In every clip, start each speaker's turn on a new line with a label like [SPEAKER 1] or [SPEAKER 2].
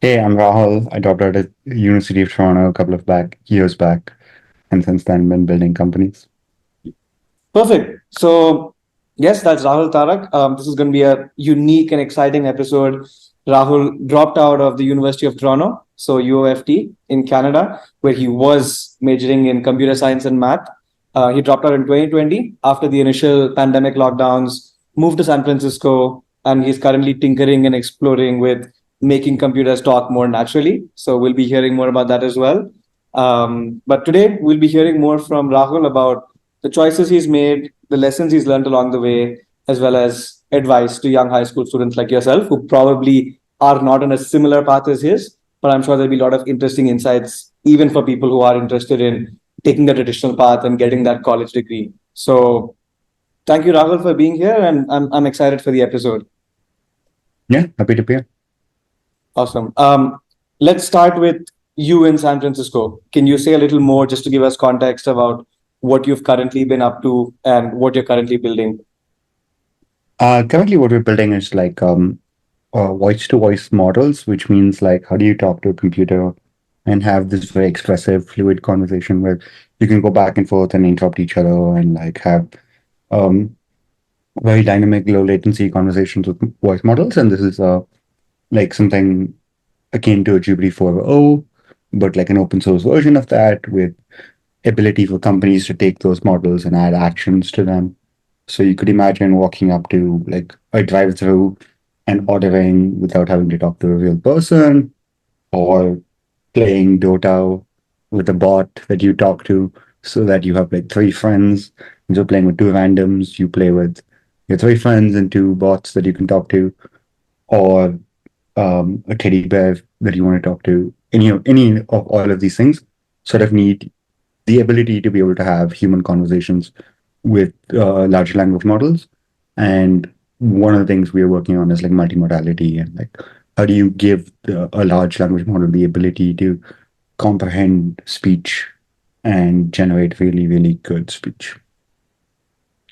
[SPEAKER 1] Hey, I'm Rahul. I dropped out at University of Toronto a couple of years back, and since then been building companies.
[SPEAKER 2] Perfect. So, yes, that's Rahul Tarak. This is going to be a unique and exciting episode. Rahul dropped out of the University of Toronto, so UofT in Canada, where he was majoring in computer science and math. He dropped out in 2020 after the initial pandemic lockdowns, moved to San Francisco, and he's currently tinkering and exploring with making computers talk more naturally. So, we'll be hearing more about that as well. But today, we'll be hearing more from Rahul about the choices he's made, the lessons he's learned along the way, as well as advice to young high school students like yourself who probably are not on a similar path as his. But I'm sure there'll be a lot of interesting insights, even for people who are interested in taking the traditional path and getting that college degree. So, thank you, Rahul, for being here, and I'm excited for the episode.
[SPEAKER 1] Yeah, happy to be here.
[SPEAKER 2] Awesome. Let's start with you in San Francisco. Can you say a little more just to give us context about what you've currently been up to and what you're currently building?
[SPEAKER 1] Currently, what we're building is like voice-to-voice models, which means like how do you talk to a computer and have this very expressive, fluid conversation where you can go back and forth and interrupt each other and like have um, very dynamic, low latency conversations with voice models. And this is like something akin to a Jupyter 4.0, but like an open source version of that with ability for companies to take those models and add actions to them. So you could imagine walking up to like a drive-through and ordering without having to talk to a real person, or playing Dota with a bot that you talk to so that you have like three friends. Instead of playing with two randoms, you play with your three friends and two bots that you can talk to, or a teddy bear that you want to talk to. Any of all of these things sort of need the ability to be able to have human conversations with large language models. And one of the things we are working on is like multimodality and like how do you give a large language model the ability to comprehend speech and generate really, really good speech.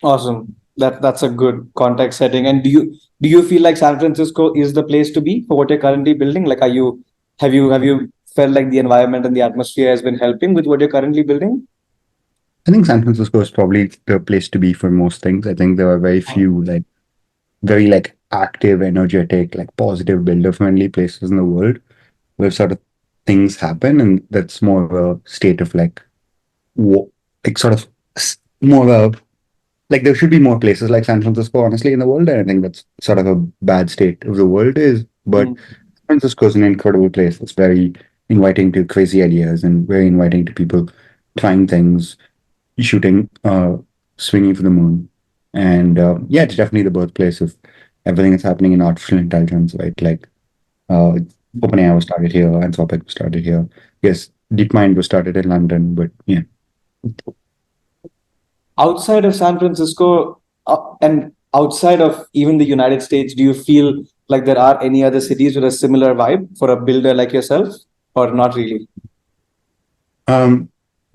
[SPEAKER 2] Awesome. That's a good context setting. And do you feel like San Francisco is the place to be for what you're currently building? Like, have you felt like the environment and the atmosphere has been helping with what you're currently building?
[SPEAKER 1] I think San Francisco is probably the place to be for most things. I think there are very few like very like active, energetic, like positive builder friendly places in the world where sort of things happen, and that's more of a state of like like sort of more of a like there should be more places like San Francisco, honestly, in the world. And I think that's sort of a bad state of the world is. But
[SPEAKER 2] Mm.
[SPEAKER 1] San Francisco is an incredible place. It's very inviting to crazy ideas and very inviting to people trying things, shooting, swinging for the moon. And yeah, it's definitely the birthplace of everything that's happening in artificial intelligence, right? Like uh, OpenAI was started here, Anthropic was started here. Yes, DeepMind was started in London, but yeah.
[SPEAKER 2] Outside of San Francisco, and outside of even the United States, do you feel like there are any other cities with a similar vibe for a builder like yourself, or not really?
[SPEAKER 1] Um,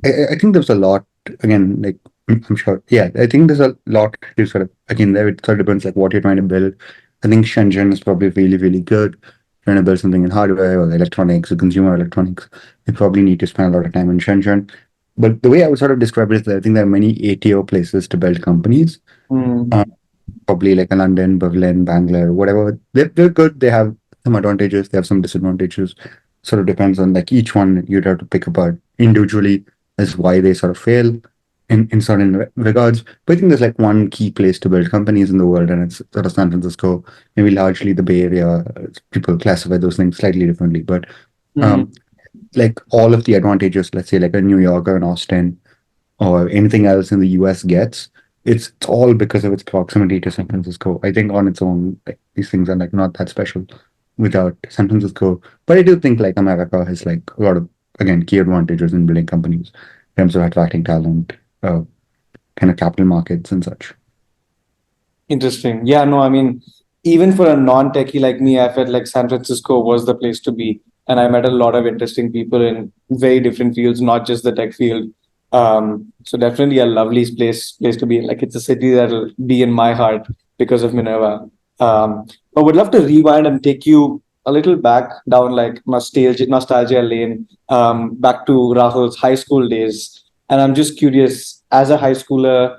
[SPEAKER 1] I think there's a lot again, like I'm sure. Yeah, I think there's a lot to sort of again there it sort of depends like what you're trying to build. I think Shenzhen is probably really, really good. Trying to build something in hardware or electronics or consumer electronics, you probably need to spend a lot of time in Shenzhen. But the way I would sort of describe it is that I think there are many ATO places to build companies.
[SPEAKER 2] Mm.
[SPEAKER 1] Uh, Probably like a London, Berlin, Bangalore, whatever. They're good. They have some advantages. They have some disadvantages. Sort of depends on like each one you'd have to pick apart individually as why they sort of fail in certain regards. But I think there's like one key place to build companies in the world, and it's sort of San Francisco, maybe largely the Bay Area. People classify those things slightly differently, but
[SPEAKER 2] Mm.
[SPEAKER 1] um, like all of the advantages, let's say like a New York or an Austin or anything else in the US gets, it's all because of its proximity to San Francisco. I think on its own, like, these things are like not that special without San Francisco. But I do think like America has like a lot of again key advantages in building companies in terms of attracting talent, uh, kind of capital markets and such.
[SPEAKER 2] Interesting. Yeah, no, I mean, even for a non-techie like me, I felt like San Francisco was the place to be. And I met a lot of interesting people in very different fields, not just the tech field. So definitely a lovely place to be. Like it's a city that'll be in my heart because of Minerva. But would love to rewind and take you a little back down like nostalgia lane, back to Rahul's high school days. And I'm just curious, as a high schooler,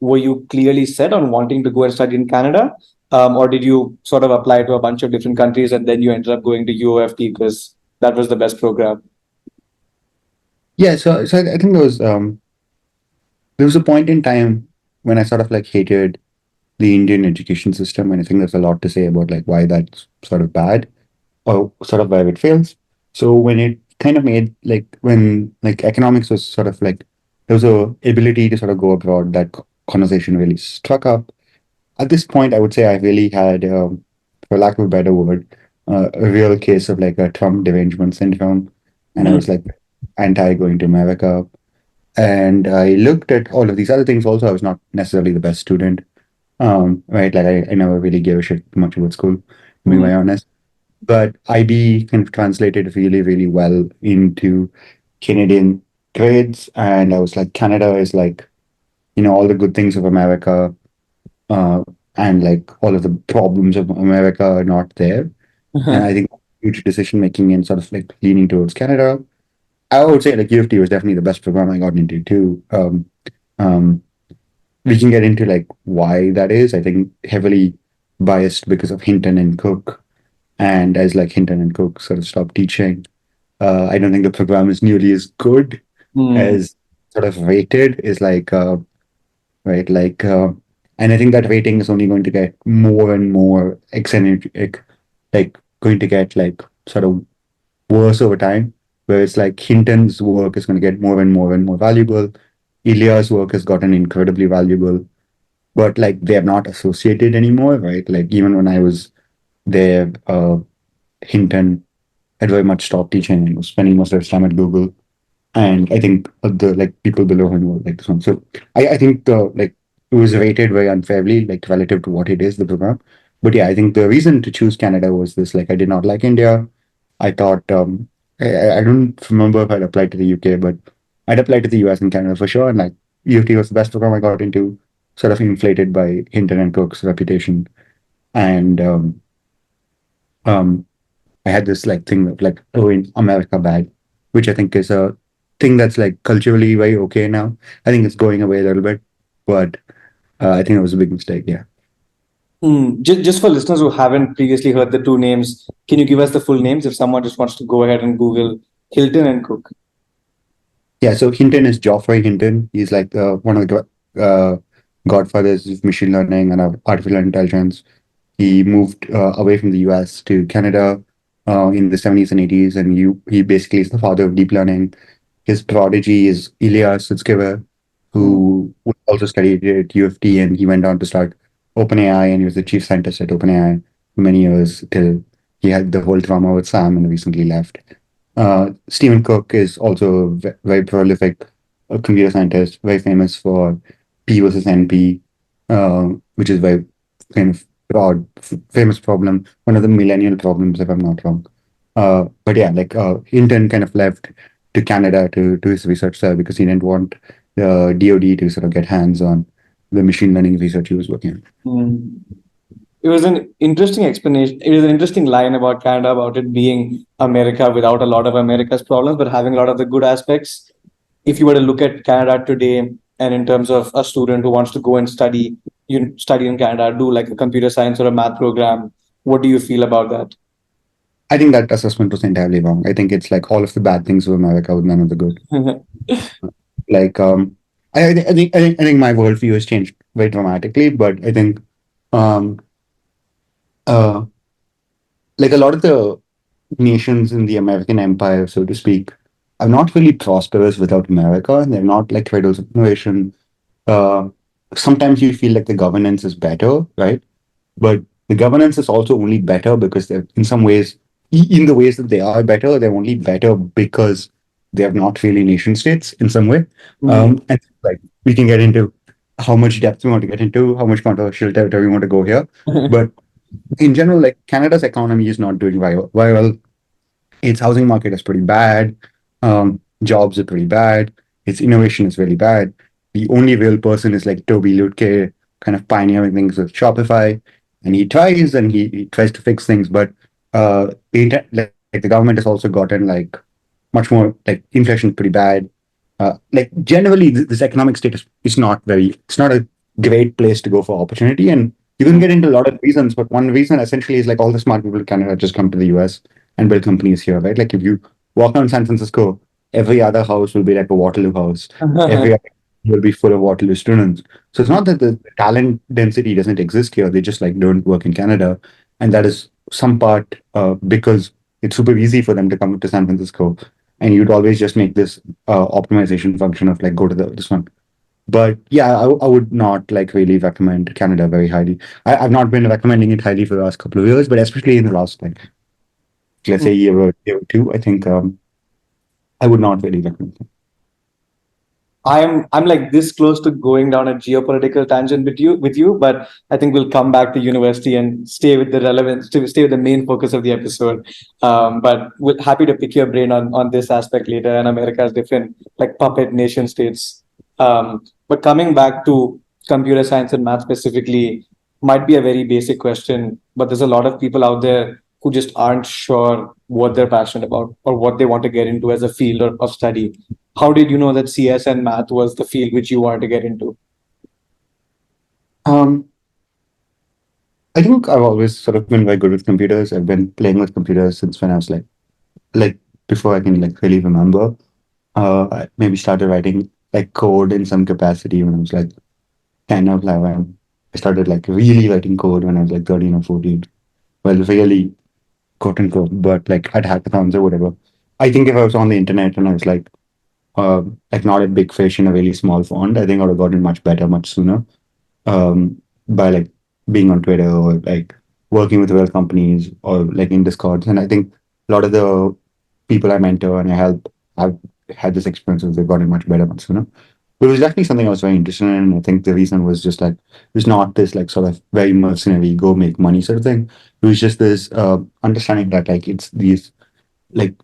[SPEAKER 2] were you clearly set on wanting to go and study in Canada? Or did you sort of apply to a bunch of different countries and then you ended up going to UofT because that was the best program?
[SPEAKER 1] Yeah, so I think there was a point in time when I sort of like hated the Indian education system, and I think there's a lot to say about like why that's sort of bad or sort of where it fails. So when it kind of made like when like economics was sort of like there was a ability to sort of go abroad, that conversation really struck up. At this point, I would say I really had, for lack of a better word, a real case of like a Trump derangement syndrome, and I was like anti going to America. And I looked at all of these other things. Also, I was not necessarily the best student, right? Like I never really gave a shit much about school, to be
[SPEAKER 2] Mhm.
[SPEAKER 1] very honest. But IB kind of translated really, really well into Canadian grades, and I was like, Canada is like, all the good things of America, uh, and like all of the problems of America are not there. And I think huge decision making and sort of like leaning towards Canada. I would say like UofT was definitely the best program I got into too. Um, we can get into like why that is. I think heavily biased because of Hinton and Cook. And as like Hinton and Cook sort of stopped teaching, I don't think the program is nearly as good
[SPEAKER 2] Hmm.
[SPEAKER 1] as sort of rated is like right and I think that rating is only going to get more and more eccentric, like going to get like sort of worse over time, where it's like Hinton's work is going to get more and more and more valuable. Ilya's work has gotten incredibly valuable, but like they're not associated anymore, right? Like even when I was there, Hinton had very much stopped teaching and was spending most of his time at Google. And I think the like people below him were like this one. So I think the like it was rated very unfairly, like relative to what it is, the program. But yeah, I think the reason to choose Canada was this, like I did not like India. I thought I don't remember if I'd applied to the UK, but I'd applied to the US and Canada for sure. And like UFT was the best program I got into, sort of inflated by Hinton and Cook's reputation. And um I had this like thing of like, oh, in America bad, which I think is a thing that's like culturally very okay now. I think it's going away a little bit, but I think it was a big mistake. Yeah.
[SPEAKER 2] Just for listeners who haven't previously heard the two names, can you give us the full names if someone just wants to go ahead and Google Hilton and Cook?
[SPEAKER 1] Yeah. So Hinton is Geoffrey Hinton. He's like one of the godfathers of machine learning and artificial intelligence. He moved away from the US to Canada in the 70s and 80s, and he basically is the father of deep learning. His prodigy is Ilya Sutskever,
[SPEAKER 2] Hmm.
[SPEAKER 1] who also studied at UofT, and he went on to start OpenAI, and he was the chief scientist at OpenAI for many years till he had the whole drama with Sam and recently left. Stephen Cook is also a very prolific computer scientist, very famous for P versus NP, which is very kind of broad, famous problem, one of the millennial problems, if I'm not wrong. But yeah, like Hinton kind of left to Canada to do his research there because he didn't want the DoD to sort of get hands on the machine learning research he was working on.
[SPEAKER 2] Hmm. It was an interesting explanation. It was an interesting line about Canada, about it being America without a lot of America's problems, but having a lot of the good aspects. If you were to look at Canada today, and in terms of a student who wants to go and study in Canada, do like a computer science or a math program, what do you feel about that?
[SPEAKER 1] I think that assessment was entirely wrong. I think it's like all of the bad things of America with none of the good. Like I think my worldview has changed very dramatically, but I think um uh like a lot of the nations in the American empire, so to speak, are not really prosperous without America. They're not like cradles of innovation. Uh, Sometimes you feel like the governance is better, right? But the governance is also only better because they're in some ways, in the ways that they are better, they're only better because they are not really nation states in some way.
[SPEAKER 2] Hmm.
[SPEAKER 1] And like we can get into how much depth we want to get into, how much controversial territory we want to go here. But in general, like Canada's economy is not doing very well. Its housing market is pretty bad. Jobs are pretty bad. Its innovation is really bad. The only real person is like Toby Lutke, kind of pioneering things with Shopify, and he tries to fix things, but like the government has also gotten like much more like inflation pretty bad. Like generally, this economic status is not very. It's not a great place to go for opportunity, and you can get into a lot of reasons. But one reason essentially is like all the smart people in Canada just come to the US and build companies here, right? Like if you walk around San Francisco, every other house will be like a Waterloo house. Every other will be full of Waterloo students. So it's not that the talent density doesn't exist here; they just like don't work in Canada, and that is some part because it's super easy for them to come to San Francisco, and you'd always just make this optimization function of like go to this one. But yeah, I would not like really recommend Canada very highly. I've not been recommending it highly for the last couple of years, but especially in the last like let's say year or two, I think I would not really recommend it.
[SPEAKER 2] I'm like this close to going down a geopolitical tangent with you, but I think we'll come back to university and stay with the relevance, to stay with the main focus of the episode. But we're happy to pick your brain on this aspect later, and America's different like puppet nation states. But coming back to computer science and math specifically, might be a very basic question, but there's a lot of people out there who just aren't sure what they're passionate about or what they want to get into as a field of study. How did you know that CS and math was the field which you wanted to get into?
[SPEAKER 1] Um, I think I've always sort of been very good with computers. I've been playing with computers since when I was like before I can like really remember. I maybe started writing like code in some capacity when I was like 10 or 11. I started like really writing code when I was like 13 or 14. Well, really quote unquote, but like at hackathons or whatever. I think if I was on the internet and I was like not a big fish in a really small pond, I think I would have gotten much better much sooner. By like being on Twitter or like working with real companies or like in Discords. And I think a lot of the people I mentor and I help have had this experience they've gotten much better much sooner. But it was definitely something I was very interested in. I think the reason was just like it was not this like sort of very mercenary go make money sort of thing. It was just this understanding that like it's these like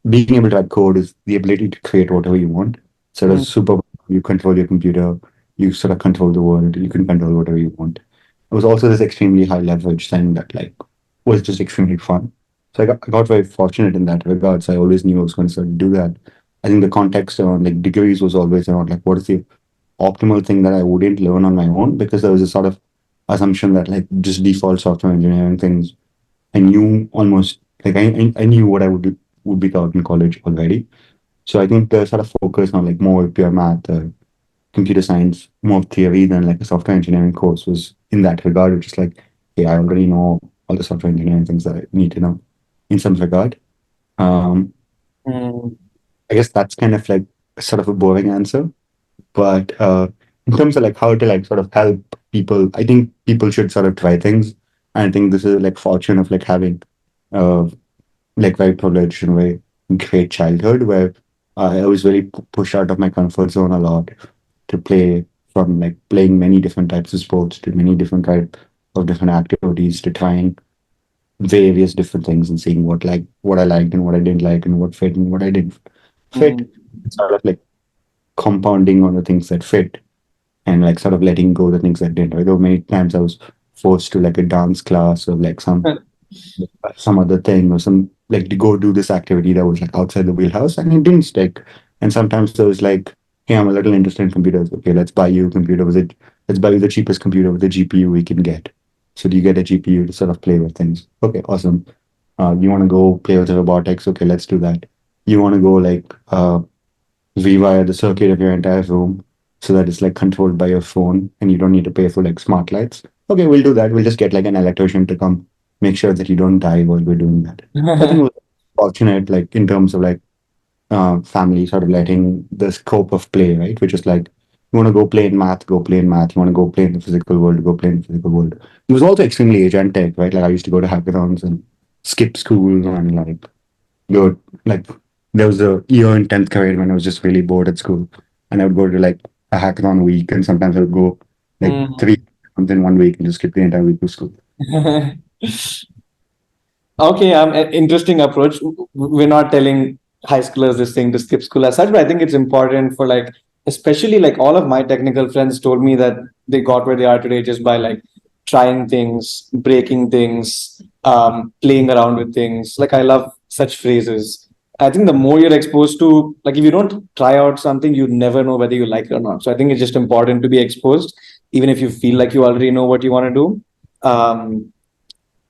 [SPEAKER 1] being able to write code is the ability to create whatever you want. So it's
[SPEAKER 2] Mm,
[SPEAKER 1] super. You control your computer. You sort of control the world. You can control whatever you want. It was also this extremely high leverage thing that like was just extremely fun. So I got very fortunate in that regard. So I always knew I was going to sort of do that. I think the context around like degrees was always around like what is the optimal thing that I wouldn't learn on my own because there was a sort of assumption that like just default software engineering things I knew almost like I knew what I would be taught in college already. So I think the sort of focus on like more pure math, computer science, more theory than like a software engineering course was in that regard. It's just like, yeah, I already know all the software engineering things that I need to know in some regard. Um,
[SPEAKER 2] mm,
[SPEAKER 1] I guess that's kind of like sort of a boring answer, but in terms of like how to like sort of help people, I think people should sort of try things. And I think this is like fortune of like having uh, like very privileged and very great childhood where I was really pushed out of my comfort zone a lot to play from like playing many different types of sports to many different type of different activities to trying various different things and seeing what I liked and what I didn't like and what fit and what I didn't fit.
[SPEAKER 2] mm,
[SPEAKER 1] It's sort of like compounding on the things that fit and like sort of letting go the things that didn't. Right? There were many times I was forced to like a dance class or like some other thing or some like to go do this activity that was like outside the wheelhouse and it didn't stick. And sometimes there was like, hey, I'm a little interested in computers. Okay, let's buy you a computer with it. Let's buy you the cheapest computer with the GPU we can get. So do you get a GPU to sort of play with things? Okay, awesome. You want to go play with robotics? Okay, let's do that. You want to go like rewire the circuit of your entire room so that it's like controlled by your phone and you don't need to pay for like smart lights. Okay, we'll do that. We'll just get like an electrician to come make sure that you don't die while we're doing that. So I think it was fortunate, like in terms of like family sort of letting the scope of play, right? Which is like you want to go play in math, go play in math. You want to go play in the physical world, go play in the physical world. It was also extremely agentic, right? Like I used to go to hackathons and skip school and like go like there was a year in 10th grade when I was just really bored at school and I would go to like a hackathon week and sometimes I would go like
[SPEAKER 2] mm.
[SPEAKER 1] 3 times in one week and just skip the entire week to school.
[SPEAKER 2] Okay, an interesting approach. We're not telling high schoolers this thing to skip school as such, but I think it's important for like, especially like all of my technical friends told me that they got where they are today just by like trying things, breaking things. playing around with things. Like I love such phrases. I think the more you're exposed to, like if you don't try out something, you never know whether you like it or not. So I think it's just important to be exposed, even if you feel like you already know what you want to do. Um,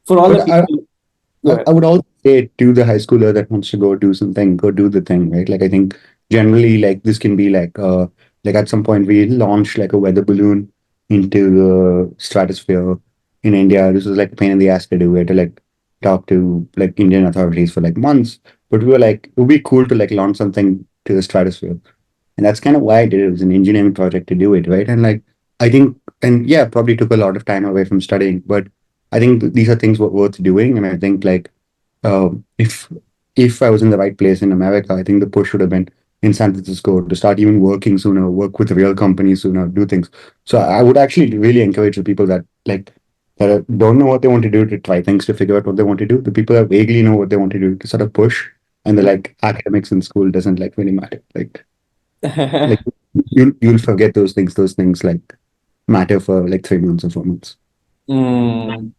[SPEAKER 2] for all
[SPEAKER 1] But
[SPEAKER 2] the people, go
[SPEAKER 1] I
[SPEAKER 2] ahead.
[SPEAKER 1] would also say to the high schooler that wants to go do something, go do the thing, right? Like I think generally like this can be like at some point we launched like a weather balloon into the stratosphere in India. This was like a pain in the ass to do. We had to like talk to like Indian authorities for like months. But we were like, it would be cool to like launch something to the stratosphere. And that's kind of why I did it. It was an engineering project to do it, right? And like I think, and yeah, probably took a lot of time away from studying, but I think these are things worth doing. And I think like if I was in the right place in America, I think the push would have been in San Francisco to start even working sooner, work with real companies sooner, do things. So I would actually really encourage the people that don't know what they want to do to try things to figure out what they want to do. The people that vaguely know what they want to do to sort of push, and the like academics in school doesn't like really matter. Like you'll forget those things. Those things like matter for like 3 months or 4 months.
[SPEAKER 2] Mm.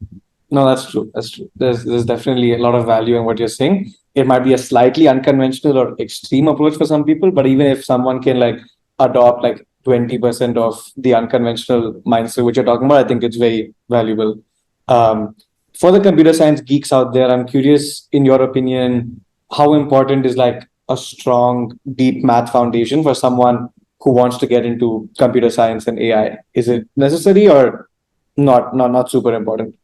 [SPEAKER 2] No, that's true. That's true. There's definitely a lot of value in what you're saying. It might be a slightly unconventional or extreme approach for some people, but even if someone can like adopt like 20% of the unconventional mindset which you're talking about, I think it's very valuable. Um, for the computer science geeks out there, I'm curious, in your opinion, how important is like a strong, deep math foundation for someone who wants to get into computer science and AI? Is it necessary or not super important?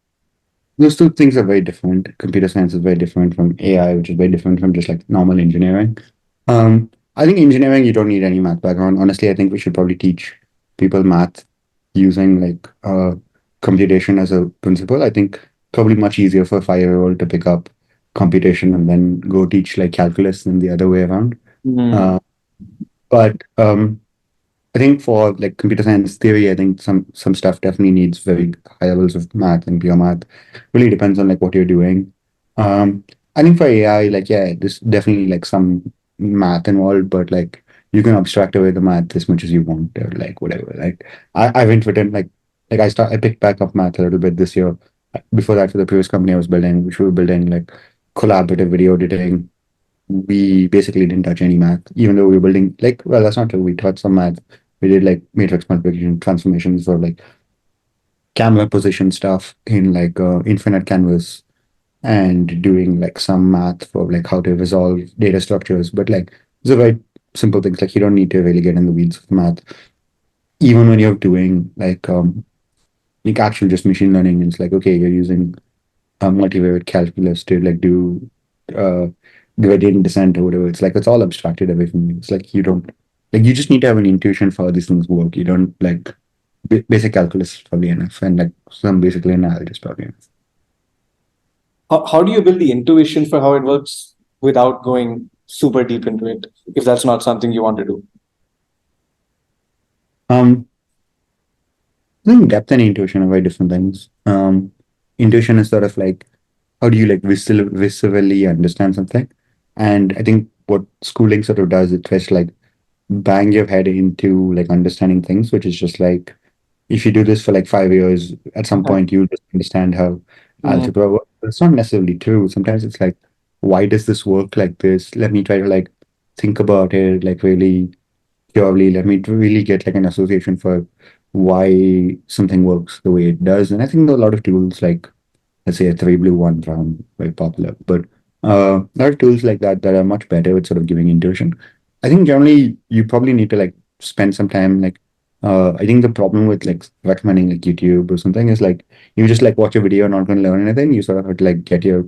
[SPEAKER 1] Those two things are very different. Computer science is very different from AI, which is very different from just like normal engineering. I think engineering, you don't need any math background. Honestly, I think we should probably teach people math using computation as a principle. I think probably much easier for a 5-year-old to pick up computation and then go teach like calculus than the other way around.
[SPEAKER 2] Mm.
[SPEAKER 1] Uh, but I think for like computer science theory, I think some stuff definitely needs very high levels of math and pure math. Really depends on like what you're doing. I think for AI, like yeah, there's definitely like some math involved, but like you can abstract away the math as much as you want or like whatever. Like I went with it I picked back up math a little bit this year. Before that, for the previous company I was building, which we were building like collaborative video editing, we basically didn't touch any math, even though we were building like, well, that's not true. We touched some math. We did like matrix multiplication transformations for like camera position stuff in infinite canvas and doing like some math for like how to resolve data structures. But like these are very simple things. Like you don't need to really get in the weeds of math. Even when you're doing like actual just machine learning, it's like okay, you're using multivariate calculus to like do uh, gradient descent or whatever. It's like it's all abstracted away from you. It's like you don't like you just need to have an intuition for how these things work. You don't like basic calculus is probably enough, and like some basic linear algebra is probably enough.
[SPEAKER 2] How do you build the intuition for how it works without going super deep into it, if that's not something you want to do?
[SPEAKER 1] Um, I think depth and intuition are very different things. Intuition is sort of like how do you like viscerally understand something, and I think what schooling sort of does, it tries to like bang your head into like understanding things, which is just like if you do this for like 5 years, at some point you just understand how
[SPEAKER 2] Mm.
[SPEAKER 1] algebra works. But it's not necessarily true. Sometimes it's like, why does this work like this? Let me try to like think about it like really purely. Let me really get like an association for why something works the way it does. And I think there are a lot of tools like let's say a three blue one brown very popular, but there are tools like that that are much better with sort of giving intuition. I think generally you probably need to like spend some time like I think the problem with like recommending like YouTube or something is like you just like watch a video and not going to learn anything. You sort of have to like get your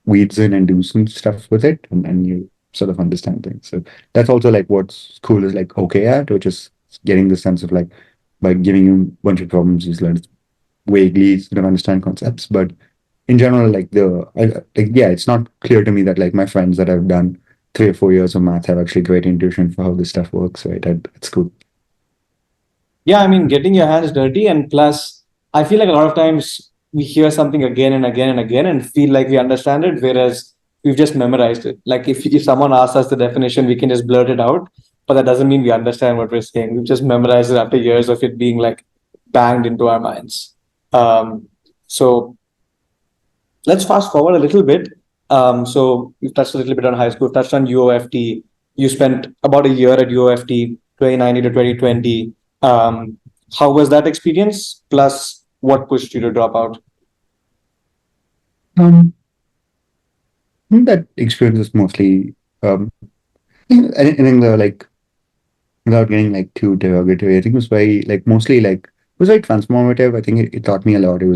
[SPEAKER 1] weeds in and do some stuff with it, and you sort of understand things. So that's also like what school is like okay at, which is getting the sense of like by giving you a bunch of problems, you learn vaguely sort of understand concepts, but in general, yeah, it's not clear to me that like my friends that have done 3 or 4 years of math have actually great intuition for how this stuff works, right? At school.
[SPEAKER 2] Yeah, I mean, getting your hands dirty, and plus, I feel like a lot of times we hear something again and again and again and feel like we understand it, whereas we've just memorized it. Like if someone asks us the definition, we can just blurt it out, but that doesn't mean we understand what we're saying. We've just memorized it after years of it being like banged into our minds. Um, so Let's fast forward a little bit. So you've touched a little bit on high school, touched on UofT. You spent about a year at UofT, 2019 to 2020. How was that experience? Plus, what pushed you to drop out?
[SPEAKER 1] Um, I think that experience is mostly, I think the like without getting like too derogatory, I think it was very like mostly like it was very transformative. I think it taught me a lot. It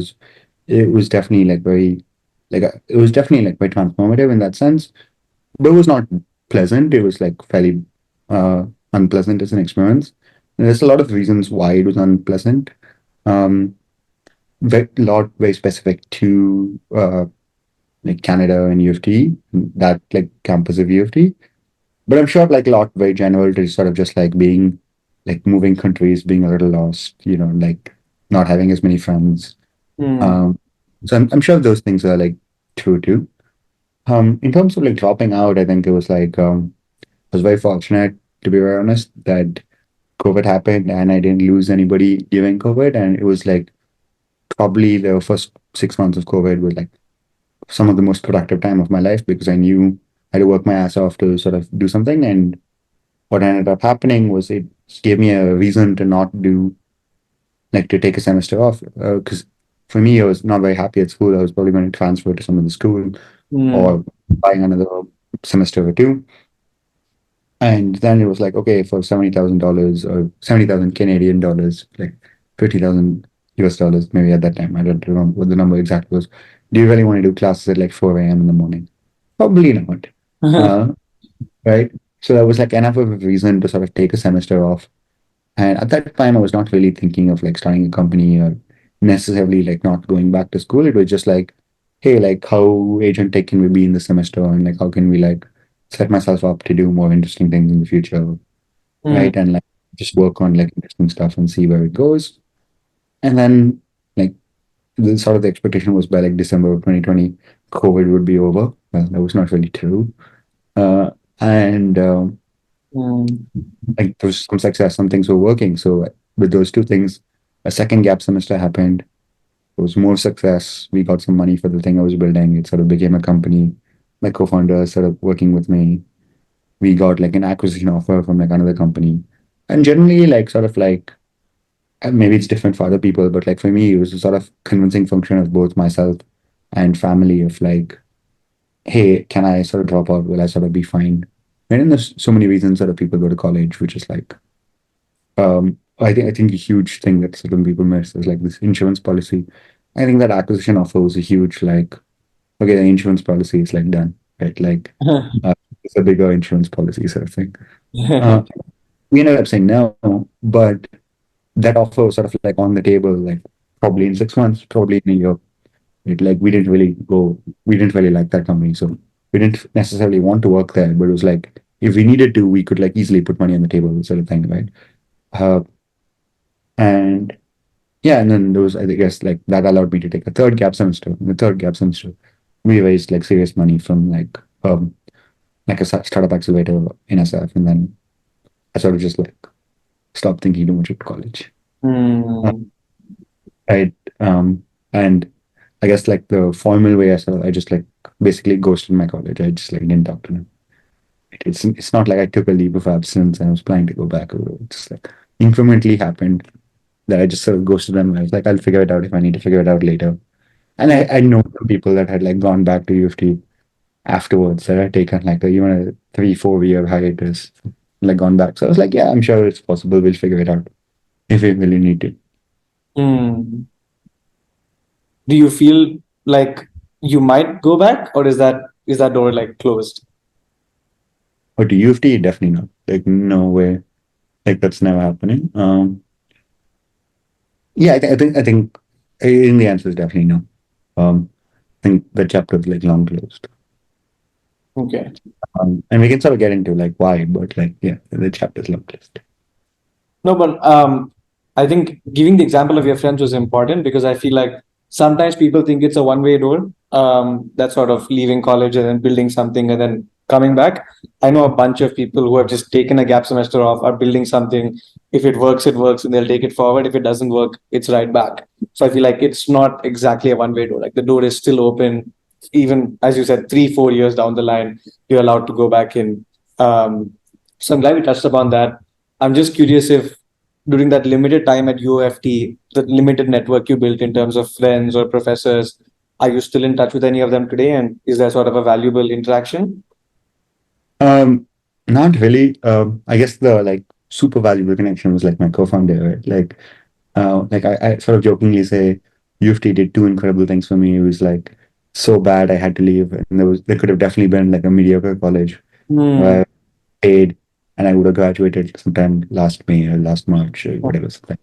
[SPEAKER 1] was definitely like very it was definitely like very transformative in that sense. But it was not pleasant. It was like fairly unpleasant as an experience. And there's a lot of reasons why it was unpleasant. Um, lot very specific to like Canada and UofT, that like campus of UofT. But I'm sure like a lot very general to sort of just like being like moving countries, being a little lost, like not having as many friends.
[SPEAKER 2] Hmm.
[SPEAKER 1] Um, so I'm sure those things are like true too. In terms of like dropping out, I think it was like I was very fortunate to be very honest that COVID happened and I didn't lose anybody during COVID, and it was like probably the first 6 months of COVID was like some of the most productive time of my life because I knew I had to work my ass off to sort of do something. And what ended up happening was it gave me a reason to not do like to take a semester off because for me I was not very happy at school. I was probably going to transfer to some other school
[SPEAKER 2] Hmm.
[SPEAKER 1] or buying another semester or two. And then it was like, okay, for $70,000 or 70,000 Canadian dollars, like 50,000 US dollars, maybe at that time. I don't remember what the number exactly was. Do you really want to do classes at like 4 a.m. in the morning? Probably not. Uh, right. So that was like enough of a reason to sort of take a semester off. And at that time, I was not really thinking of like starting a company or necessarily like not going back to school. It was just like, hey, like how agent tech can we be in the semester, and like how can we like set myself up to do more interesting things in the future,
[SPEAKER 2] Hmm.
[SPEAKER 1] right? And like just work on like interesting stuff and see where it goes. And then like the sort of the expectation was by like December of 2020, COVID would be over. Well, that was not really true. And
[SPEAKER 2] Hmm.
[SPEAKER 1] like there was some success, some things were working. So with those two things, a second gap semester happened. There was more success. We got some money for the thing I was building. It sort of became a company. My co-founder started working with me. We got like an acquisition offer from like another company. And generally, like sort of like maybe it's different for other people, but like for me, it was a sort of convincing function of both myself and family of like, hey, can I sort of drop out? Will I sort of be fine? And then there's so many reasons that people go to college, which is like I think a huge thing that certain people miss is like this insurance policy. I think that acquisition offer was a huge like, okay, the insurance policy is like done, right? Like it's a bigger insurance policy sort of thing. Uh, we ended up saying no, but that offer was sort of like on the table, like probably in 6 months, probably in a year. Like we didn't really like that company, so we didn't necessarily want to work there. But it was like if we needed to, we could like easily put money on the table, sort of thing, right? Uh, and yeah, and then there was, I guess, like that allowed me to take a third gap semester. In the third gap semester, we raised like serious money from like a startup accelerator in SF, and then I sort of just like stopped thinking too much about college. Uh,
[SPEAKER 2] Hmm.
[SPEAKER 1] I and I guess like the formal way I just like basically ghosted my college. I just like didn't talk to them. It's not like I took a leave of absence and I was planning to go back. It just like incrementally happened that I just sort of ghosted them. I was like, I'll figure it out if I need to figure it out later. And I know some people that had like gone back to UofT afterwards that had taken like even a 3-4 year hiatus, like gone back. So I was like, yeah, I'm sure it's possible. We'll figure it out if we really need to.
[SPEAKER 2] Hmm. Do you feel like you might go back, or is that door like closed?
[SPEAKER 1] But to UofT, definitely not. Like no way. Like that's never happening. Yeah, I think the answer is definitely no. I think the chapter is like long closed.
[SPEAKER 2] Okay.
[SPEAKER 1] And we can sort of get into like why, but like yeah, the chapter is long closed.
[SPEAKER 2] No, but I think giving the example of your friends was important because I feel like sometimes people think it's a one-way door. That sort of leaving college and then building something and then coming back. I know a bunch of people who have just taken a gap semester off, are building something. If it works, it works, and they'll take it forward. If it doesn't work, it's right back. So I feel like it's not exactly a one-way door. Like the door is still open, even as you said, 3, 4 years down the line, you're allowed to go back in. So I'm glad we touched upon that. I'm just curious if during that limited time at UofT, the limited network you built in terms of friends or professors, are you still in touch with any of them today? And is there sort of a valuable interaction?
[SPEAKER 1] Um, Not really. I guess the like super valuable connection was like my co-founder, right? I sort of jokingly say UofT did two incredible things for me. It was like so bad I had to leave, and there could have definitely been like a mediocre college where
[SPEAKER 2] Hmm.
[SPEAKER 1] I paid and I would have graduated sometime last May or last March or whatever, something,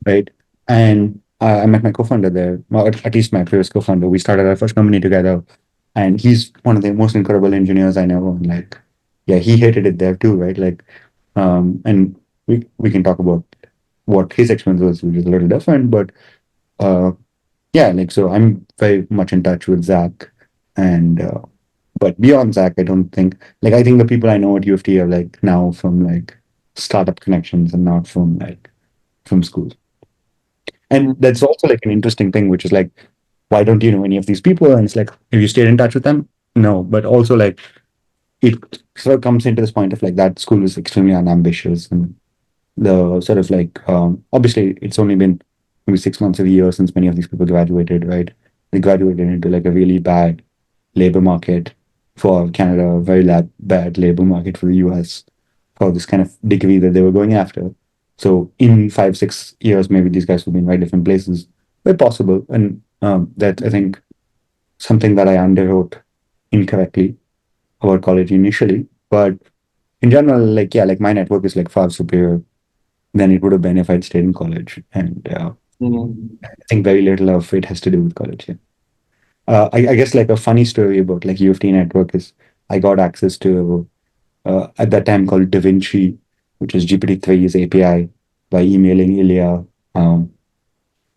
[SPEAKER 1] right? And I met my co-founder there, well, at least my previous co-founder. We started our first company together, and he's one of the most incredible engineers I know. And like, yeah, he hated it there too, right? And we can talk about what his experience was, which is a little different, but uh, yeah, like so I'm very much in touch with Zach, and but beyond Zach, I don't think like I think the people I know at UofT are like now from like startup connections and not from like from school. And that's also like an interesting thing, which is like, why don't you know any of these people? And it's like, have you stayed in touch with them? No, but also like it sort of comes into this point of like that school was extremely unambitious and the sort of like obviously it's only been maybe 6 months of a year since many of these people graduated, right? They graduated into like a really bad labor market for Canada, a very bad labor market for the US for this kind of degree that they were going after. So in 5, 6 years, maybe these guys will be in very different places. Very possible, and that I think something that I underwrote incorrectly about college initially, but in general, like yeah, like my network is like far superior than it would have been if I'd stayed in college. And
[SPEAKER 2] Mm.
[SPEAKER 1] I think very little of it has to do with college. Yeah. I guess like a funny story about like UofT network is I got access to at that time called DaVinci, which is GPT-3's API, by emailing Ilya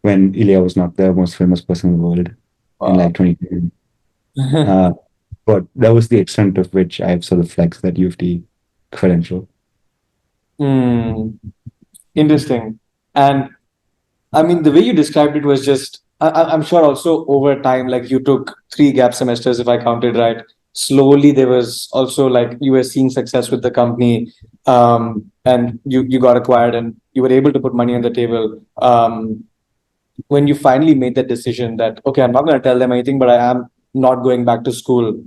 [SPEAKER 1] when Ilya was not the most famous person in the world in
[SPEAKER 2] Wow.
[SPEAKER 1] like 2010. Uh, but that was the extent of which I've sort of flexed that UofT credential.
[SPEAKER 2] Hmm. Interesting. And I mean, the way you described it was just, I'm sure also over time, like you took 3 gap semesters, if I counted right. Slowly, there was also like you were seeing success with the company, and you got acquired and you were able to put money on the table. When you finally made that decision that, okay, I'm not going to tell them anything, but I am not going back to school,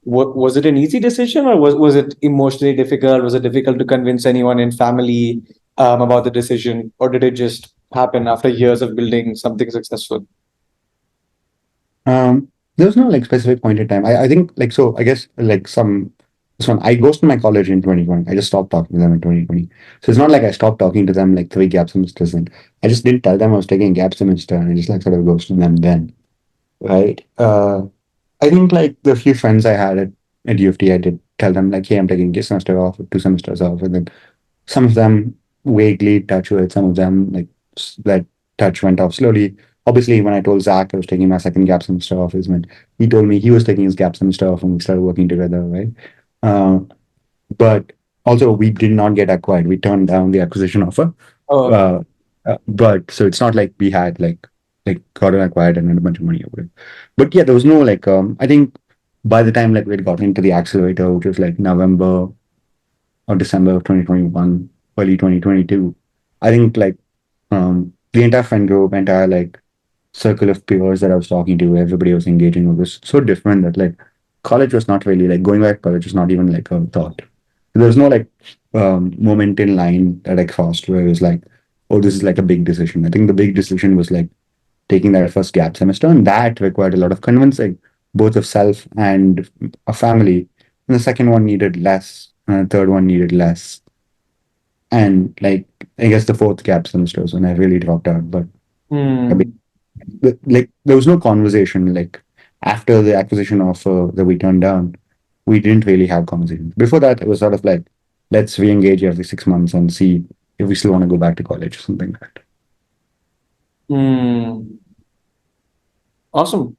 [SPEAKER 2] was it an easy decision or was it emotionally difficult? Was it difficult to convince anyone in family about the decision, or did it just happen after years of building something successful?
[SPEAKER 1] There was no like specific point in time. I think like so I guess like some this one I ghosted my college in 2020. I just stopped talking to them in 2020. So it's not like I stopped talking to them like 3 gap semesters and I just didn't tell them I was taking a gap semester and I just like sort of ghosted them then. Right. I think like the few friends I had at UFT, I did tell them like, hey, I'm taking a semester off or 2 semesters off, and then some of them vaguely touch with, some of them like that touch went off slowly. Obviously, when I told Zach I was taking my second gap semester off, is when he told me he was taking his gap semester off, and we started working together, right? Uh, but also, we did not get acquired. We turned down the acquisition offer.
[SPEAKER 2] Oh, okay.
[SPEAKER 1] Uh, but so it's not like we had like gotten acquired and had a bunch of money over it. But yeah, there was no like I think by the time like we had gotten into the accelerator, which was like November or December of 2021, early 2022, I think like the entire friend group, entire like circle of peers that I was talking to, everybody was engaging with was so different that like college was not really like going back to college was not even like a thought. There was no like moment in line that I crossed where it was like, oh, this is like a big decision. I think the big decision was like taking that first gap semester, and that required a lot of convincing, both of self and a family. And the second one needed less, and the third one needed less. And like I guess the fourth gap semester was when I really dropped out. But I mean,
[SPEAKER 2] Hmm.
[SPEAKER 1] like there was no conversation like after the acquisition offer that we turned down. We didn't really have conversations. Before that, it was sort of like, let's re-engage every 6 months and see if we still want to go back to college or something like that.
[SPEAKER 2] Hmm. Awesome.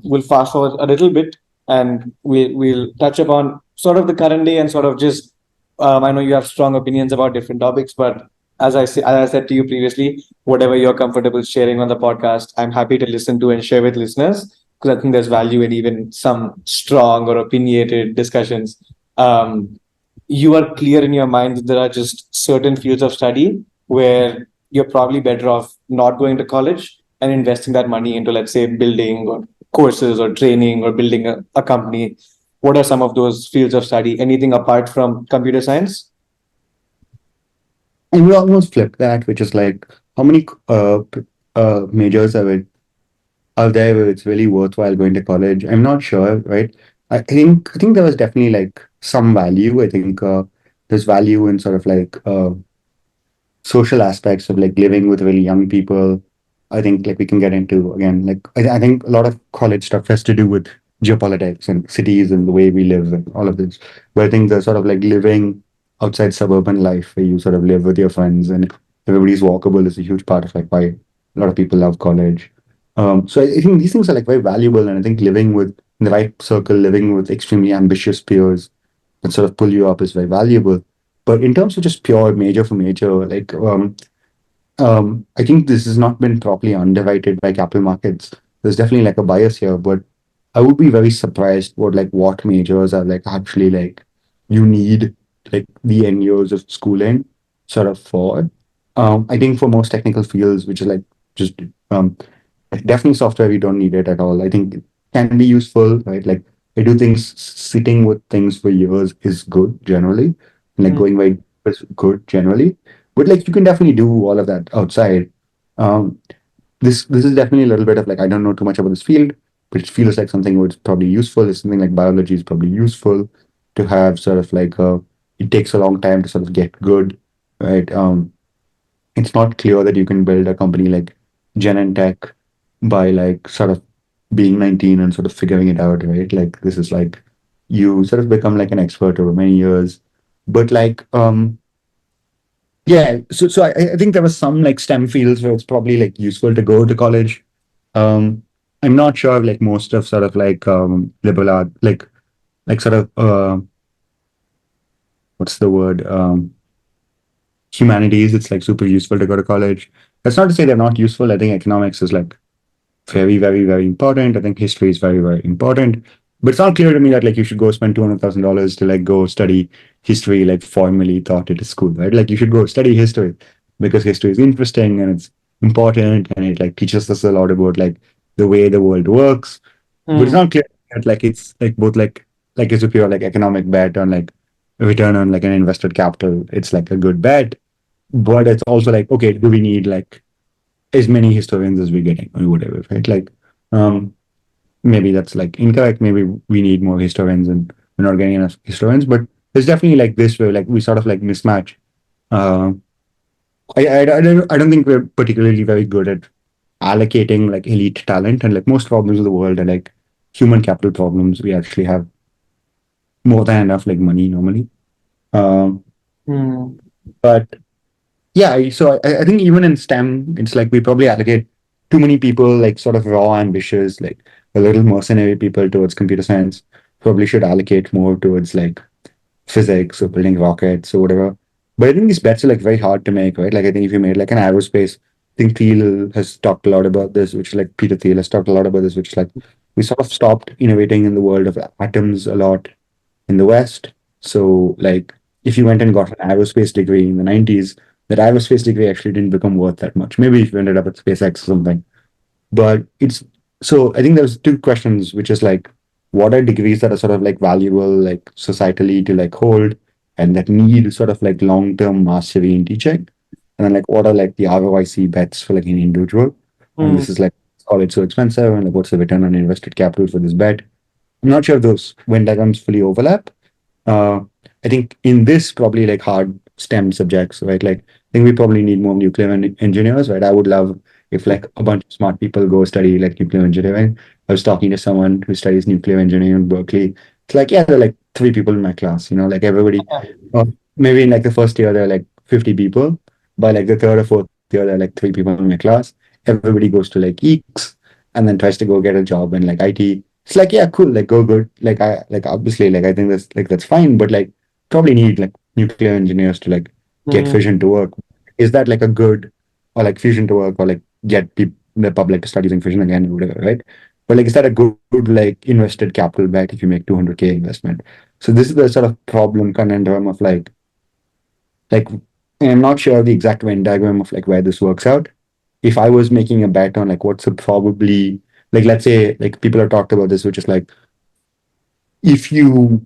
[SPEAKER 2] We'll fast forward a little bit and we'll touch upon sort of the current day and sort of just I know you have strong opinions about different topics, but as I said to you previously, whatever you're comfortable sharing on the podcast, I'm happy to listen to and share with listeners because I think there's value in even some strong or opinionated discussions. You are clear in your mind that there are just certain fields of study where you're probably better off not going to college and investing that money into, let's say, building or courses or training or building a company. What are some of those fields of study? Anything apart from computer science?
[SPEAKER 1] And we almost flip that, which is like how many majors are there where it's really worthwhile going to college? I'm not sure, right? I think there was definitely like some value. I think there's value in sort of like social aspects of like living with really young people. I think like we can get into again, like I think a lot of college stuff has to do with geopolitics and cities and the way we live and all of this. But I think the sort of like living outside suburban life where you sort of live with your friends and everybody's walkable is a huge part of like why a lot of people love college. So I think these things are like very valuable, and I think living with in the right circle, living with extremely ambitious peers that sort of pull you up is very valuable. But in terms of just pure major for major, like I think this has not been properly underwritten by capital markets. There's definitely like a bias here, but I would be very surprised what majors are like actually like you need like the N years of schooling sort of for. I think for most technical fields, which is like just um definitely software, we don't need it at all. I think it can be useful, right? Like I do think sitting with things for years is good generally, and like
[SPEAKER 2] Hmm.
[SPEAKER 1] going very deep is good generally. But like you can definitely do all of that outside. Um, this is definitely a little bit of like I don't know too much about this field, but it feels like something which is probably useful. It's something like biology is probably useful to have sort of like it takes a long time to sort of get good, right? It's not clear that you can build a company like Genentech by like sort of being 19 and sort of figuring it out, right? Like this is like you sort of become like an expert over many years. But like yeah, so I think there was some like STEM fields where it's probably like useful to go to college. Um I'm not sure of like most of sort of like liberal art like sort of what's the word? Humanities, it's like super useful to go to college. That's not to say they're not useful. I think economics is like very, very, very important. I think history is very, very important. But it's not clear to me that like you should go spend $200,000 to like go study history like formally taught at a school, right? Like you should go study history because history is interesting and it's important and it like teaches us a lot about like the way the world works. But it's
[SPEAKER 2] Hmm.
[SPEAKER 1] not clear that like it's like both like it's a pure like economic bet on like a return on like an invested capital. It's like a good bet, but it's also like okay, do we need like as many historians as we're getting or whatever, right? Like, um, maybe that's like incorrect. Maybe we need more historians and we're not getting enough historians. But there's definitely like this where like we sort of like mismatch. Uh, I don't think we're particularly very good at allocating like elite talent, and like most problems of the world are like human capital problems. We actually have more than enough like money normally. Um,
[SPEAKER 2] Hmm.
[SPEAKER 1] but yeah, I think even in STEM, it's like we probably allocate too many people, like sort of raw, ambitious, like a little mercenary people towards computer science. Probably should allocate more towards like physics or building rockets or whatever. But I think these bets are like very hard to make, right? Like I think if you made like an aerospace, I think Thiel has talked a lot about this, which is like Peter Thiel has talked a lot about this, which is like we sort of stopped innovating in the world of atoms a lot in the West. So, like, if you went and got an aerospace degree in the 90s, that aerospace degree actually didn't become worth that much. Maybe if you ended up at SpaceX or something. But it's so I think there's two questions, which is like, what are degrees that are sort of like valuable, like societally to like hold and that need sort of like long-term mastery in teaching? And then like what are like the ROIC bets for like an individual? And
[SPEAKER 2] Hmm.
[SPEAKER 1] this is like college so expensive and like what's the return on invested capital for this bet? I'm not sure if those Venn diagrams fully overlap. uh, I think in this probably like hard STEM subjects, right? Like I think we probably need more nuclear engineers, right? I would love if like a bunch of smart people go study like nuclear engineering. I was talking to someone who studies nuclear engineering in Berkeley. It's like, yeah, there are like three people in my class, like everybody, maybe in like the first year, there are like 50 people. By like the third or fourth year, there are like three people in my class. Everybody goes to like EECS and then tries to go get a job in like IT. It's like, yeah, cool, like go good. Like I like obviously like I think that's fine, but like probably need like nuclear engineers to like get
[SPEAKER 2] Hmm.
[SPEAKER 1] fission to work. is that like a good or like fusion to work or like get the public to start using fusion again or whatever, right? But like, is that a good like invested capital bet if you make 200K investment? So this is the sort of problem conundrum of like I'm not sure the exact Venn diagram of like where this works out. If I was making a bet on like what's a probably like let's say like people have talked about this, which is like if you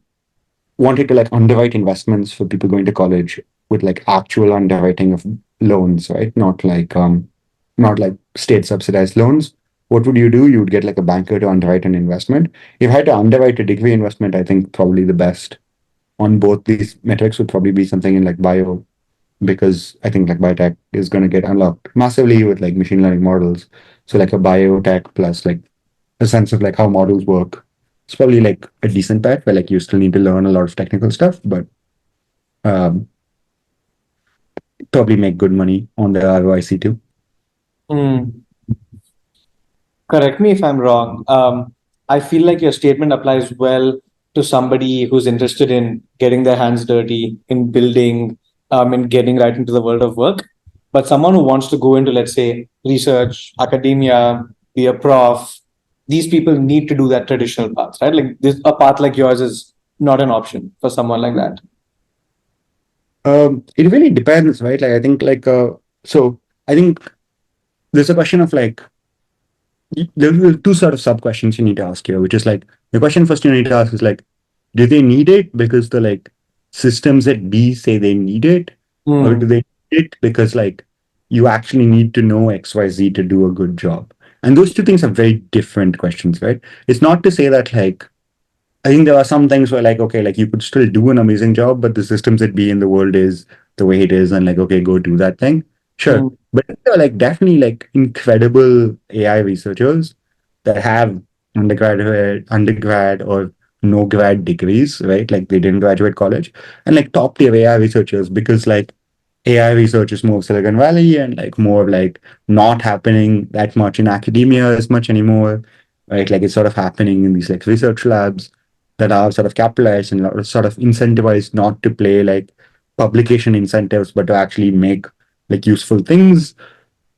[SPEAKER 1] wanted to like underwrite investments for people going to college with like actual underwriting of loans, right? Not like state subsidized loans. What would you do? You would get like a banker to underwrite an investment. If I had to underwrite a degree investment, I think probably the best on both these metrics would probably be something in like bio, because I think like biotech is going to get unlocked massively with like machine learning models. So like a biotech plus like a sense of like how models work. It's probably like a decent bet where like you still need to learn a lot of technical stuff, but um, probably make good money on the ROIC too.
[SPEAKER 2] Hmm. Correct me if I'm wrong. I feel like your statement applies well to somebody who's interested in getting their hands dirty, in building, in getting right into the world of work. But someone who wants to go into, let's say, research, academia, be a prof, these people need to do that traditional path, right? Like this, a path like yours is not an option for someone like that.
[SPEAKER 1] It really depends, right? Like I think so I think there's a question of like there are two sort of sub questions you need to ask here, which is like the question first you need to ask is like, do they need it because the like systems at B say they need it, or do
[SPEAKER 2] Hmm.
[SPEAKER 1] they need it because like you actually need to know XYZ to do a good job? And those two things are very different questions, right? It's not to say that like I think there are some things where like okay, like you could still do an amazing job, but the systems that be in the world is the way it is, and like okay, go do that thing. Sure.
[SPEAKER 2] Hmm.
[SPEAKER 1] But there are like definitely like incredible AI researchers that have undergrad or no grad degrees, right? Like they didn't graduate college, and like top tier AI researchers because like AI research is more Silicon Valley and like more like not happening that much in academia as much anymore, right? Like it's sort of happening in these like research labs that are sort of capitalized and sort of incentivized not to play like publication incentives, but to actually make like useful things.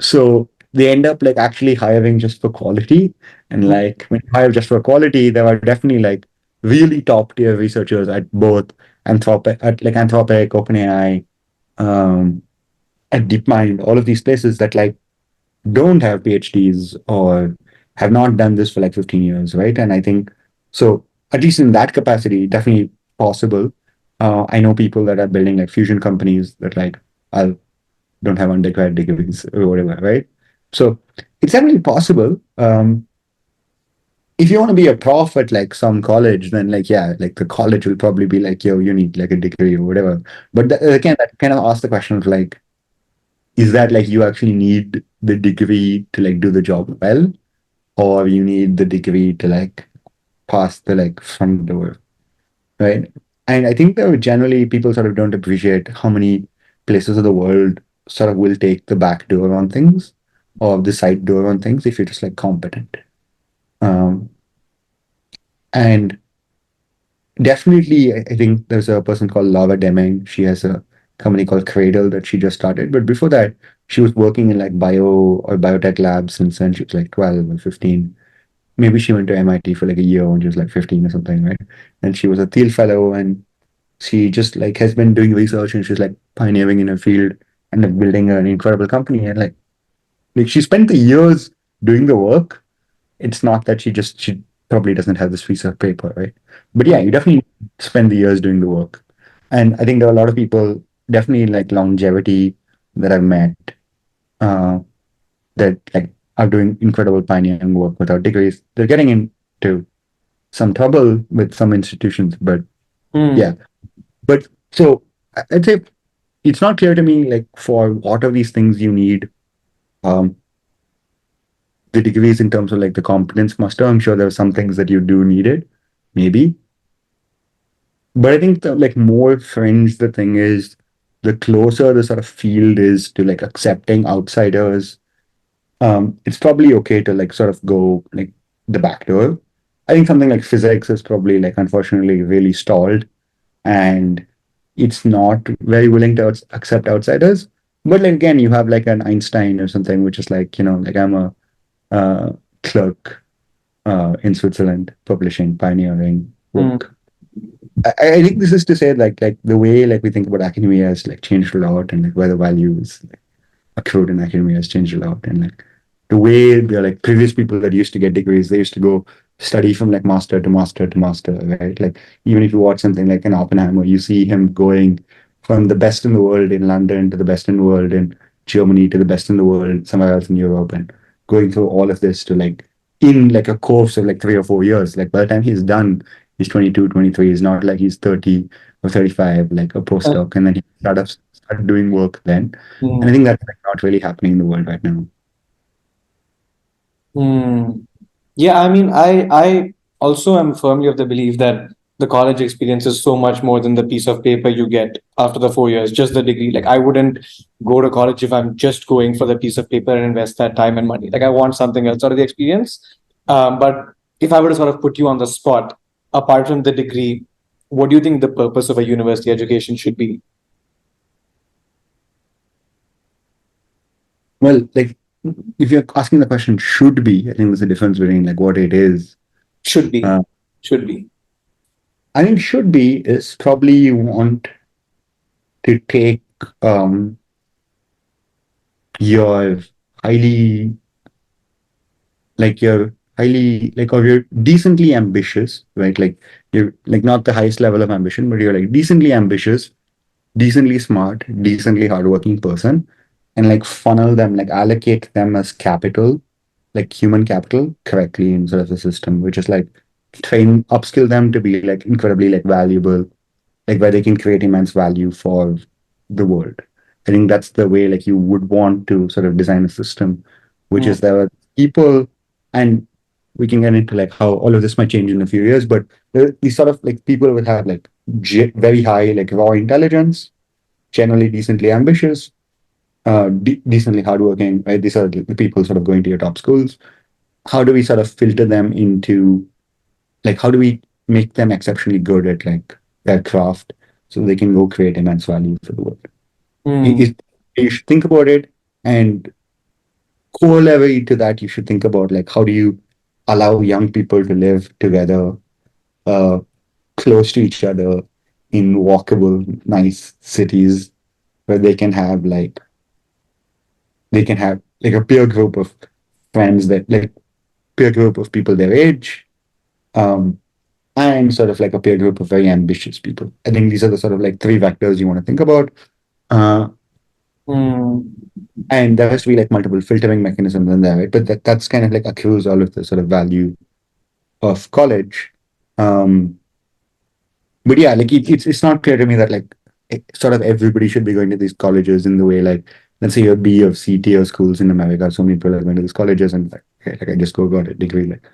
[SPEAKER 1] So they end up like actually hiring just for quality. And like when you hire just for quality, there are definitely like really top tier researchers at both Anthropic, OpenAI, um, at DeepMind, all of these places that like don't have PhDs or have not done this for like 15 years, right? And I think so, at least in that capacity, definitely possible. I know people that are building like fusion companies that like I don't have undergrad degrees or whatever, right? So it's definitely possible. If you want to be a prof at like some college, then like yeah, like the college will probably be like, yo, you need like a degree or whatever. But again, that kind of asks the question of like, is that like you actually need the degree to like do the job well, or you need the degree to like pass the like front door, right? And I think that generally people sort of don't appreciate how many places of the world sort of will take the back door on things or the side door on things if you're just like competent. Um, and definitely, I think there's a person called Lava Deming. She has a company called Cradle that she just started. But before that, she was working in like bio or biotech labs since when she was like 12 or 15. Maybe she went to MIT for like a year when she was like 15 or something, right? And she was a Thiel fellow and she just like has been doing research and she's like pioneering in her field and like building an incredible company. And like she spent the years doing the work. It's not that she probably doesn't have this piece of paper, right? But yeah, you definitely spend the years doing the work. And I think there are a lot of people, definitely like longevity that I've met, uh, that like are doing incredible pioneering work without degrees. They're getting into some trouble with some institutions, but
[SPEAKER 2] Hmm.
[SPEAKER 1] yeah. But so I'd say it's not clear to me like for what of these things you need um, the degrees in terms of like the competence muster. I'm sure there are some things that you do need it, maybe. But I think the like more fringe the thing is, the closer the sort of field is to like accepting outsiders, it's probably okay to like sort of go like the back door. I think something like physics is probably like unfortunately really stalled and it's not very willing to accept outsiders. But like, again, you have like an Einstein or something, which is like, like I'm a uh, clerk in Switzerland, publishing, pioneering
[SPEAKER 2] Mm,
[SPEAKER 1] work. I think this is to say like the way like we think about academia has like changed a lot, and like where the value is like, accrued in academia has changed a lot, and like the way the like previous people that used to get degrees, they used to go study from like master to master to master, right? Like even if you watch something like an Oppenheimer, you see him going from the best in the world in London to the best in the world in Germany to the best in the world somewhere else in Europe, and going through all of this to like in like a course of like 3 or 4 years. Like by the time he's done, he's 22, 23. He's not like he's 30 or 35, like a postdoc, and then he start doing work then. And I
[SPEAKER 2] mm,
[SPEAKER 1] think that's like not really happening in the world right now.
[SPEAKER 2] mm. Yeah, I mean, I also am firmly of the belief that the college experience is so much more than the piece of paper you get after the 4 years, just the degree. Like, I wouldn't go to college if I'm just going for the piece of paper and invest that time and money. Like, I want something else out of the experience. But if I were to sort of put you on the spot, apart from the degree, what do you think the purpose of a university education should be?
[SPEAKER 1] Well, like if you're asking the question should be, I think there's a difference between like what it is.
[SPEAKER 2] Should be.
[SPEAKER 1] Uh,
[SPEAKER 2] Should be.
[SPEAKER 1] I think should be is probably you want to take your highly you're highly like or you're decently ambitious, right? Like you're like not the highest level of ambition, but you're like decently ambitious, decently smart, decently hardworking person, and like funnel them, like allocate them as capital, like human capital correctly in sort of the system, which is like train, upskill them to be like incredibly like valuable, like where they can create immense value for the world. I think that's the way like you would want to sort of design a system, which
[SPEAKER 2] Mm,
[SPEAKER 1] is there are people, and we can get into like how all of this might change in a few years, but these sort of like people would have like very high like raw intelligence, generally decently ambitious, decently hardworking, right? These are the people sort of going to your top schools. How do we sort of filter them into like how do we make them exceptionally good at like their craft so they can go create immense value for the world?
[SPEAKER 2] mm,
[SPEAKER 1] You should think about it, and corollary to that, you should think about like how do you allow young people to live together, uh, close to each other in walkable, nice cities where they can have like a peer group of friends that like peer group of people their age, um, and sort of like a peer group of very ambitious people. I think these are the sort of like three vectors you want to think about. Uh,
[SPEAKER 2] mm,
[SPEAKER 1] and there has to be like multiple filtering mechanisms in there, right? But that's kind of like accrues all of the sort of value of college. Um, but yeah, like it's not clear to me that like sort of everybody should be going to these colleges in the way like let's say your B of C tier schools in America. So many people are going to these colleges and like okay, like I just go got a degree. Like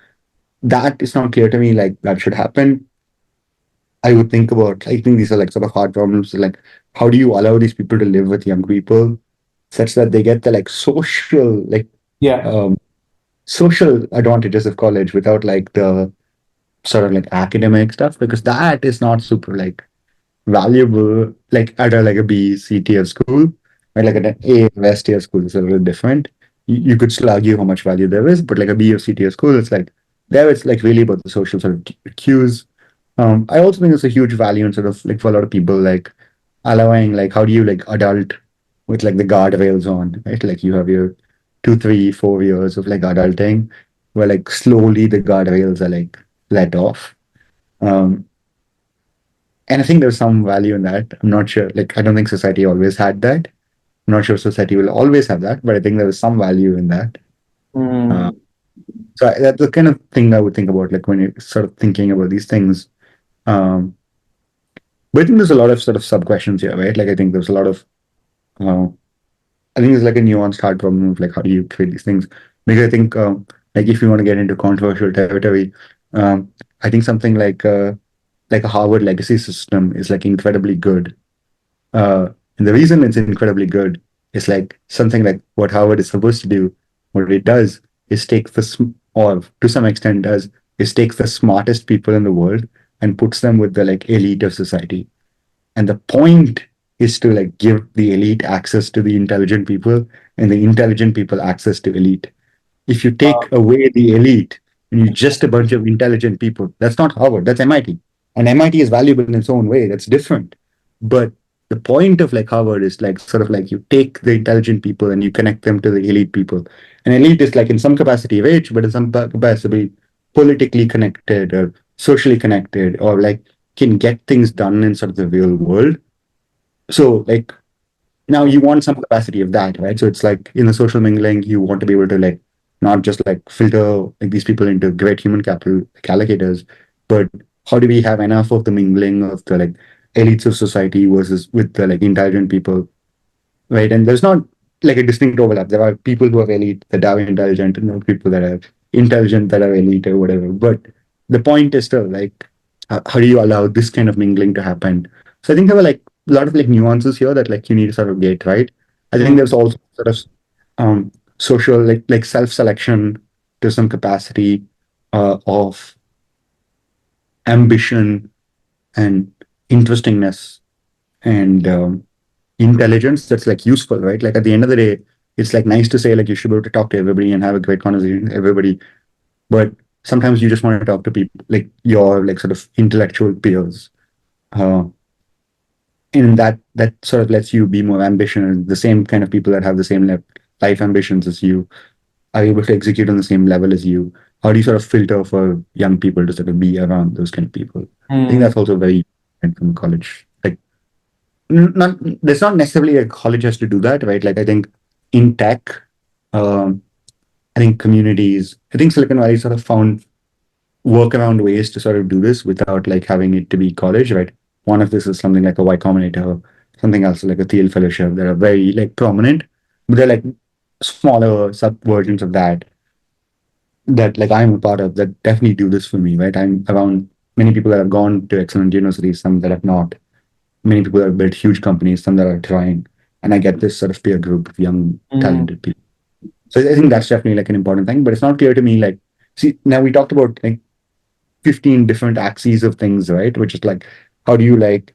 [SPEAKER 1] that is not clear to me. Like that should happen. I would think about. I think these are like sort of hard problems. Like how do you allow these people to live with young people such that they get the like
[SPEAKER 2] yeah.
[SPEAKER 1] um, social advantages of college without like the sort of like academic stuff because that is not super like valuable like at a like a B, C tier school, right? Like at an A or S tier school is a little different. You could still argue how much value there is, but like a B or C tier school, it's like there it's like really about the social sort of cues. I also think it's a huge value in sort of like for a lot of people like allowing like how do you like adult with like the guardrails on, right? Like you have your 2, 3, 4 years of like adulting where like slowly the guardrails are like let off. Um, and I think there's some value in that. I'm not sure. Like, I don't think society always had that. I'm not sure society will always have that, but I think there is some value in that. Uh,
[SPEAKER 2] Mm,
[SPEAKER 1] that's the kind of thing I would think about, like when you're sort of thinking about these things. Um, but I think there's a lot of sort of sub questions here, right? Like, I think there's a lot of, uh, I think there's like a nuanced hard problem of like how do you create these things? Because I think, like, if you want to get into controversial territory, I think something like a Harvard legacy system is like incredibly good. And the reason it's incredibly good is like something like what Harvard is supposed to do. What it does is take or to some extent does, is takes the smartest people in the world and puts them with the like elite of society. And the point is to like give the elite access to the intelligent people and the intelligent people access to elite. If you take away the elite and you just a bunch of intelligent people, that's not Harvard, that's MIT. And MIT is valuable in its own way, that's different. But the point of like Harvard is like sort of like you take the intelligent people and you connect them to the elite people. And elite is like in some capacity rich, but in some capacity politically connected or socially connected or like can get things done in sort of the real world. So like now you want some capacity of that, right? So it's like in the social mingling, you want to be able to like not just like filter like these people into great human capital like allocators, but how do we have enough of the mingling of the like elites of society versus with the like intelligent people, right? And there's not like a distinct overlap. There are people who are elite that are intelligent, and there are people that are intelligent that are elite or whatever. But the point is still like, how do you allow this kind of mingling to happen? So I think there were like a lot of like nuances here that like you need to sort of get right. I think there's also sort of social like self-selection to some capacity of ambition and interestingness and intelligence that's like useful, right? Like at the end of the day, it's like nice to say like you should be able to talk to everybody and have a great conversation with everybody, but sometimes you just want to talk to people like your like sort of intellectual peers. Uh, and that sort of lets you be more ambitious. The same kind of people that have the same life ambitions as you are able to execute on the same level as you. How do you sort of filter for young people to sort of be around those kind of people? I think
[SPEAKER 2] Mm.
[SPEAKER 1] that's also very different from college. Like not there's not necessarily a college has to do that, right? Like I think in tech, um, I think communities, I think Silicon Valley sort of found workaround ways to sort of do this without like having it to be college, right? One of this is something like a Y Combinator, something else like a Thiel Fellowship that are very like prominent, but they're like smaller sub versions of that that like I'm a part of that definitely do this for me, right? I'm around many people that have gone to excellent universities, some that have not, many people that have built huge companies, some that are trying, and I get this sort of peer group of young,
[SPEAKER 2] Mm.
[SPEAKER 1] talented people. So I think that's definitely like an important thing, but it's not clear to me like, see, now we talked about like 15 different axes of things, right? Which is like, how do you like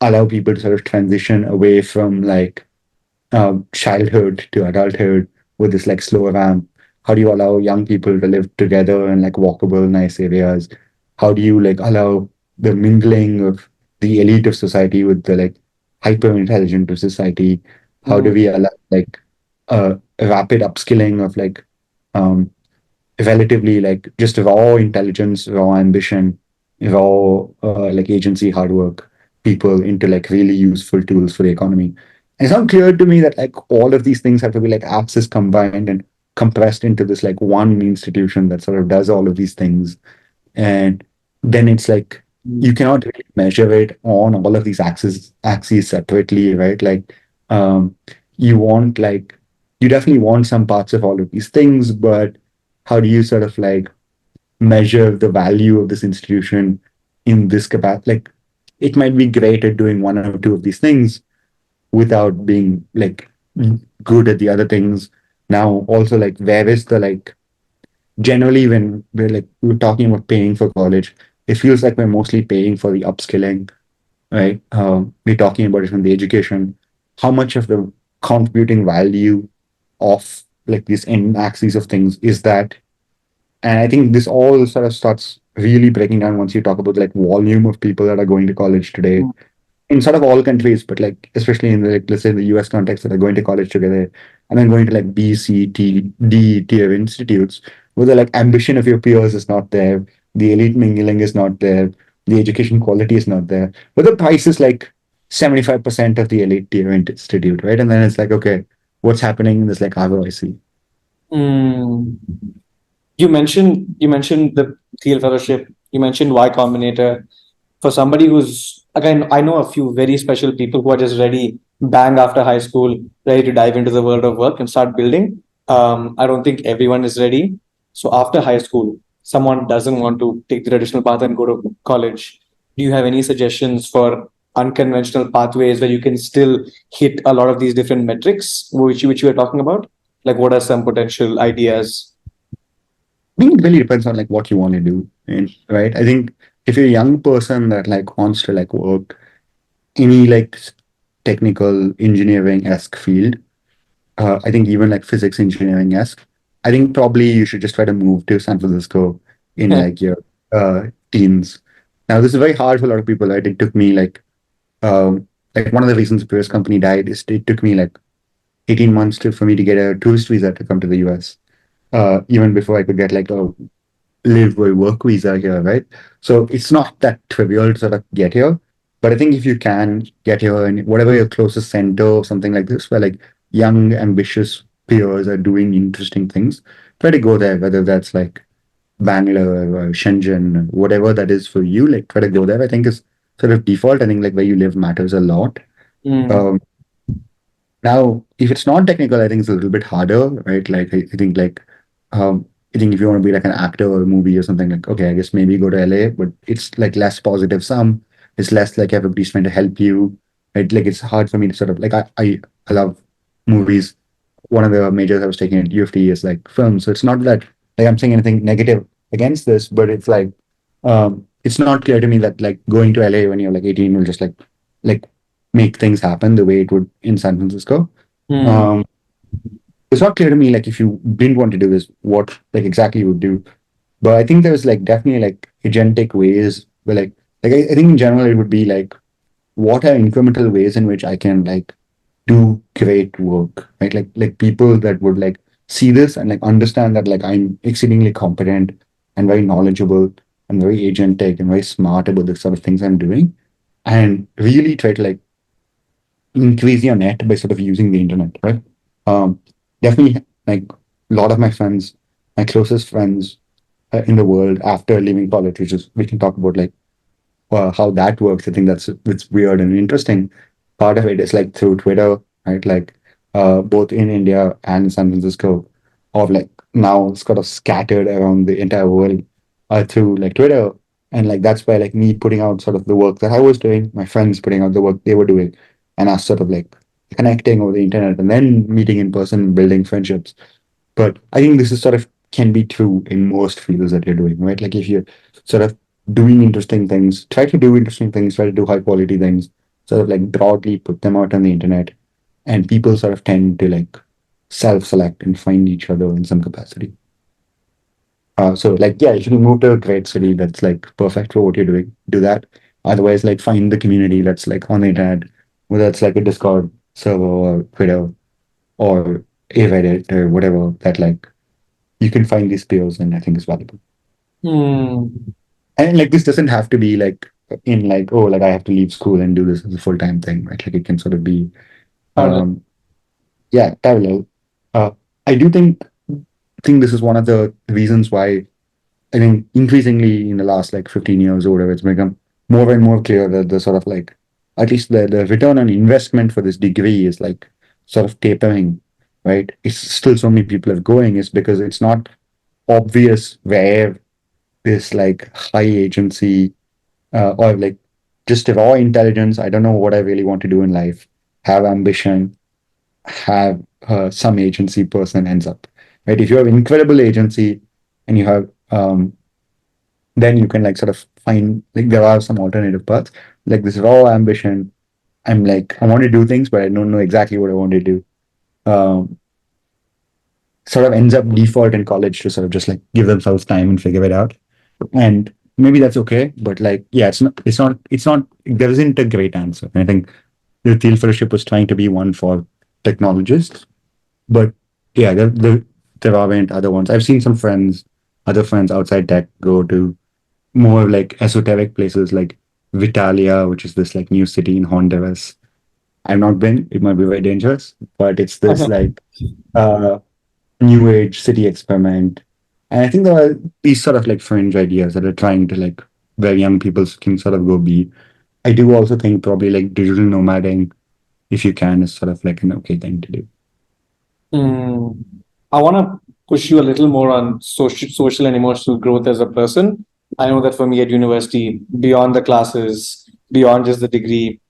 [SPEAKER 1] allow people to sort of transition away from like childhood to adulthood with this like slow ramp? How do you allow young people to live together in like walkable, nice areas? How do you like allow the mingling of the elite of society with the like hyper intelligent of society? How do
[SPEAKER 2] Mm.
[SPEAKER 1] we allow like a rapid upskilling of like um, relatively like just raw intelligence, raw ambition, raw like agency, hard work people into like really useful tools for the economy. And it's not clear to me that like all of these things have to be like access combined and compressed into this like one institution that sort of does all of these things. And then it's like you cannot really measure it on all of these axes separately, right? Like um you want like you definitely want some parts of all of these things, but how do you sort of like measure the value of this institution in this capacity? Like it might be great at doing one or two of these things without being like good at the other things. Now also like where is the like generally when we're talking about paying for college, it feels like we're mostly paying for the upskilling, right? We're talking about it from the education. How much of the contributing value of like these end axes of things is that? And I think this all sort of starts really breaking down once you talk about like volume of people that are going to college today in sort of all countries, but like especially in the like, let's say the US context that are going to college together and then going to like B, C, T, D tier institutes where the like ambition of your peers is not there, the elite mingling is not there, the education quality is not there, but the price is like 75% of the elite tier institute, right? And then it's like, okay, what's happening in this like ROIC?
[SPEAKER 2] Mm. You mentioned the Thiel Fellowship. You mentioned Y Combinator. For somebody who's again, I know a few very special people who are just ready, bang after high school, ready to dive into the world of work and start building. I don't think everyone is ready. So after high school, someone doesn't want to take the traditional path and go to college. Do you have any suggestions for unconventional pathways where you can still hit a lot of these different metrics which you are talking about? Like, what are some potential ideas?
[SPEAKER 1] I think it really depends on like what you want to do, and right? I think if you're a young person that like wants to like work any like technical engineering-esque field. I think even like physics engineering-esque. I think probably you should just try to move to San Francisco in like your teens. Now, this is very hard for a lot of people, right? It took me like one of the reasons the previous company died is it took me like 18 months for me to get a tourist visa to come to the US, even before I could get like a live or work visa here, right? So it's not that trivial to sort of get here. But I think if you can get here and whatever your closest center or something like this, where like young, ambitious peers are doing interesting things, try to go there, whether that's like Bangalore or Shenzhen, whatever that is for you, like try to go there. I think is sort of default. I think like where you live matters a lot.
[SPEAKER 2] Mm.
[SPEAKER 1] Um, Now, if it's not technical, I think it's a little bit harder, right? Like um, I think if you want to be like an actor or a movie or something, like okay, I guess maybe go to LA, but it's like less positive sum. It's less like everybody's trying to help you, right? Like it's hard for me to sort of like I love movies. One of the majors I was taking at UofT is like film, so it's not that like I'm saying anything negative against this, but it's not clear to me that like going to LA when you're like 18 will just like make things happen the way it would in San Francisco.
[SPEAKER 2] Mm.
[SPEAKER 1] Um, it's not clear to me like if you didn't want to do this, what like exactly you would do. But I think there's like definitely like agentic ways where I think in general it would be like what are incremental ways in which I can like do great work, right? Like people that would like see this and like understand that like I'm exceedingly competent and very knowledgeable and very agentic and very smart about the sort of things I'm doing, and really try to like increase your net by sort of using the internet, right? Um, Definitely, like a lot of my friends, my closest friends in the world after leaving college, which is we can talk about like how that works. I think that's it's weird and interesting. Part of it is like through Twitter, right? Like both in India and San Francisco, or like now sort of scattered around the entire world through like Twitter. And like that's why like me putting out sort of the work that I was doing, my friends putting out the work they were doing, and us sort of like connecting over the internet and then meeting in person, building friendships. But I think this is sort of can be true in most fields that you're doing, right? Like if you're sort of doing interesting things, try to do interesting things, try to do high quality things, sort of like broadly put them out on the internet. And people sort of tend to like self select and find each other in some capacity. So like, yeah, if you move to a great city that's like perfect for what you're doing, do that. Otherwise, like find the community that's like on the internet, whether it's like a Discord server or Twitter or a Reddit or whatever that like you can find these peers and I think is valuable.
[SPEAKER 2] Mm.
[SPEAKER 1] And like this doesn't have to be like in like, oh, like I have to leave school and do this as a full-time thing, right? Like it can sort of be
[SPEAKER 2] Parallel.
[SPEAKER 1] um yeah, parallel. Uh I do think this is one of the reasons why I think increasingly in the last like 15 years or whatever, it's become more and more clear that the sort of like at least the return on investment for this degree is like sort of tapering, right? It's still so many people are going is because it's not obvious where this like high agency or like just raw intelligence. I don't know what I really want to do in life. Have ambition, have some agency person ends up, right? If you have incredible agency and you have, then you can like sort of find like there are some alternative paths. Like this raw ambition, I'm like, I want to do things, but I don't know exactly what I want to do. Um, Sort of ends up default in college to sort of just like give themselves time and figure it out. And maybe that's okay, but like, yeah, it's not, there isn't a great answer. And I think the Thiel Fellowship was trying to be one for technologists, but yeah, there aren't other ones. I've seen some friends, other friends outside tech go to more like esoteric places like Vitalia, which is this like new city in Honduras. I've not been, it might be very dangerous, but it's this like uh new age city experiment. And I think there are these sort of like fringe ideas that are trying to like where young people can sort of go be. I do also think probably like digital nomading, if you can, is sort of like an okay thing to do.
[SPEAKER 2] Mm. I want to push you a little more on social and emotional growth as a person. I know that for me at university, beyond the classes, beyond just the degree,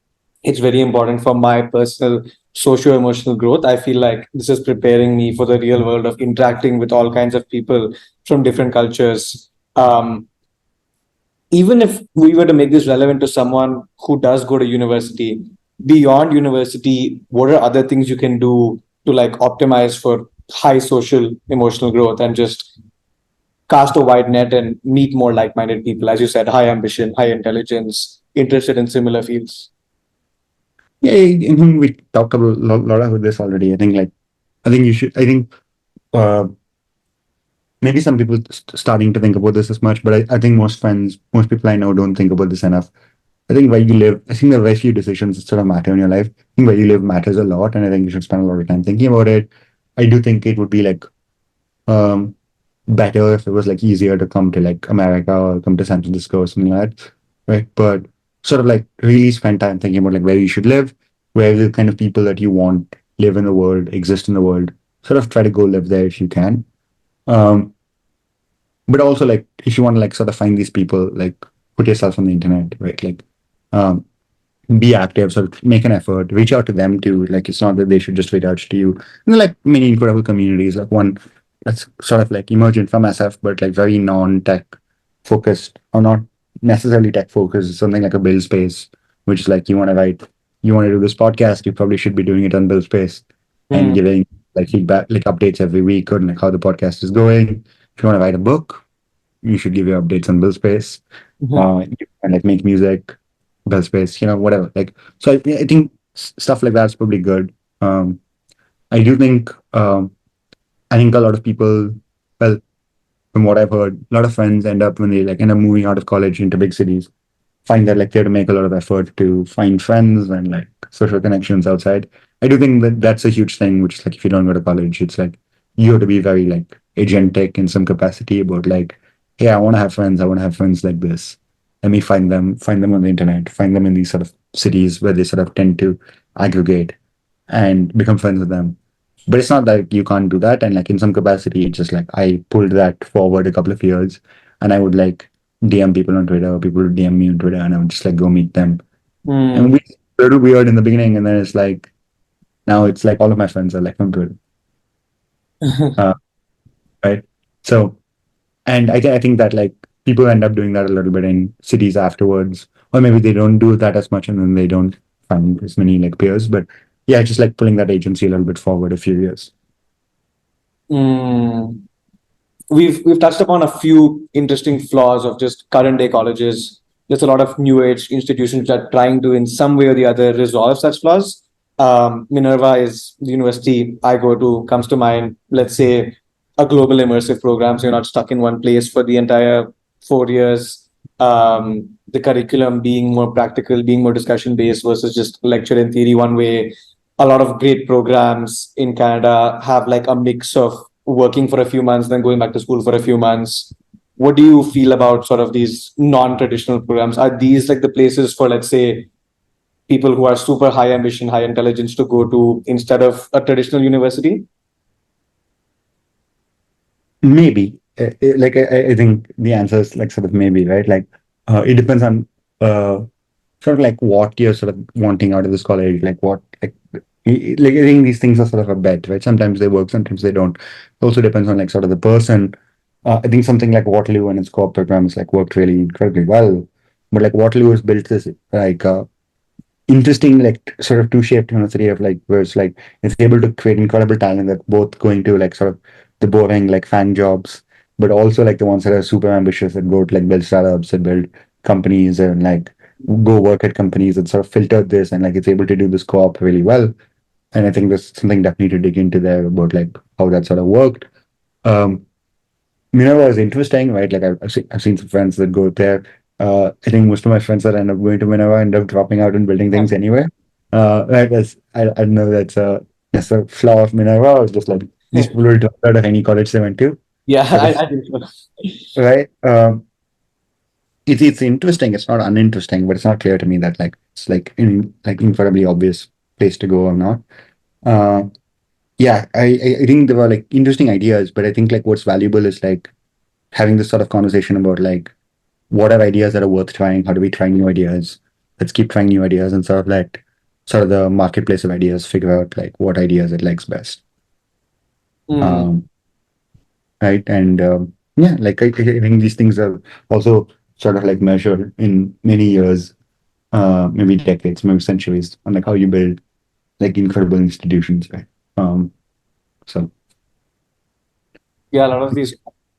[SPEAKER 2] it's very important for my personal socio-emotional growth. I feel like this is preparing me for the real world of interacting with all kinds of people from different cultures. Even if we were to make this relevant to someone who does go to university, beyond university, what are other things you can do to like optimize for high social emotional growth and just cast a wide net and meet more like-minded people, as you said, high ambition, high intelligence, interested in similar fields?
[SPEAKER 1] Yeah, I think we talked about a lot about this already. I think you should. I think uh, maybe some people starting to think about this as much, but I think most friends, most people I know don't think about this enough. I think where you live, I think the very few decisions that sort of matter in your life. I think where you live matters a lot, and I think you should spend a lot of time thinking about it. I do think it would be like um, better if it was like easier to come to like America or come to San Francisco or something like that, right? But sort of like really spend time thinking about like where you should live, where the kind of people that you want live in the world, exist in the world. Sort of try to go live there if you can. Um, but also like if you want to like sort of find these people, like put yourself on the internet, right? Like um, be active, sort of make an effort, reach out to them too. Like it's not that they should just reach out to you. And there are like many incredible communities, like one that's sort of like emergent from SF, but like very non-tech focused or not necessarily tech focused, something like a build space, which is like you want to do this podcast, you probably should be doing it on build space and
[SPEAKER 2] Mm.
[SPEAKER 1] giving like feedback, like updates every week on like how the podcast is going. If you want to write a book, you should give your updates on build space.
[SPEAKER 2] Mhm.
[SPEAKER 1] And like make music, build space, whatever. Like, so I think stuff like that's probably good. I do think, I think a lot of people, well, from what I've heard, a lot of friends end up when they like end up moving out of college into big cities, find that like they have to make a lot of effort to find friends and like social connections outside. I do think that that's a huge thing, which is like if you don't go to college, it's like you have to be very like agentic in some capacity about like, hey, I want to have friends. I want to have friends like this. Let me find them on the internet, find them in these sort of cities where they sort of tend to aggregate and become friends with them. But it's not that you can't do that. And like in some capacity, it's just like I pulled that forward a couple of years and I would like DM people on Twitter, people would DM me on Twitter, and I would just like go meet them. And
[SPEAKER 2] Mm.
[SPEAKER 1] we a little weird in the beginning, and then it's like now it's like all of my friends are like on Twitter. Uh, right. So and I think that like people end up doing that a little bit in cities afterwards. Or maybe they don't do that as much and then they don't find as many like peers. But yeah, just like pulling that agency a little bit forward a few years.
[SPEAKER 2] Mm. We've touched upon a few interesting flaws of just current day colleges. There's a lot of new age institutions that are trying to, in some way or the other, resolve such flaws. Minerva is the university I go to, comes to mind. Let's say a global immersive program, so you're not stuck in one place for the entire 4 years. The curriculum being more practical, being more discussion based versus just lecture and theory one way. A lot of great programs in Canada have like a mix of working for a few months, then going back to school for a few months. What do you feel about sort of these non-traditional programs? Are these like the places for, let's say, people who are super high ambition, high intelligence to go to instead of a traditional university?
[SPEAKER 1] Maybe. Like I think the answer is like sort of maybe, right? Like it depends on uh sort of like what you're sort of wanting out of this college, like what like I think these things are sort of a bet, right? Sometimes they work, sometimes they don't. It also depends on like sort of the person. I think something like Waterloo and its co-op programs like worked really incredibly well, but like Waterloo has built this like interesting like sort of two-shaped university of like where it's like it's able to create incredible talent that both going to like sort of the boring like fan jobs, but also like the ones that are super ambitious that go to like build startups and build companies and like go work at companies and sort of filtered this and like it's able to do this co-op really well. And I think there's something definitely to dig into there about like how that sort of worked. Um, Minerva is interesting, right? Like I've seen some friends that go there. I think most of my friends that end up going to Minerva end up dropping out and building things anyway. Right? I don't know that's a flaw of Minerva or just like these people will drop out of any college they went to.
[SPEAKER 2] Yeah,
[SPEAKER 1] But it's
[SPEAKER 2] I think so.
[SPEAKER 1] right. It's interesting. It's not uninteresting, but it's not clear to me that like it's like in like incredibly obvious place to go or not. Uh, yeah, I think there were like interesting ideas, but I think like what's valuable is like having this sort of conversation about like what are ideas that are worth trying? How do we try new ideas? Let's keep trying new ideas and sort of let sort of the marketplace of ideas figure out like what ideas it likes best.
[SPEAKER 2] Mm.
[SPEAKER 1] Um, right. And yeah, like I think these things are also sort of like measured in many years. maybe decades, maybe centuries, on like how you build like incredible institutions, right? Um, so
[SPEAKER 2] Yeah, a lot of these.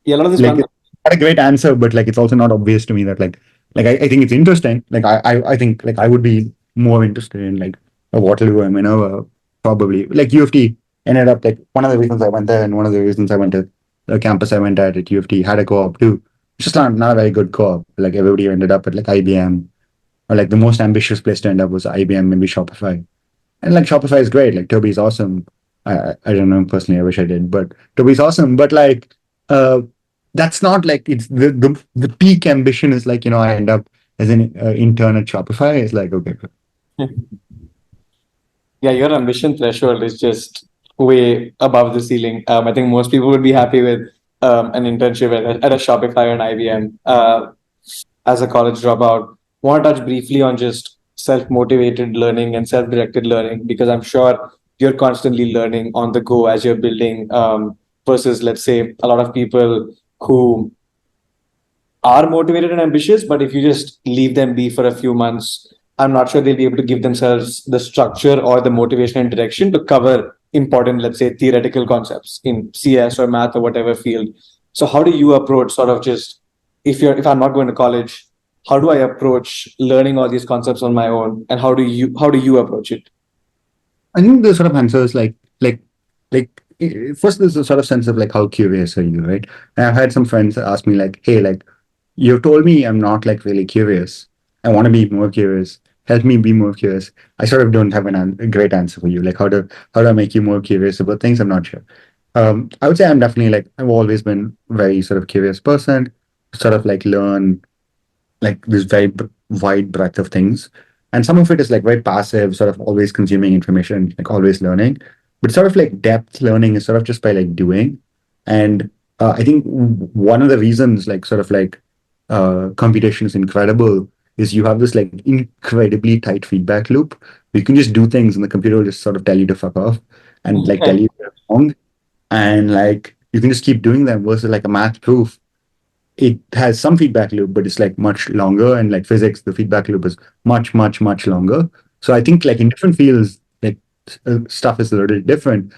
[SPEAKER 2] Yeah, a lot of these
[SPEAKER 1] like
[SPEAKER 2] concepts.
[SPEAKER 1] it's not a great answer, but like it's also not obvious to me that like I think it's interesting. Like I think like I would be more interested in like a Waterloo and Minerva probably. Like UofT ended up like one of the reasons I went there and one of the reasons I went to the campus I went at UofT had a co-op too. It's just not a very good co-op. Like everybody ended up at like IBM, or like the most ambitious place to end up was IBM, maybe Shopify. And like Shopify is great. Like Toby's awesome. I don't know personally. I wish I did, but Toby's awesome. But like, uh, that's not like it's the peak ambition is like I end up as an intern at Shopify. It's like okay,
[SPEAKER 2] Yeah, your ambition threshold is just way above the ceiling. I think most people would be happy with an internship at a Shopify or an IBM as a college dropout. Want to touch briefly on just self-motivated learning and self-directed learning because I'm sure you're constantly learning on the go as you're building versus, let's say, a lot of people who are motivated and ambitious, but if you just leave them be for a few months, I'm not sure they'll be able to give themselves the structure or the motivation and direction to cover important, let's say, theoretical concepts in CS or math or whatever field. So how do you approach sort of just if I'm not going to college, how do I approach learning all these concepts on my own, and how do you approach it?
[SPEAKER 1] I think the sort of answer is like first there's a sort of sense of like how curious are you, right? And I've had some friends ask me like, hey, like you've told me I'm not like really curious. I want to be more curious. Help me be more curious. I sort of don't have a great answer for you. Like how do I make you more curious about things? I'm not sure. I would say I'm definitely like I've always been very sort of curious person. Sort of like learn like this very wide breadth of things. And some of it is like very passive, sort of always consuming information, like always learning. But sort of like depth learning is sort of just by like doing. And I think one of the reasons like sort of like computation is incredible is you have this like incredibly tight feedback loop. You can just do things and the computer will just sort of tell you to fuck off and like tell you you're wrong. And like you can just keep doing them versus like a math proof it has some feedback loop, but it's like much longer. And like physics, the feedback loop is much, much, much longer. So I think like in different fields, like stuff is a little different.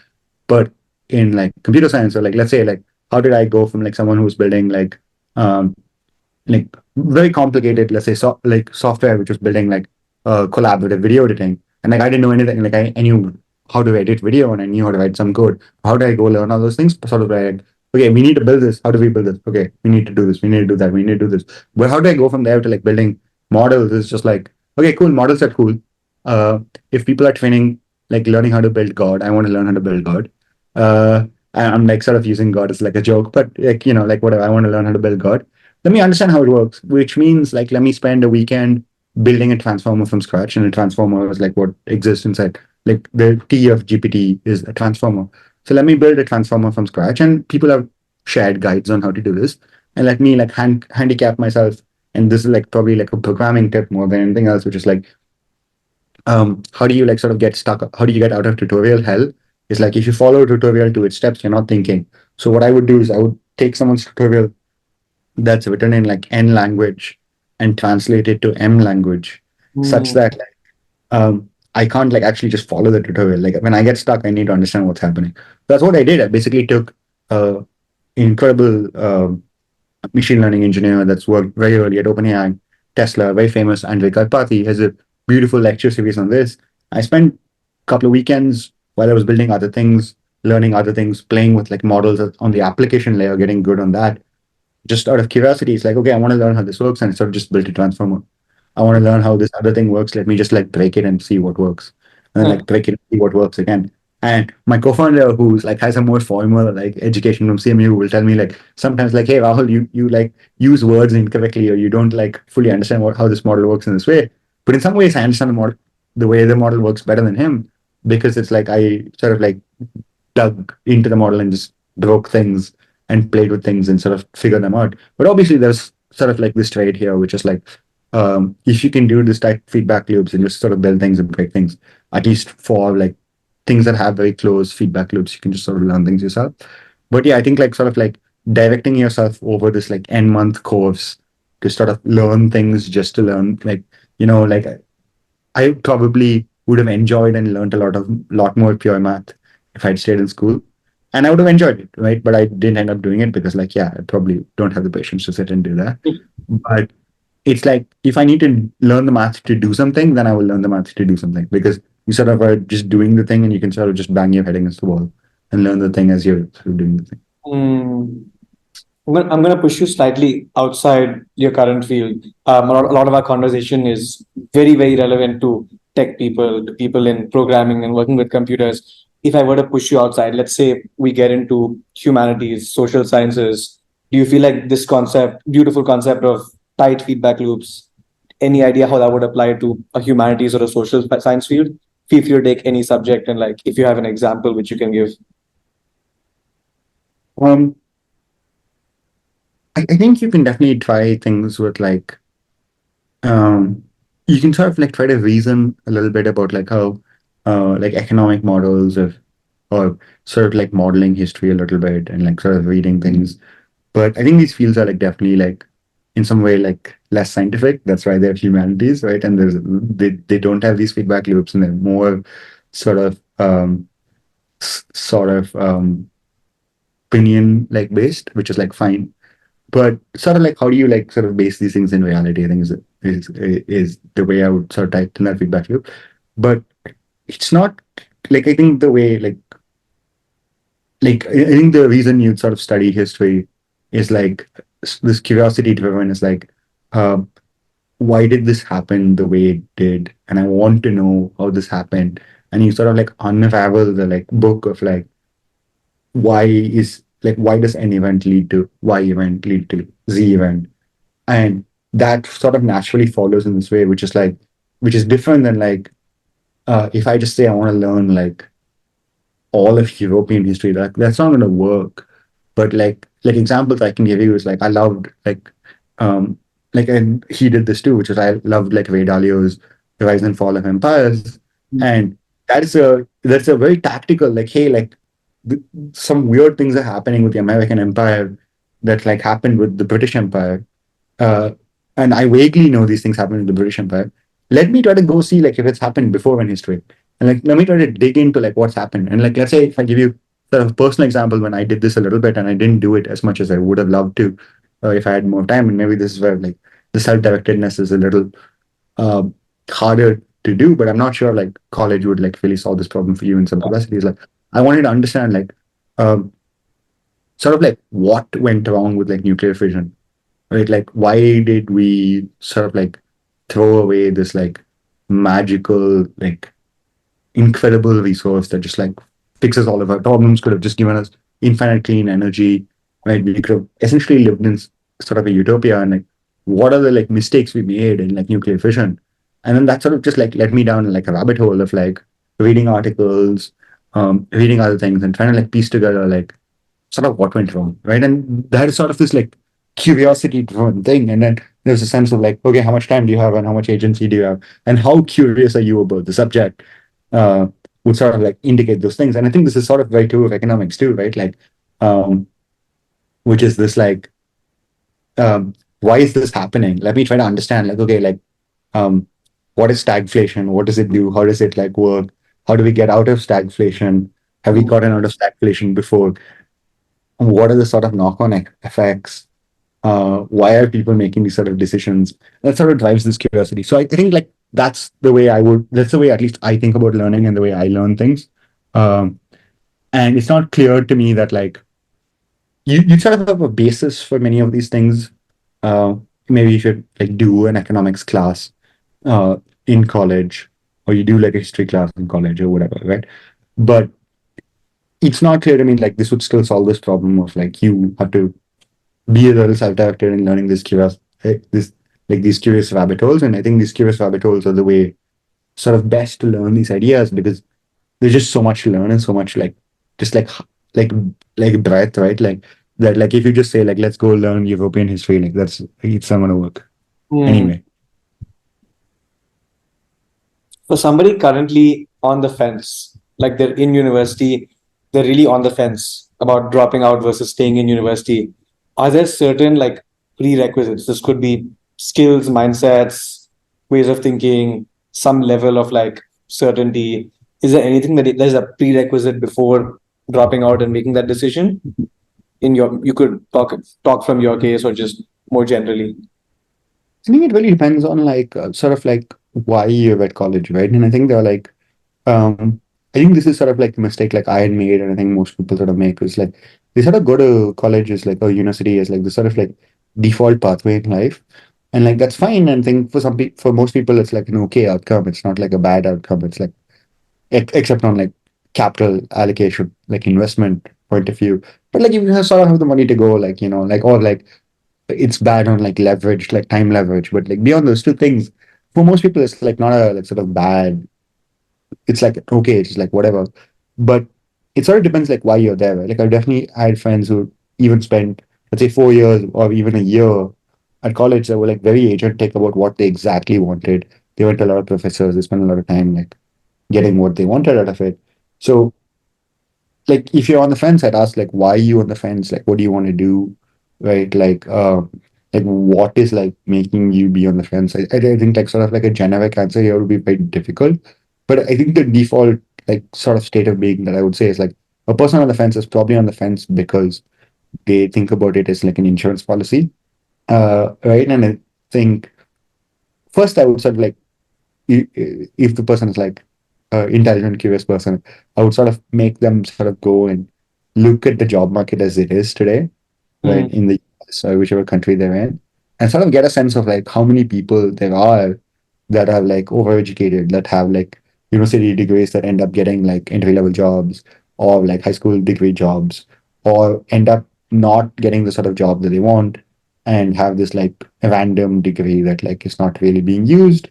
[SPEAKER 1] But in like computer science, or like let's say like how did I go from like someone who's building um like very complicated, let's say, like software which was building like collaborative video editing, and like I didn't know anything. Like I knew how to edit video and I knew how to write some code. How did I go learn all those things? Sort of like, okay, we need to build this. How do we build this? Okay, we need to do this. We need to do that. We need to do this. But how do I go from there to like building models? It's just like, okay, cool. Models are cool. Uh, if people are training, like learning how to build God, I want to learn how to build God. Uh, I'm like sort of using God as like a joke, but like like whatever. I want to learn how to build God. Let me understand how it works, which means like let me spend a weekend building a transformer from scratch. And a transformer is like what exists inside. Like the T of GPT is a transformer. So let me build a transformer from scratch. And people have shared guides on how to do this. And let me like handicap myself. And this is like probably like a programming tip more than anything else, which is like how do you like sort of get stuck? How do you get out of tutorial hell? It's like if you follow a tutorial to its steps, you're not thinking. So what I would do is I would take someone's tutorial that's written in like N language and translate it to M language such
[SPEAKER 2] Hmm.
[SPEAKER 1] that I can't like actually just follow the tutorial. Like when I get stuck, I need to understand what's happening. That's what I did. I basically took incredible machine learning engineer that's worked very early at OpenAI, Tesla, very famous, Andrej Karpathy, has a beautiful lecture series on this. I spent a couple of weekends while I was building other things, learning other things, playing with like models on the application layer, getting good on that just out of curiosity. It's like, okay, I want to learn how this works, and sort of just built a transformer. I want to learn how this other thing works. Let me just like break it and see what works, and then like break it and see what works again. And my co-founder, who's like has a more formal like education from CMU, will tell me like sometimes like, hey Rahul, you like use words incorrectly, or you don't like fully understand how this model works in this way. But in some ways, I understand the way the model works better than him because it's like I sort of like dug into the model and just broke things and played with things and sort of figured them out. But obviously, there's sort of like this trade here, which is like if you can do this type of feedback loops and just sort of build things and break things, at least for like things that have very close feedback loops, you can just sort of learn things yourself. But yeah, I think like sort of like directing yourself over this like N month course to sort of learn things just to learn, like like I probably would have enjoyed and learned a lot more pure math if I'd stayed in school. And I would have enjoyed it, right? But I didn't end up doing it because, like, yeah, I probably don't have the patience to sit and do that. But it's like if I need to learn the math to do something, then I will learn the math to do something because you sort of are just doing the thing and you can sort of just bang your head against the wall and learn the thing as you're sort of doing the thing.
[SPEAKER 2] Hmm. I'm going to push you slightly outside your current field. A lot of our conversation is very, very relevant to tech people, to people in programming and working with computers. If I were to push you outside, let's say we get into humanities, social sciences, do you feel like this concept, beautiful concept of tight feedback loops, any idea how that would apply to a humanities or a social science field? Feel free to take any subject and like if you have an example which you can give.
[SPEAKER 1] Um, I think you can definitely try things with um, you can sort of like try to reason a little bit about like how like economic models or sort of like modeling history a little bit and like sort of reading things. But I think these fields are like definitely like in some way like less scientific. That's why they're humanities, right? And they don't have these feedback loops and they're more sort of sort of opinion like based, which is like fine. But sort of like how do you like sort of base these things in reality? I think is the way I would sort of tighten that feedback loop. But it's not like I think the way I think the reason you sort of study history is like this curiosity driven is like uh, why did this happen the way it did, and I want to know how this happened, and you sort of like unravel the like book of like why does an event lead to y event lead to z event, and that sort of naturally follows in this way, which is different than like if I just say I want to learn like all of European history, that's not going to work. But like examples I can give you is like I loved um and he did this too, which is I loved like Ray Dalio's The Rise and Fall of Empires, and that's a very tactical like hey like th- some weird things are happening with the American Empire that like happened with the British Empire, uh, and I vaguely know these things happen in the British Empire. Let me try to go see like if it's happened before in history, and like let me try to dig into like what's happened. And like let's say if I give you sort of a personal example when I did this a little bit and I didn't do it as much as I would have loved to, if I had more time. And maybe this is where like the self-directedness is a little uh, harder to do. But I'm not sure like college would like really solve this problem for you in some capacities. Like I wanted to understand like um, sort of like what went wrong with like nuclear fission, right? Like, why did we sort of like throw away this like magical, like incredible resource that just like fixes all of our problems, could have just given us infinite clean energy, right? We could have essentially lived in sort of a utopia, and like, what are the like mistakes we made in like nuclear fission? And then that sort of just like led me down like a rabbit hole of like reading articles, reading other things, and trying to like piece together like sort of what went wrong, right? And that is sort of this like curiosity driven thing. And then there's a sense of like, okay, how much time do you have and how much agency do you have? And how curious are you about the subject? Uh, would sort of like indicate those things. And I think this is sort of very true of economics too, right? Like, um, which is this like, why is this happening? Let me try to understand, like, okay, like, um, what is stagflation? What does it do? How does it like work? How do we get out of stagflation? Have we gotten out of stagflation before? What are the sort of knock-on effects? Why are people making these sort of decisions? That sort of drives this curiosity. So I think like that's the way at least I think about learning and the way I learn things. Um, and it's not clear to me that like you sort of have a basis for many of these things. Uh, Maybe you should like do an economics class uh, in college, or you do like a history class in college or whatever, right? But it's not clear to me like this would still solve this problem of like you have to be a little self-directed in learning this like these curious rabbit holes. And I think these curious rabbit holes are the way sort of best to learn these ideas because there's just so much to learn and so much like just like like breadth, right? Like that like if you just say like let's go learn European history, like it's not gonna work.
[SPEAKER 2] Hmm.
[SPEAKER 1] Anyway.
[SPEAKER 2] For somebody currently on the fence, like they're in university, they're really on the fence about dropping out versus staying in university, are there certain like prerequisites? This could be skills, mindsets, ways of thinking, some level of like certainty? Is there anything that there's a prerequisite before dropping out and making that decision? In your, you could talk from your case or just more generally.
[SPEAKER 1] I think it really depends on like sort of like why you're at college, right? And I think they're like I think this is sort of like the mistake like I had made, and I think most people sort of make is like they sort of go to college as like or university as like the sort of like default pathway in life, and like that's fine. And I think for some people, for most people, it's like an okay outcome. It's not like a bad outcome. It's like except on like capital allocation, like investment point of view. But like if you sort of have the money to go, like like or like it's bad on like leverage, like time leverage. But like beyond those two things, for most people, it's like not a like sort of bad, it's like okay, it's like whatever. But it sort of depends like why you're there. Right? Like I definitely had friends who even spent let's say 4 years or even a year at college that were like very agentic about what they exactly wanted. They went to a lot of professors. They spent a lot of time like getting what they wanted out of it. So like if you're on the fence, I'd ask like why are you on the fence? Like what do you want to do? Right? Like what is like making you be on the fence? I think like sort of like a generic answer here would be very difficult. But I think the default like sort of state of being that I would say is like a person on the fence is probably on the fence because they think about it as like an insurance policy. Right. And I think first I would sort of like if the person is like intelligent, curious person, I would sort of make them sort of go and look at the job market as it is today, right,
[SPEAKER 2] Mm,
[SPEAKER 1] in the US or whichever country they're in, and sort of get a sense of like how many people there are that are like overeducated, that have like university degrees that end up getting like entry level jobs or like high school degree jobs, or end up not getting the sort of job that they want and have this like random degree that like is not really being used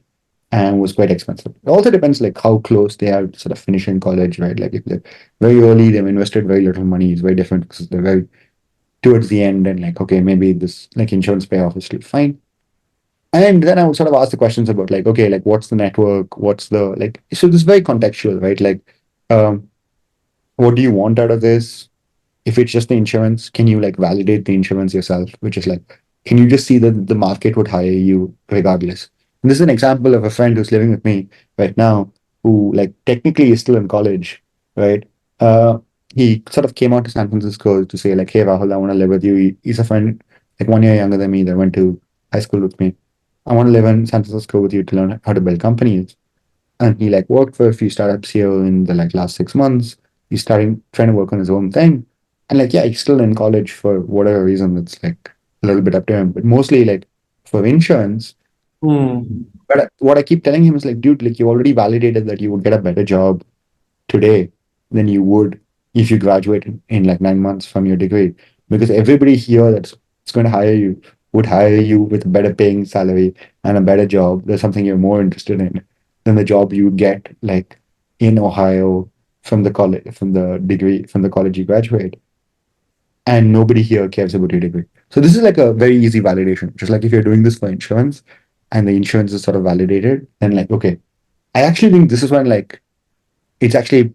[SPEAKER 1] and was quite expensive. It also depends like how close they are to sort of finishing college, right? Like if they're very early, they've invested very little money, it's very different because they're very towards the end and like, okay, maybe this like insurance payoff is still fine. And then I would sort of ask the questions about like, okay, like what's the network? What's the like so this is very contextual, right? Like um what do you want out of this? If it's just the insurance, can you like validate the insurance yourself? Which is like, can you just see that the market would hire you regardless? And this is an example of a friend who's living with me right now, who like technically is still in college, right? Uh, he sort of came out to San Francisco to say like, hey Rahul, I want to live with you. He's a friend like 1 year younger than me that went to high school with me. I want to live in San Francisco with you to learn how to build companies. And he like worked for a few startups here in the like last 6 months. He's starting trying to work on his own thing. And like yeah, he's still in college for whatever reason. It's like a little bit up to him. But mostly like for insurance.
[SPEAKER 2] mm,
[SPEAKER 1] But what I keep telling him is like, dude, like you already validated that you would get a better job today than you would if you graduate in like 9 months from your degree. Because everybody here that's going to hire you would hire you with a better paying salary and a better job. There's something you're more interested in than the job you would get like in Ohio from the college, from the college you graduate. And nobody here cares about your degree. So this is like a very easy validation. Just like if you're doing this for insurance and the insurance is sort of validated, then like, okay, I actually think this is when like it's actually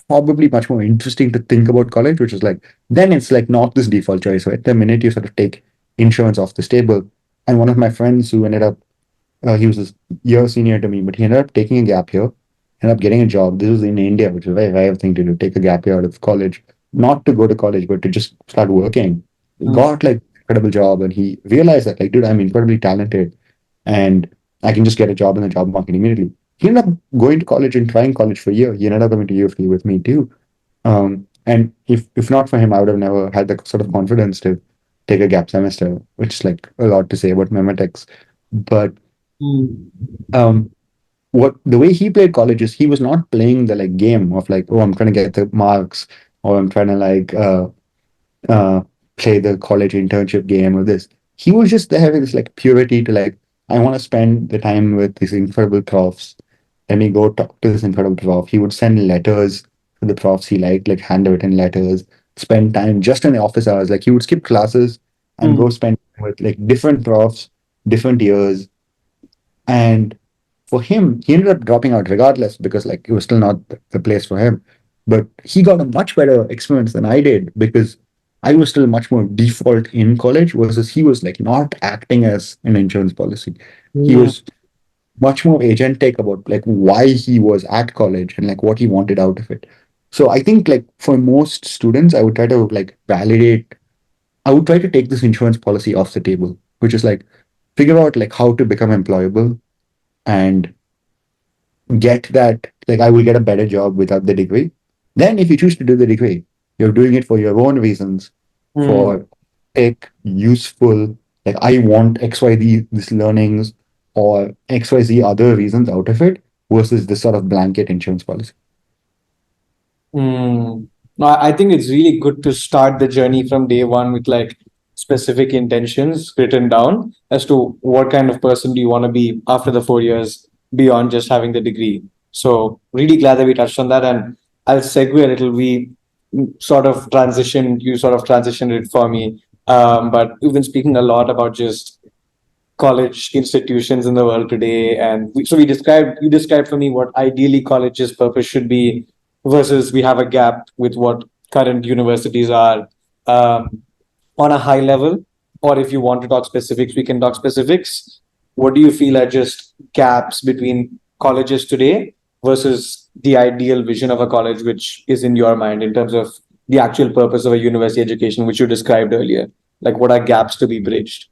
[SPEAKER 1] probably much more interesting to think about college, which is like then it's like not this default choice, right? The minute you sort of take insurance off this table, and one of my friends who ended up he was a year senior to me, but he ended up taking a gap year, ended up getting a job. This was in India, which is a very rare thing to do, take a gap year out of college, not to go to college, but to just start working.
[SPEAKER 2] mm,
[SPEAKER 1] Got like incredible job, and he realized that like, dude, I'm incredibly talented, and I can just get a job in the job market immediately. He ended up going to college and trying college for a year. He ended up coming to UofT with me too. And if not for him, I would have never had the sort of confidence to take a gap semester, which is like a lot to say about memetics. But
[SPEAKER 2] mm,
[SPEAKER 1] um, what the way he played college is he was not playing the like game of like, oh, I'm trying to get the marks, or I'm trying to like uh, play the college internship game or this. He was just there with this like purity to like, I want to spend the time with these incredible profs. Let me go talk to this incredible prof. He would send letters to the profs he liked, like handwritten letters, spend time just in the office hours. Like he would skip classes and
[SPEAKER 2] mm,
[SPEAKER 1] go spend time with like different profs, different years. And for him, he ended up dropping out regardless because like it was still not the place for him. But he got a much better experience than I did because I was still much more default in college versus he was like not acting as an insurance policy. He
[SPEAKER 2] mm,
[SPEAKER 1] was much more agentic about like why he was at college and like what he wanted out of it. So I think like for most students, I would try to like validate. I would try to take this insurance policy off the table, which is like figure out like how to become employable and get that like I will get a better job without the degree. Then if you choose to do the degree, you're doing it for your own reasons,
[SPEAKER 2] Hmm.
[SPEAKER 1] for tech, useful, like I want XYZ this learnings or XYZ other reasons out of it versus this sort of blanket insurance policy.
[SPEAKER 2] Hmm. No, I think it's really good to start the journey from day one with like specific intentions written down as to what kind of person do you want to be after the 4 years beyond just having the degree. So really glad that we touched on that, and I'll segue a little. We sort of transitioned. You sort of transitioned it for me, but we've been speaking a lot about just college institutions in the world today, and so we described you described for me what ideally college's purpose should be versus we have a gap with what current universities are, on a high level. Or if you want to talk specifics, we can talk specifics. What do you feel are just gaps between colleges today versus the ideal vision of a college, which is in your mind in terms of the actual purpose of a university education, which you described earlier? Like, what are gaps to be bridged?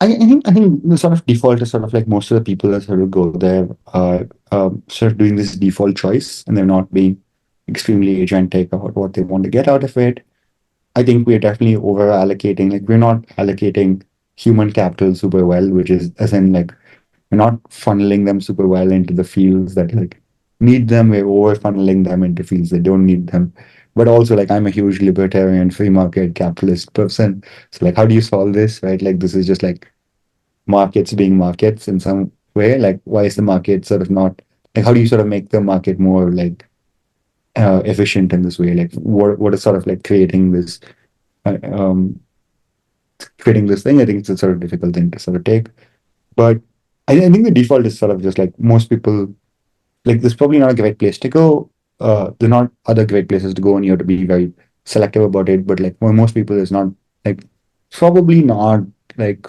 [SPEAKER 1] I think the sort of default is sort of like most of the people that sort of go there are sort of doing this default choice and they're not being extremely agentic about what they want to get out of it. I think we're definitely over allocating, like we're not allocating human capital super well, which is as in like we're not funneling them super well into the fields that like need them. We're over funneling them into fields that don't need them. But also like I'm a huge libertarian, free market capitalist person. So like how do you solve this? Right? Like this is just like markets being markets in some way. Like why is the market sort of not like how do you sort of make the market more like efficient in this way? Like what is sort of like uh, um, creating this thing? I think it's a sort of difficult thing to sort of take. But I think the default is sort of just like most people like there's probably not a great place to go. There are not other great places to go, and you have to be very selective about it. But like for most people, it's not like probably not like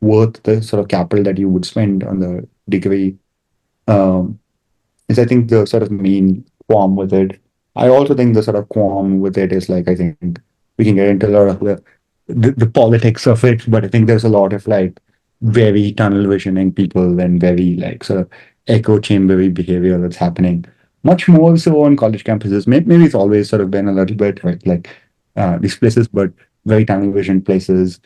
[SPEAKER 1] worth the sort of capital that you would spend on the degree. Um, is I think the sort of main qualm with it. I also think the sort of qualm with it is like I think we can get into a lot of the politics of it, but I think there's a lot of like very tunnel visioning people and very like sort of echo chambery behavior that's happening. Much more so on college campuses. Maybe it's always sort of been a little bit right, like these places, but very tunnel vision places.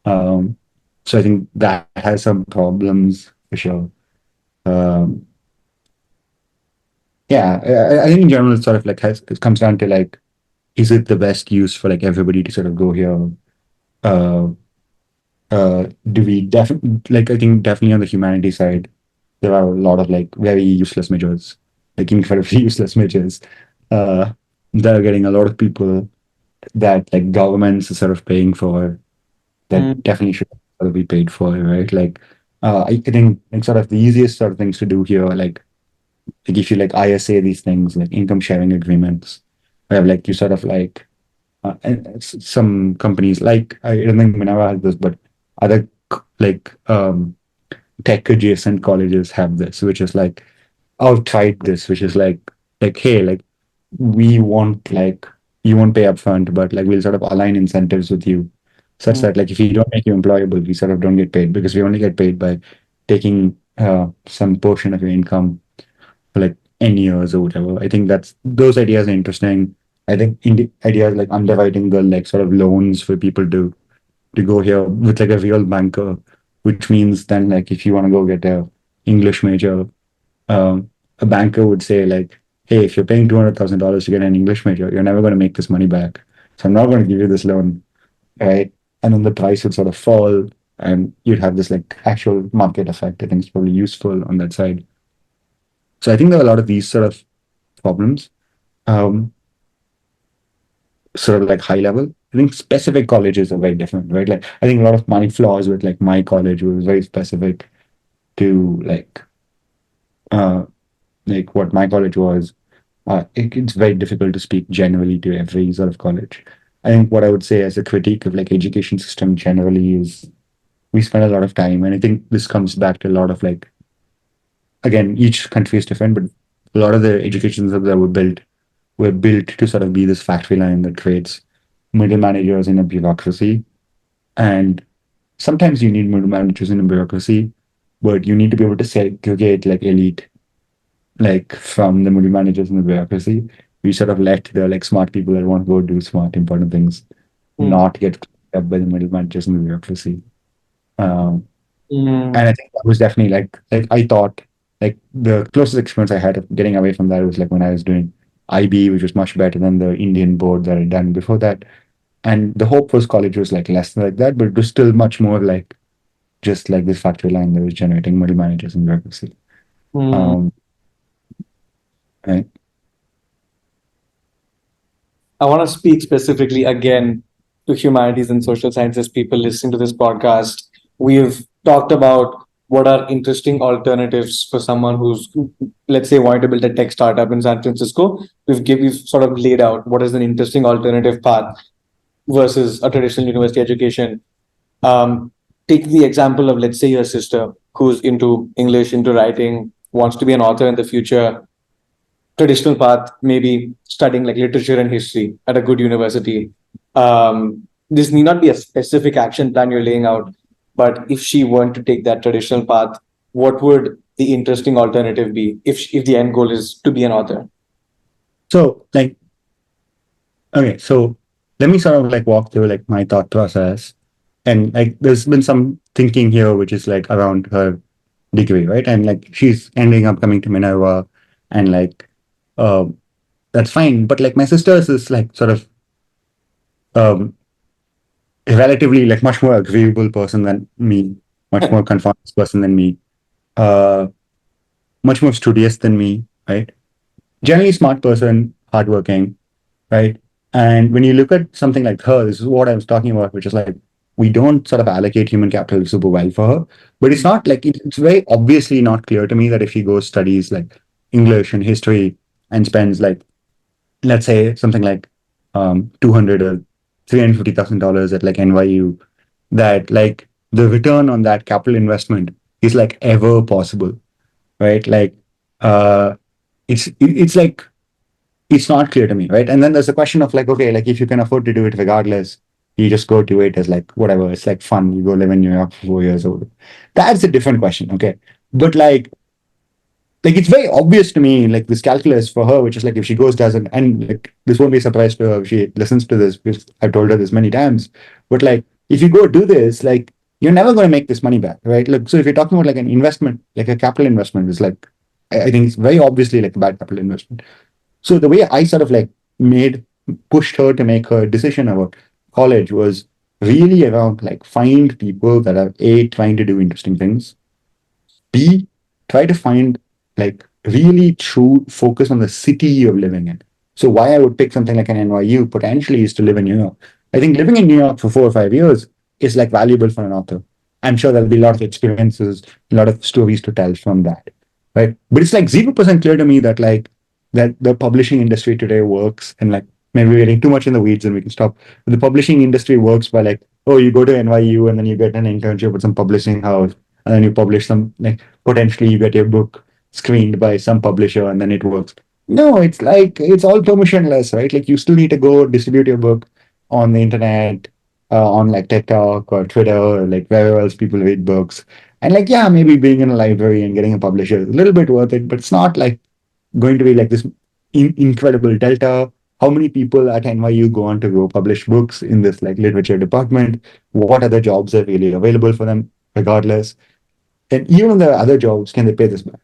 [SPEAKER 1] Um, so I think that has some problems for sure. Um, yeah, I think in general, it's sort of like it comes down to like, is it the best use for like everybody to sort of go here? Uh, do we definitely like? I think definitely on the humanity side, there are a lot of like very useless majors, like incredibly useless majors, uh, that are getting a lot of people that like governments are sort of paying for that
[SPEAKER 2] Mm,
[SPEAKER 1] definitely should sort of be paid for, right? Like, I think like sort of the easiest sort of things to do here, like if you like ISA these things like income sharing agreements, where like you sort of like and some companies like I don't think Minerva has this, but other like tech adjacent colleges have this, which is like outright this, which is like hey, like we want like you won't pay upfront, but like we'll sort of align incentives with you, such
[SPEAKER 2] mm,
[SPEAKER 1] that like if you don't make you employable, we sort of don't get paid because we only get paid by taking some portion of your income for like N years or whatever. I think that's those ideas are interesting. I think ideas like underwriting the like sort of loans for people to go here with like a real banker, which means then like if you want to go get a English major, um, a banker would say like, hey, if you're paying $200,000 to get an English major, you're never going to make this money back. So I'm not going to give you this loan, right? And then the price would sort of fall, and you'd have this like actual market effect. I think it's probably useful on that side. So I think there are a lot of these sort of problems, um, sort of like high level. I think specific colleges are very different, right? Like I think a lot of my flaws with like my college was very specific to uh like what my college was. It's very difficult to speak generally to every sort of college. I think what I would say as a critique of like education system generally is we spend a lot of time, and I think this comes back to a lot of like, again, each country is different, but a lot of the education systems that were built to sort of be this factory line that creates middle managers in a bureaucracy. And sometimes you need middle managers in a bureaucracy, but you need to be able to segregate like elite, like from the middle managers in the bureaucracy. We sort of let the like smart people that want to go do smart, important things
[SPEAKER 2] Mm.
[SPEAKER 1] not get up by the middle managers in the bureaucracy. Um, and
[SPEAKER 2] Mm.
[SPEAKER 1] I think that was definitely like I thought like the closest experience I had of getting away from that was like when I was doing IB, which was much better than the Indian board that I'd done before that. And the Hope was college was like less like that, but it was still much more like just like this factory line that was generating middle managers in bureaucracy.
[SPEAKER 2] Mm.
[SPEAKER 1] Um, right.
[SPEAKER 2] I want to speak specifically again to humanities and social sciences people listening to this podcast. We've talked about what are interesting alternatives for someone who's, let's say, wanting to build a tech startup in San Francisco. We've sort of laid out what is an interesting alternative path versus a traditional university education. Um, Take the example of, let's say, your sister who's into English, into writing, wants to be an author in the future. Traditional path, maybe studying like literature and history at a good university. This need not be a specific action plan you're laying out, but if she weren't to take that traditional path, what would the interesting alternative be if the end goal is to be an author?
[SPEAKER 1] So like okay, so let me sort of like walk through like my thought process. And like there's been some thinking here which is like around her degree, right? And like she's ending up coming to Minerva and like uh that's fine. But like my sister's is like sort of um a relatively like much more agreeable person than me, much more conformist person than me, uh much more studious than me, right? Generally smart person, hardworking, right? And when you look at something like her, this is what I was talking about, which is like we don't sort of allocate human capital super well for her. But it's not like it's very obviously not clear to me that if she goes studies like English and history and spends like let's say something like 200 or $350,000 at like NYU, that like the return on that capital investment is like ever possible, right? Like uh, it's like it's not clear to me, right? And then there's a question of like, okay, like if you can afford to do it regardless, you just go do it as like whatever. It's like fun. You go live in New York for 4 years old. That's a different question, okay? But like it's very obvious to me, like this calculus for her, which is like if she goes doesn't, and like this won't be a surprise to her if she listens to this because I've told her this many times. But like if you go do this, like you're never going to make this money back, right? Look, so if you're talking about like an investment, like a capital investment, is like I think it's very obviously like a bad capital investment. So the way I sort of like made pushed her to make her decision about college was really around like find people that are A trying to do interesting things, B, try to find like really true focus on the city you're living in. So why I would pick something like an NYU potentially is to live in New York. I think living in New York for 4 or 5 years is like valuable for an author. I'm sure there'll be a lot of experiences, a lot of stories to tell from that. Right. But it's like 0% clear to me that like that the publishing industry today works and like maybe we're getting too much in the weeds and we can stop. But the publishing industry works by like, oh, you go to NYU and then you get an internship with some publishing house and then you publish some like potentially you get your book screened by some publisher and then it works. No, it's like it's all permissionless, right? Like you still need to go distribute your book on the internet, on like TikTok or Twitter or like wherever else people read books. And like, yeah, maybe being in a library and getting a publisher is a little bit worth it, but it's not like going to be like this incredible delta. How many people at NYU go on to go publish books in this like literature department? What other jobs are really available for them, regardless? And even the other jobs, can they pay this back?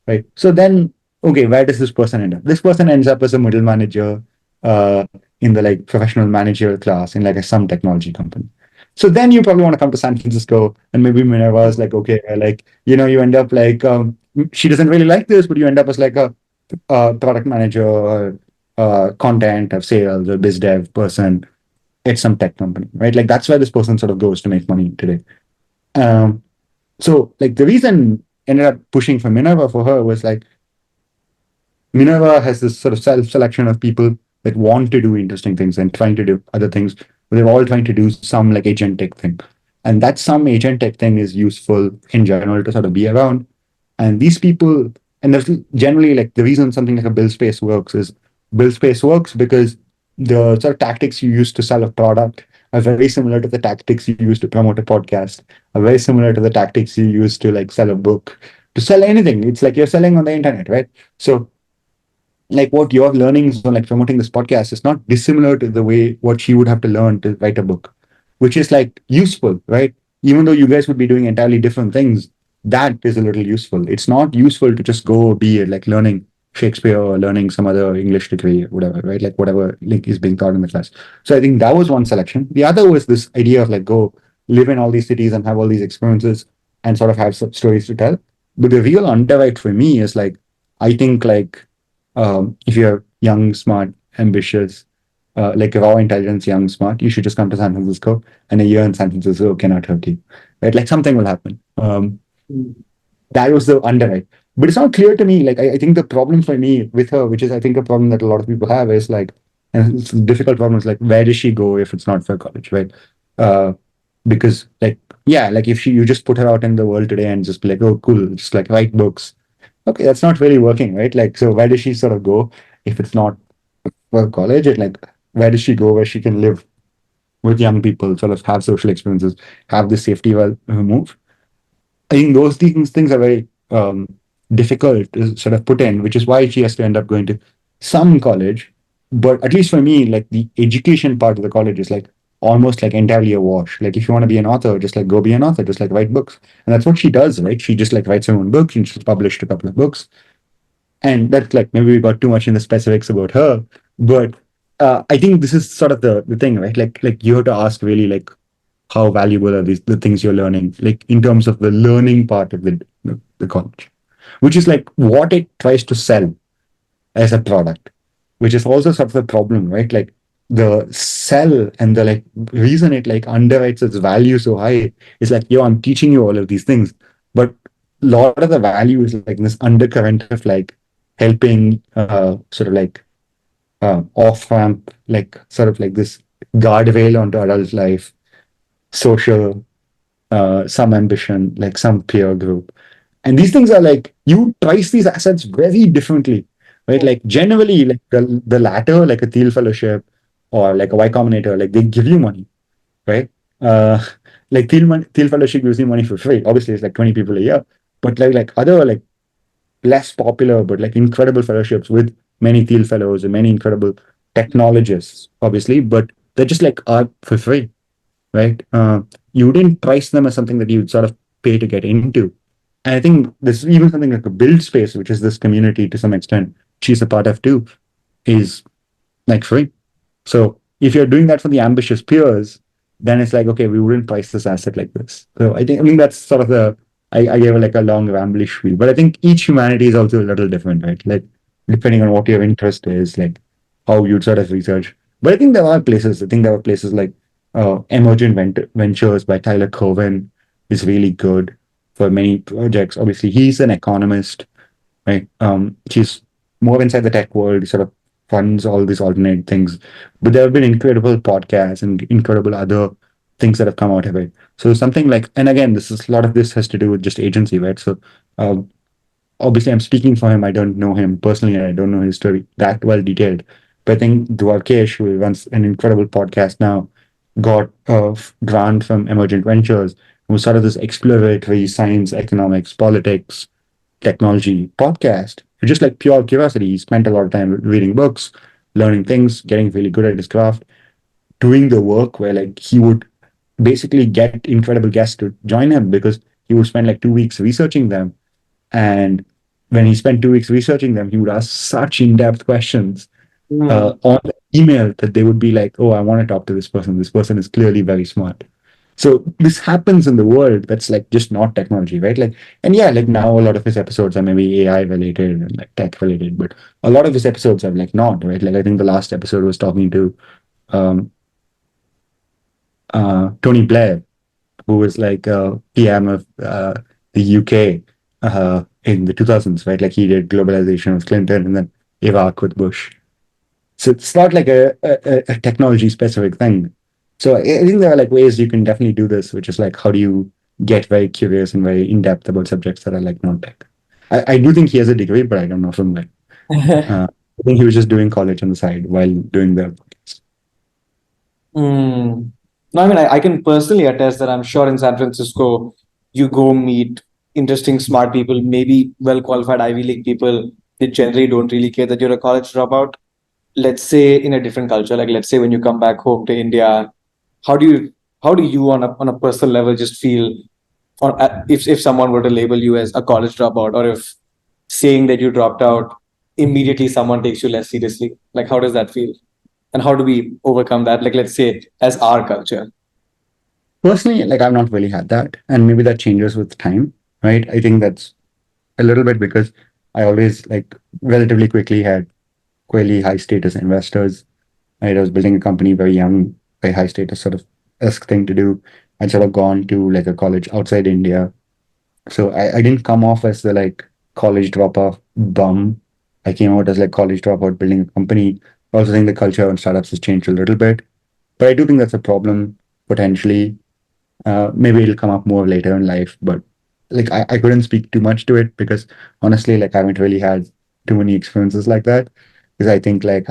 [SPEAKER 1] Right. So then, okay, where does this person end up? This person ends up as a middle manager uh, in the like professional manager class in like some technology company. So then you probably want to come to San Francisco and maybe Minerva is like, okay, like, you end up like, she doesn't really like this, but you end up as like a product manager or content or sales or biz dev person at some tech company, right? Like that's where this person sort of goes to make money today. Um, so like the reason ended up pushing for Minerva for her was like Minerva has this sort of self-selection of people that want to do interesting things and trying to do other things, but they're all trying to do some like agentic thing. And that some agentic thing is useful in general to sort of be around. And these people, and there's generally like the reason something like a build space works is build space works because the sort of tactics you use to sell a product are very similar to the tactics you use to promote a podcast, are very similar to the tactics you use to like sell a book, to sell anything. It's like you're selling on the internet, right? So like what your learnings on like promoting this podcast is not dissimilar to the way what she would have to learn to write a book, which is like useful, right? Even though you guys would be doing entirely different things, that is a little useful. It's not useful to just go be like learning Shakespeare or learning some other English degree or whatever, right? Like whatever like is being taught in the class. So I think that was one selection. The other was this idea of like go live in all these cities and have all these experiences and sort of have some stories to tell. But the real underwrite for me is like I think like if you're young, smart, ambitious, like raw intelligence, young, smart, you should just come to San Francisco, and a year in San Francisco cannot hurt you, right? Like something will happen. That was the underwrite. But it's not clear to me. Like I think the problem for me with her, which is I think a problem that a lot of people have, is like, and it's a difficult problem. Is like, where does she go if it's not for college, right? Uh, because like yeah, like if you just put her out in the world today and just be like, oh cool, just like write books. Okay, that's not really working, right? Like so, where does she sort of go if it's not for college? And like where does she go where she can live with young people, sort of have social experiences, have the safety well move? I think things are very difficult to sort of put in, which is why she has to end up going to some college. But at least for me, like the education part of the college is like almost like entirely a wash. Like if you want to be an author, just like go be an author, just like write books. And that's what she does, right? She just like writes her own books and she's published a couple of books. And that's like maybe we got too much in the specifics about her. But I think this is sort of the thing, right? Like you have to ask really like how valuable are these the things you're learning, like in terms of the learning part of the college, which is like what it tries to sell as a product, which is also sort of the problem, right? Like the sell and the like reason it like underwrites its value so high is like, yo, I'm teaching you all of these things, but a lot of the value is like this undercurrent of like helping sort of like off ramp, like sort of like this guardrail onto adult life, social, some ambition, like some peer group. And these things are like you price these assets very differently, right? Like generally, like the latter, like a Thiel fellowship or like a Y Combinator, like they give you money, right? Uh, like Thiel fellowship gives you money for free. Obviously, it's like 20 people a year, but like other like less popular but like incredible fellowships with many Thiel fellows and many incredible technologists, obviously, but they're just like are for free, right? You didn't price them as something that you'd sort of pay to get into. And I think there's even something like a build space, which is this community to some extent, she's a part of too, is like free. So if you're doing that for the ambitious peers, then it's like, okay, we wouldn't price this asset like this. So I think that's sort of I gave like a long ramblish spiel, but I think each humanity is also a little different, right? Like depending on what your interest is, like how you'd sort of research. But I think there are places, I think there are places like Emergent Ventures by Tyler Cowen is really good for many projects. Obviously, he's an economist, right? He's more inside the tech world. He sort of funds all these alternate things. But there have been incredible podcasts and incredible other things that have come out of it. So something like, and again, this is a lot of this has to do with just agency, right? So um, obviously, I'm speaking for him. I don't know him personally, and I don't know his story that well detailed. But I think Dwarkesh, who runs an incredible podcast now, got a grant from Emergent Ventures, who started this exploratory science, economics, politics, technology podcast. Just like pure curiosity. He spent a lot of time reading books, learning things, getting really good at his craft, doing the work where like he would basically get incredible guests to join him because he would spend like 2 weeks researching them. And when he spent 2 weeks researching them, he would ask such in-depth questions on the email that they would be like, oh, I want to talk to this person. This person is clearly very smart. So this happens in the world that's like just not technology, right? Like, and yeah, like now a lot of his episodes are maybe AI related and like tech related, but a lot of his episodes are like not, right? Like I think the last episode was talking to um, Tony Blair, who was like PM of the UK in the 2000s, right? Like he did globalization with Clinton and then Iraq with Bush. So it's not like a technology specific thing. So I think there are like ways you can definitely do this, which is like how do you get very curious and very in depth about subjects that are like non tech. I do think he has a degree, but I don't know from like I think he was just doing college on the side while doing the podcast.
[SPEAKER 2] Mm. No, I mean, I can personally attest that I'm sure in San Francisco, you go meet interesting, smart people, maybe well qualified Ivy League people. They generally don't really care that you're a college dropout. Let's say in a different culture, like let's say when you come back home to India, how do you on a personal level just feel or if someone were to label you as a college dropout, or if saying that you dropped out immediately someone takes you less seriously, like how does that feel, and how do we overcome that, like let's say as our culture?
[SPEAKER 1] Personally, like I've not really had that, and maybe that changes with time, right? I think that's a little bit because I always like relatively quickly had really high status investors. Right? I was building a company very young, very high status sort of esque thing to do. I'd sort of gone to like a college outside India. So I didn't come off as the like college dropout bum. I came out as like college dropout building a company. I also think the culture on startups has changed a little bit. But I do think that's a problem potentially. Maybe it'll come up more later in life, but like I couldn't speak too much to it because honestly, like I haven't really had too many experiences like that. Because I think like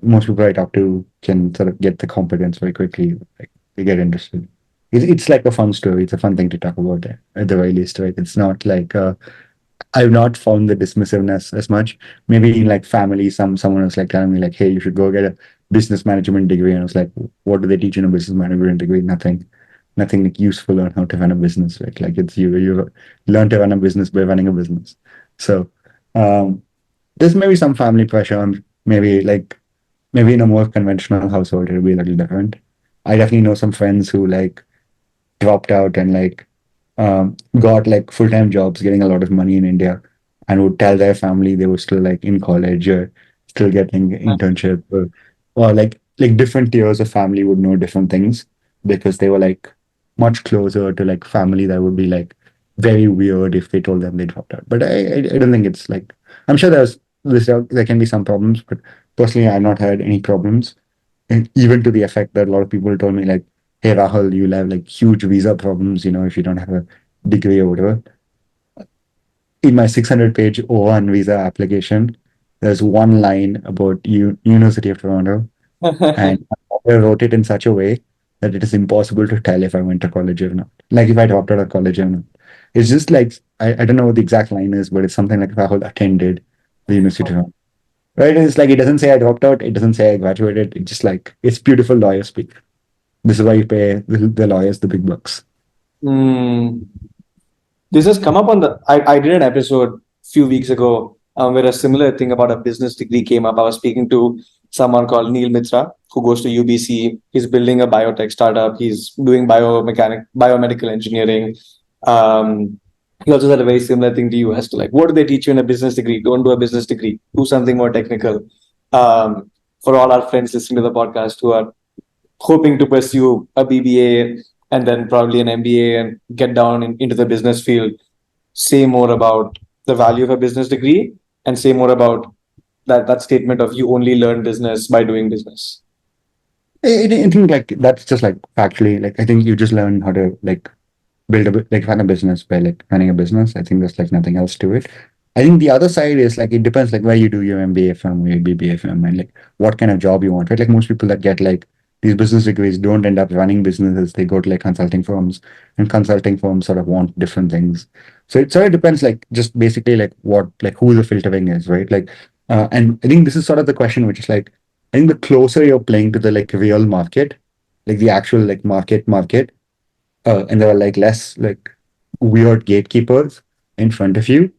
[SPEAKER 1] most people I talk to can sort of get the competence very quickly. Like they get interested. It's like a fun story. It's a fun thing to talk about at the very least, right? It's not like I've not found the dismissiveness as much. Maybe in like family, someone was like telling me like, "Hey, you should go get a business management degree," and I was like, "What do they teach in a business management degree? Nothing, nothing like useful on how to run a business, right? Like it's you learn to run a business by running a business." So um, there's maybe some family pressure, and maybe in a more conventional household it'll be a little different. I definitely know some friends who like dropped out and like got like full-time jobs, getting a lot of money in India, and would tell their family they were still like in college or still getting internship or like different tiers of family would know different things because they were like much closer to like family that would be like very weird if they told them they dropped out. But I don't think it's like I'm sure there can be some problems, but personally I've not had any problems. And even to the effect that a lot of people told me like, "Hey Rahul, you'll have like huge visa problems, if you don't have a degree or whatever." In my 600-page O1 visa application, there's one line about University of Toronto, and I wrote it in such a way that it is impossible to tell if I went to college or not. Like if I dropped out of college or not. It's just like I don't know what the exact line is, but it's something like Rahul attended the University of Toronto. Right? It's like it doesn't say I dropped out, it doesn't say I graduated. It's just like it's beautiful lawyer speak. This is why you pay the lawyers the big bucks.
[SPEAKER 2] Mm. This has come up on I did an episode a few weeks ago where a similar thing about a business degree came up. I was speaking to someone called Neil Mitra who goes to UBC. He's building a biotech startup. He's doing biomedical engineering. Um, he also said a very similar thing to you as to like, what do they teach you in a business degree? Don't do a business degree. Do something more technical. For all our friends listening to the podcast who are hoping to pursue a BBA and then probably an MBA and get down into the business field, say more about the value of a business degree and say more about that statement of you only learn business by doing business.
[SPEAKER 1] I think like that's just like factually like I think you just learn how to like build like run a business by like running a business. I think there's like nothing else to it. I think the other side is like it depends like where you do your MBA from or your BBA from and like what kind of job you want. Right? Like most people that get like these business degrees don't end up running businesses. They go to like consulting firms, and consulting firms sort of want different things. So it sort of depends like just basically like what like who the filtering is, right? Like and I think this is sort of the question which is like I think the closer you're playing to the like real market, like the actual like market, and there are like less like weird gatekeepers in front of you,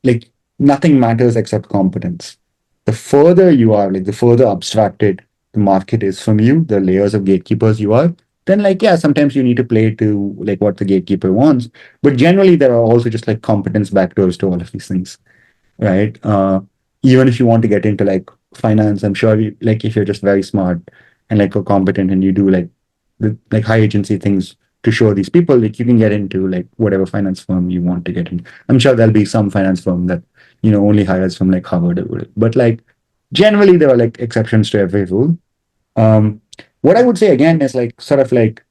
[SPEAKER 1] like nothing matters except competence. The further you are, like the further abstracted the market is from you, the layers of gatekeepers you are, then like yeah, sometimes you need to play to like what the gatekeeper wants. But generally there are also just like competence backdoors to all of these things, right? Even if you want to get into like finance, I'm sure like if you're just very smart and like competent and you do like like high agency things to show these people, like you can get into like whatever finance firm you want to get in. I'm sure there'll be some finance firm that only hires from like Harvard or whatever. But like generally there are like exceptions to every rule. Um, What I would say again is like sort of like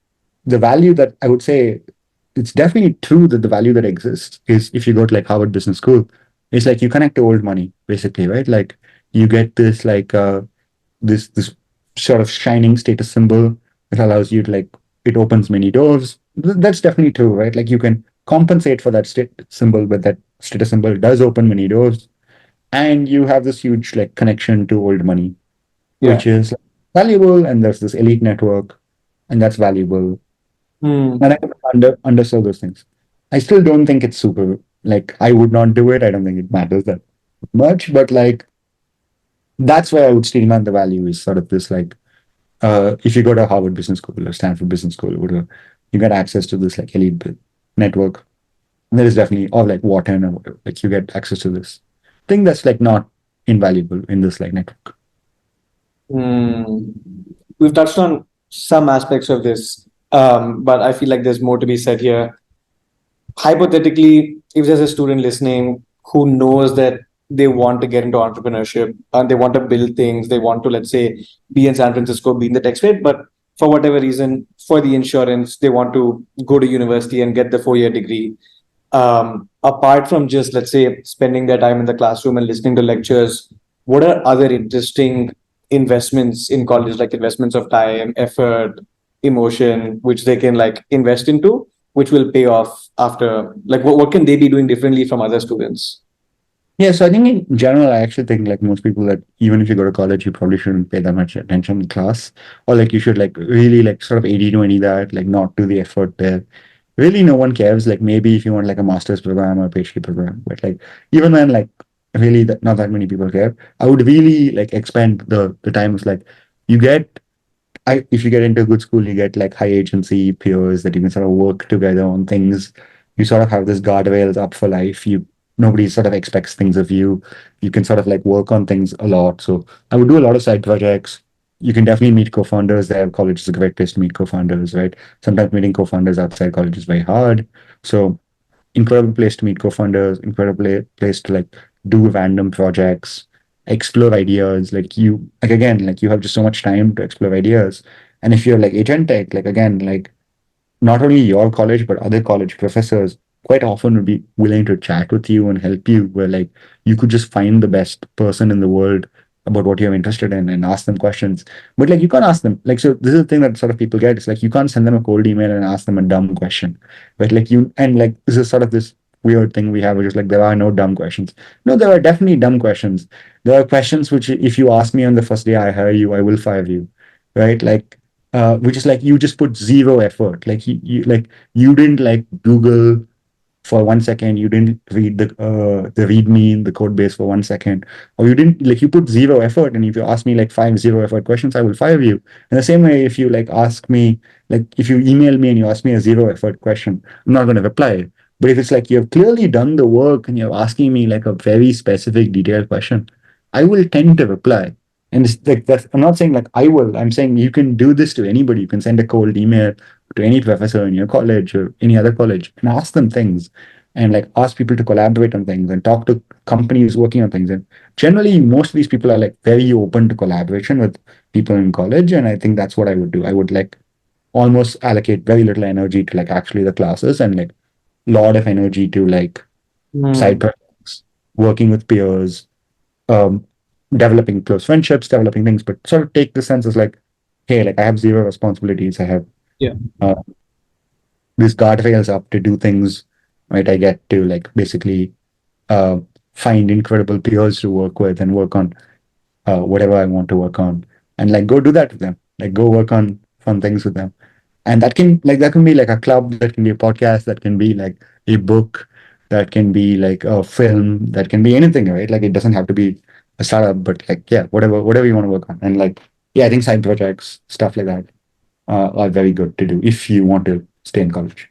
[SPEAKER 1] the value that I would say it's definitely true that the value that exists is if you go to like Harvard Business School, it's like you connect to old money, basically, right? Like you get this like this sort of shining status symbol that allows you to like it opens many doors. That's definitely true, right? Like you can compensate for that state symbol, but that status symbol does open many doors, and you have this huge like connection to old money,
[SPEAKER 2] Yeah.
[SPEAKER 1] which is valuable, and there's this elite network, and that's valuable.
[SPEAKER 2] Hmm.
[SPEAKER 1] And I undersell those things. I still don't think it's super. Like I would not do it. I don't think it matters that much. But like that's where I would still demand the value is sort of this like if you go to Harvard Business School or Stanford Business School or whatever, you get access to this like elite network. And there is definitely or like Wharton or whatever. Like you get access to this thing that's like not invaluable in this like network.
[SPEAKER 2] Hmm. We've touched on some aspects of this, but I feel like there's more to be said here. Hypothetically, if there's a student listening who knows that they want to get into entrepreneurship and they want to build things, they want to, let's say, be in San Francisco, be in the tech space, but for whatever reason, for the insurance, they want to go to university and get the 4 year degree. Apart from just, let's say, spending their time in the classroom and listening to lectures, what are other interesting investments in college, like investments of time, effort, emotion, which they can like invest into, which will pay off after? Like, what can they be doing differently from other students?
[SPEAKER 1] Yeah, so I think in general, I actually think like most people that even if you go to college, you probably shouldn't pay that much attention in class, or like you should like really like sort of 80-20 that, like not do the effort there. Really, no one cares. Like maybe if you want like a master's program or a PhD program, but like even then, like really that not that many people care. I would really like expend the time of like you get if you get into a good school, you get like high agency peers that you can sort of work together on things. You sort of have this guardrails up for life. Nobody sort of expects things of you. You can sort of like work on things a lot. So I would do a lot of side projects. You can definitely meet co-founders there. College is a great place to meet co-founders, right? Sometimes meeting co-founders outside college is very hard. So incredible place to meet co-founders, incredible place to like do random projects, explore ideas. Like you, like again, like you have just so much time to explore ideas. And if you're like agentic, like again, like not only your college but other college professors quite often would be willing to chat with you and help you where like you could just find the best person in the world about what you're interested in and ask them questions, but like you can't ask them like, so this is the thing that sort of people get, it's like you can't send them a cold email and ask them a dumb question, but like you and like this is sort of this weird thing we have, which is like there are no dumb questions. No, there are definitely dumb questions. There are questions which if you ask me on the first day I hire you, I will fire you, right? Like which is like you just put zero effort. Like you didn't like Google for 1 second. You didn't read the README in the code base for 1 second, or you didn't like you put zero effort. And if you ask me like five zero effort questions, I will fire you. In the same way, if you like ask me like if you email me and you ask me a zero effort question, I'm not going to reply. But if it's like you have clearly done the work and you're asking me like a very specific detailed question, I will tend to reply. And it's like that's, I'm not saying like I will. I'm saying you can do this to anybody. You can send a cold email to any professor in your college or any other college and ask them things and like ask people to collaborate on things and talk to companies working on things. And generally, most of these people are like very open to collaboration with people in college. And I think that's what I would do. I would like almost allocate very little energy to like actually the classes and like a lot of energy to like side
[SPEAKER 2] Hmm.
[SPEAKER 1] projects, working with peers, um, developing close friendships, developing things, but sort of take the sense as like, hey, like I have zero responsibilities. I have
[SPEAKER 2] Yeah.
[SPEAKER 1] uh, these guardrails up to do things, right? I get to like basically uh, find incredible peers to work with and work on whatever I want to work on, and like go do that with them, like go work on fun things with them. And that can be like a club, that can be a podcast, that can be like a book, that can be like a film, that can be anything, right? Like it doesn't have to be a startup, but like yeah, whatever you want to work on. And like yeah, I think side projects, stuff like that, are very good to do if you want to stay in college.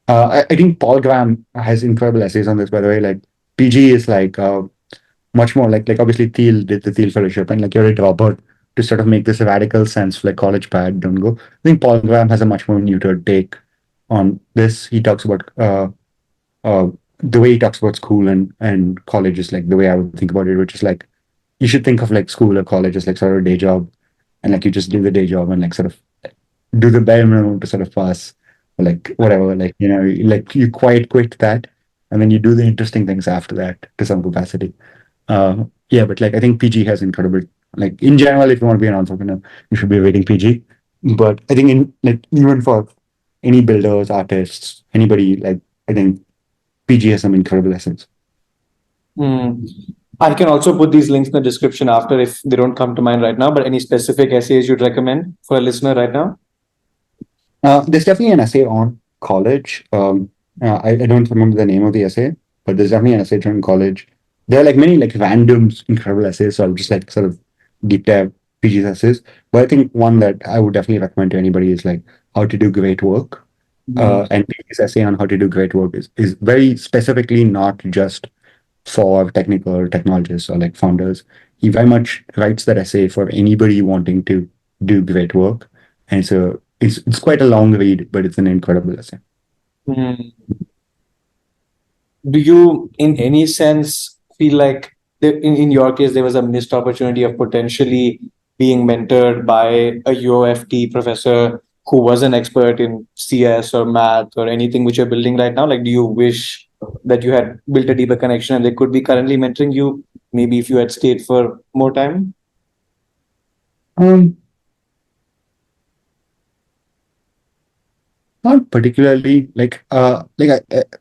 [SPEAKER 1] I think Paul Graham has incredible essays on this, by the way. Like PG is like much more like obviously Thiel did the Thiel Fellowship, and like you're a dropout to sort of make this a radical sense like college bad, don't go. I think Paul Graham has a much more neutered take on this. He talks about uh, the way he talks about school and college is like the way I would think about it, which is like you should think of like school or college as like sort of a day job. and like you just do the day job and like sort of do the bare minimum to sort of pass, or like whatever, like like you quit that, and then you do the interesting things after that to some capacity. Yeah, but like I think PG has incredible, like in general, if you want to be an entrepreneur, you should be reading PG. But I think in like even for any builders, artists, anybody, like I think PG has some incredible lessons.
[SPEAKER 2] Hmm. I can also put these links in the description after if they don't come to mind right now. But any specific essays you'd recommend for a listener right now?
[SPEAKER 1] There's definitely an essay on college. I don't remember the name of the essay, but there's definitely an essay on college. There are like many like random incredible essays, so I'll just like sort of deep dive PG's essays. But I think one that I would definitely recommend to anybody is like how to do great work.
[SPEAKER 2] Hmm.
[SPEAKER 1] And PG's essay on how to do great work is very specifically not just for technical technologists or like founders. He very much writes that essay for anybody wanting to do great work. And so it's quite a long read, but it's an incredible essay.
[SPEAKER 2] Hmm. Do you, in any sense, feel like in your case, there was a missed opportunity of potentially being mentored by a UofT professor who was an expert in CS or math or anything which you're building right now? Like, do you wish that you had built a deeper connection and they could be currently mentoring you, maybe if you had stayed for more time?
[SPEAKER 1] Um, Not particularly.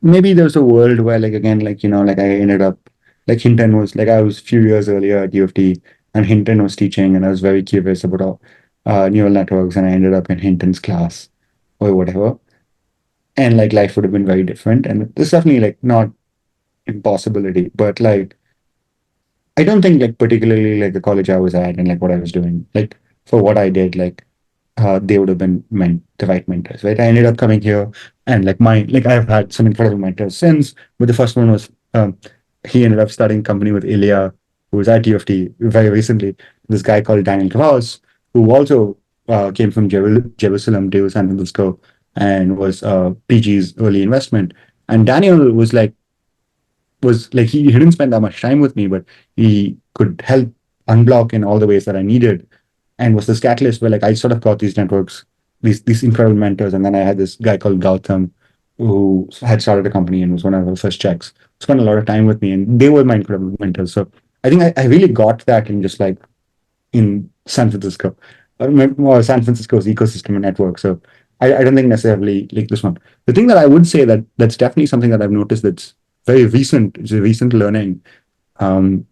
[SPEAKER 1] Maybe there's a world where like again like I ended up like Hinton was like I was a few years earlier at UofT and Hinton was teaching and I was very curious about neural networks and I ended up in Hinton's class or whatever, and like life would have been very different, and there's definitely like not impossibility, but like I don't think like particularly like the college I was at and like what I was doing, like for what I did, like they would have been the right mentors, right? I ended up coming here and like I've had some incredible mentors since, but the first one was he ended up starting a company with Ilya, who was at UFT very recently. This guy called Daniel Cross, who also came from Jerusalem to San Francisco and was PG's early investment. And Daniel was like he didn't spend that much time with me, but he could help unblock in all the ways that I needed, and was this catalyst where like I sort of got these networks, these incredible mentors, and then I had this guy called Gautam who had started a company and was one of the first checks. Spent a lot of time with me, and they were my incredible mentors. So I think I really got that in just like in San Francisco, or San Francisco's ecosystem and network. So I don't think necessarily like this one. The thing that I would say that's definitely something that I've noticed that's very recent, it's a recent learning. Um,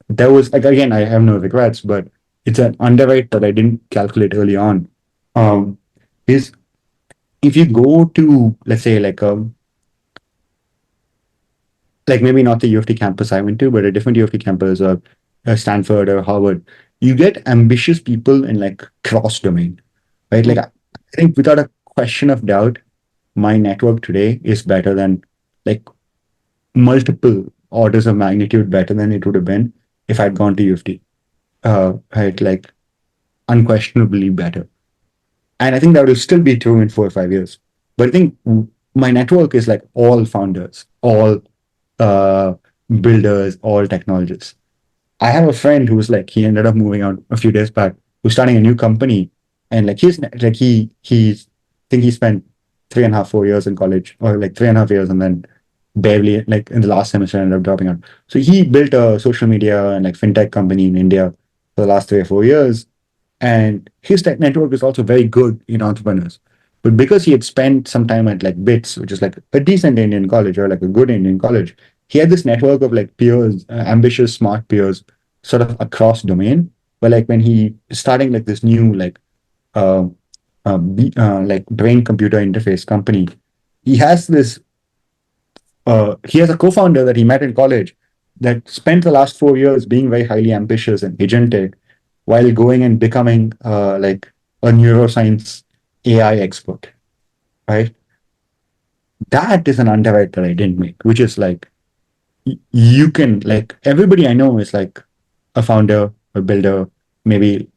[SPEAKER 1] there was like again, I have no regrets, but it's an underwrite that I didn't calculate early on. Um, is if you go to let's say like maybe not the UofT campus I went to, but a different UofT campus or Stanford or Harvard, you get ambitious people in like cross domain, right? Like I think without a question of doubt, my network today is better than like multiple orders of magnitude better than it would have been if I'd gone to UofT. Right, like unquestionably better. And I think that will still be true in 4 or 5 years. But I think my network is like all founders, all uh, builders, all technologists. I have a friend who's like he ended up moving out a few days back, who's starting a new company, and like he's I think he spent 3.5 4 years in college, or like 3.5 years, and then barely like in the last semester ended up dropping out. So he built a social media and like fintech company in India for the last 3 or 4 years, and his tech network is also very good in entrepreneurs. But because he had spent some time at like BITS, which is like a decent Indian college or like a good Indian college, he had this network of like peers, ambitious, smart peers, sort of across domain. But like when he is starting like this new uh, like brain computer interface company, he has this he has a co-founder that he met in college that spent the last 4 years being very highly ambitious and agentic while going and becoming like a neuroscience AI expert, right? That is an underwrite that I didn't make, which is like you can like everybody I know is like a founder, a builder, maybe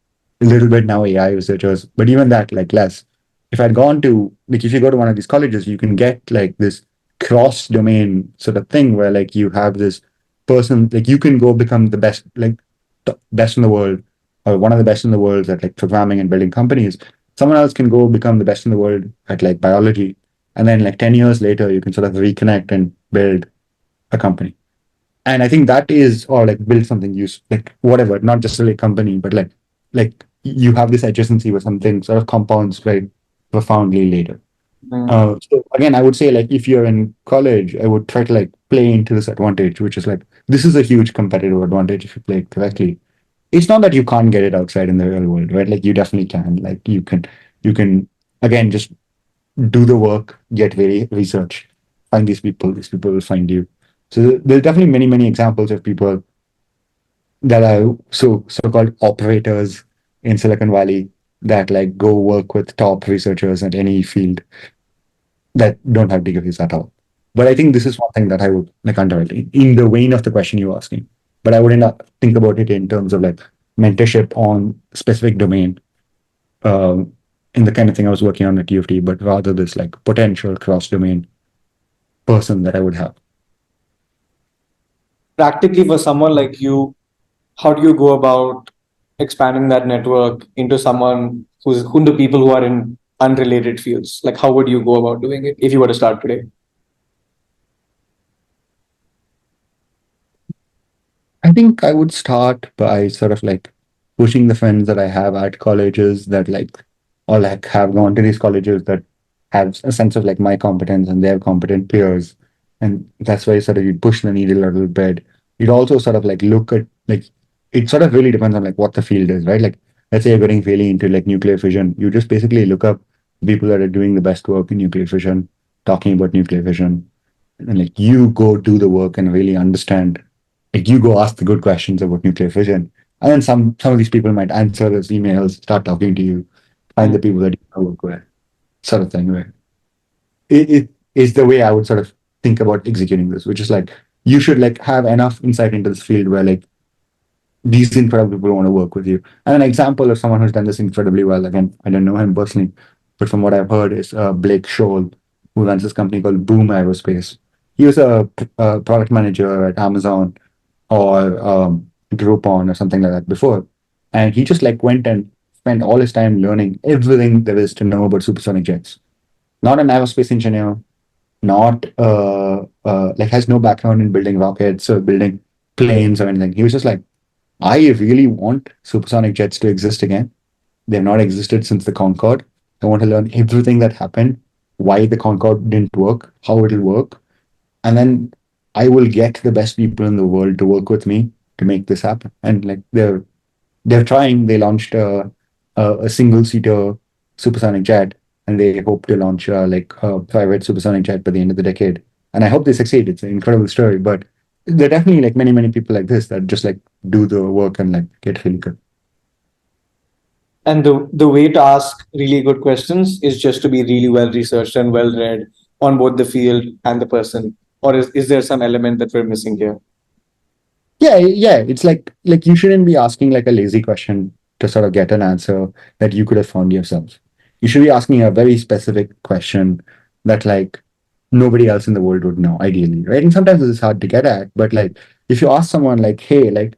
[SPEAKER 1] a little bit now AI researchers, but even that like less. If I'd gone to like if you go to one of these colleges, you can get like this cross domain sort of thing where like you have this person like you can go become the best like the best in the world or one of the best in the world at like programming and building companies, someone else can go become the best in the world at like biology. And then like 10 years later, you can sort of reconnect and build a company. And I think that is, or like build something use like whatever, not just a like company, but like you have this adjacency where something sort of compounds very profoundly later.
[SPEAKER 2] Mm.
[SPEAKER 1] So again, I would say like if you're in college, I would try to like play into this advantage, which is like this is a huge competitive advantage if you play it correctly. It's not that you can't get it outside in the real world, right? Like you definitely can. Like you can again just do the work, get very research, find these people will find you. So there's definitely many examples of people that are so-called operators in Silicon Valley that like go work with top researchers at any field that don't have degrees at all. But I think this is one thing that I would like underwrite in the vein of the question you're asking. But I wouldn't think about it in terms of like mentorship on specific domain um, in the kind of thing I was working on at UofT, but rather this like potential cross-domain person that I would have.
[SPEAKER 2] Practically, for someone like you, how do you go about expanding that network into someone who's who the people who are in unrelated fields? Like, how would you go about doing it if you were to start today?
[SPEAKER 1] I think I would start by sort of like pushing the friends that I have at colleges that like, or like have gone to these colleges that have a sense of like my competence and their competent peers. And that's why sort of you push the needle a little bit. You'd also sort of like look at like, it sort of really depends on like what the field is, right? Like, let's say you're getting really into like nuclear fission. You just basically look up people that are doing the best work in nuclear fission, talking about nuclear fission, and like you go do the work and really understand, like you go ask the good questions about nuclear fission, and then some of these people might answer those emails, start talking to you, find the
[SPEAKER 2] Mm.
[SPEAKER 1] people that you want to work with, sort of thing. Right? It is the way I would sort of think about executing this, which is like you should like have enough insight into this field where like these incredible people want to work with you. And an example of someone who's done this incredibly well, again, I don't know him personally, but from what I've heard is Blake Scholl, who runs this company called Boom Aerospace. He was a product manager at Amazon or Groupon or something like that before. And he just like went and spent all his time learning everything there is to know about supersonic jets. Not an aerospace engineer, not like has no background in building rockets or building planes or anything. He was just like, I really want supersonic jets to exist again. They've not existed since the Concorde. I want to learn everything that happened, why the Concorde didn't work, how it'll work, and then I will get the best people in the world to work with me to make this happen. And like they're trying. They launched a single seater supersonic jet, and they hope to launch like a private supersonic jet by the end of the decade. And I hope they succeed. It's an incredible story, but there are definitely like many people like this that just like do the work and like get really good.
[SPEAKER 2] And the way to ask really good questions is just to be really well researched and well read on both the field and the person. Or is there some element that we're missing here?
[SPEAKER 1] Yeah. It's like you shouldn't be asking like a lazy question to sort of get an answer that you could have found yourself. You should be asking a very specific question that like nobody else in the world would know, ideally, right? And sometimes it's hard to get at, but like if you ask someone like, hey, like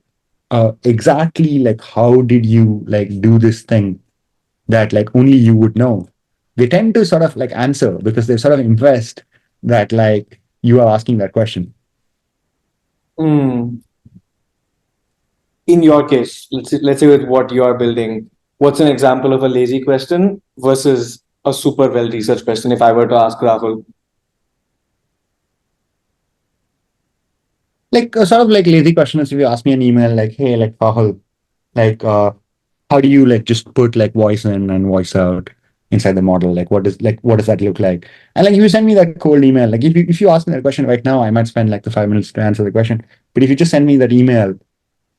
[SPEAKER 1] exactly like how did you like do this thing that like only you would know? They tend to sort of like answer because they're sort of impressed that like you are asking that question.
[SPEAKER 2] Hmm. In your case, let's say with what you are building, what's an example of a lazy question versus a super well researched question? If I were to ask Rahul.
[SPEAKER 1] Like sort of like lazy question is if you ask me an email like, hey, like Rahul, like how do you like just put like voice in and voice out inside the model? Like what does that look like? And like if you send me that cold email, like if you ask me that question right now, I might spend like the 5 minutes to answer the question. But if you just send me that email,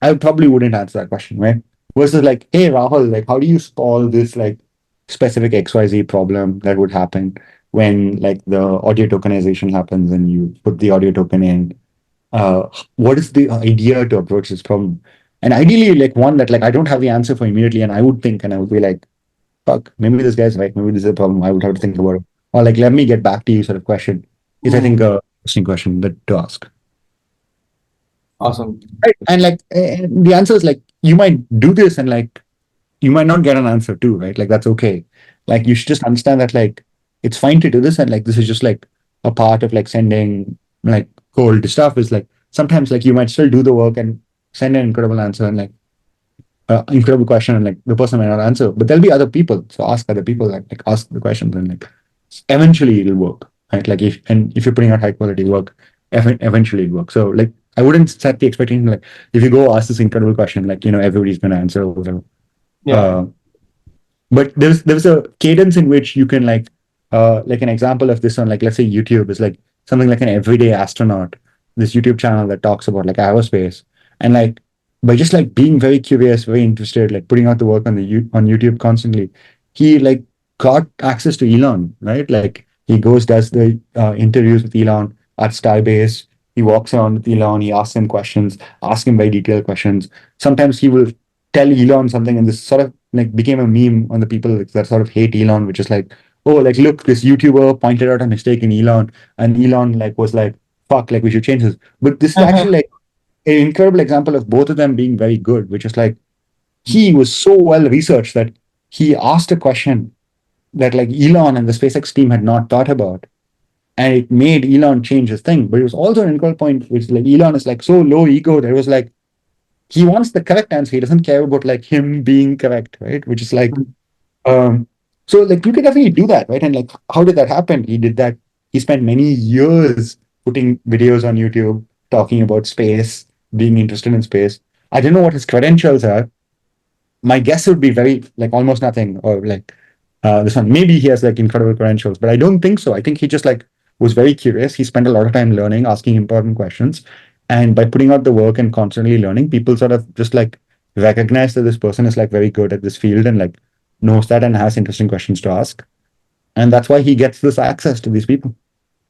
[SPEAKER 1] I probably wouldn't answer that question, right? Versus like, hey Rahul, like how do you solve this like specific XYZ problem that would happen when like the audio tokenization happens and you put the audio token in, what is the idea to approach this problem? And ideally, like one that like I don't have the answer for immediately, and I would think and I would be like, fuck, maybe this guy's right, maybe this is a problem. I would have to think about it. Or like, let me get back to you sort of question is I think
[SPEAKER 2] Hmm.
[SPEAKER 1] a interesting question that to ask.
[SPEAKER 2] Awesome.
[SPEAKER 1] Right? And like the answer is like you might do this and like you might not get an answer too, right? Like that's okay. Like you should just understand that like it's fine to do this and like this is just like a part of like sending like cold stuff is like sometimes like you might still do the work and send an incredible answer and like incredible question and like the person might not answer, but there'll be other people. So ask other people like ask the questions and like eventually it'll work, right? Like if you're putting out high quality work, eventually it'll work. So like I wouldn't set the expectation like if you go ask this incredible question, like everybody's gonna answer or whatever.
[SPEAKER 2] Yeah.
[SPEAKER 1] Uh, but there's a cadence in which you can like an example of this on like let's say YouTube is like something like an everyday astronaut, this YouTube channel that talks about like aerospace and like by just like being very curious, very interested, like putting out the work on on YouTube constantly, he like got access to Elon, right? Like he goes does the interviews with Elon at Starbase. He walks around with Elon. He asks him questions, asks him very detailed questions. Sometimes he will tell Elon something, and this sort of like became a meme on the people that sort of hate Elon, which is like, oh, like look, this YouTuber pointed out a mistake in Elon, and Elon like was like, fuck, like we should change this. But this is actually like an incredible example of both of them being very good, which is like he was so well researched that he asked a question that like Elon and the SpaceX team had not thought about. And it made Elon change his thing. But it was also an incredible point, which like Elon is like so low ego that it was like he wants the correct answer. He doesn't care about like him being correct, right? Which is like um so like you can definitely do that, right? And like how did that happen? He did that. He spent many years putting videos on YouTube talking about space, being interested in space. I don't know what his credentials are. My guess would be very like almost nothing or like this one. Maybe he has like incredible credentials, but I don't think so. I think he just like was very curious. He spent a lot of time learning, asking important questions. And by putting out the work and constantly learning, people sort of just like recognize that this person is like very good at this field and like knows that and has interesting questions to ask. And that's why he gets this access to these people.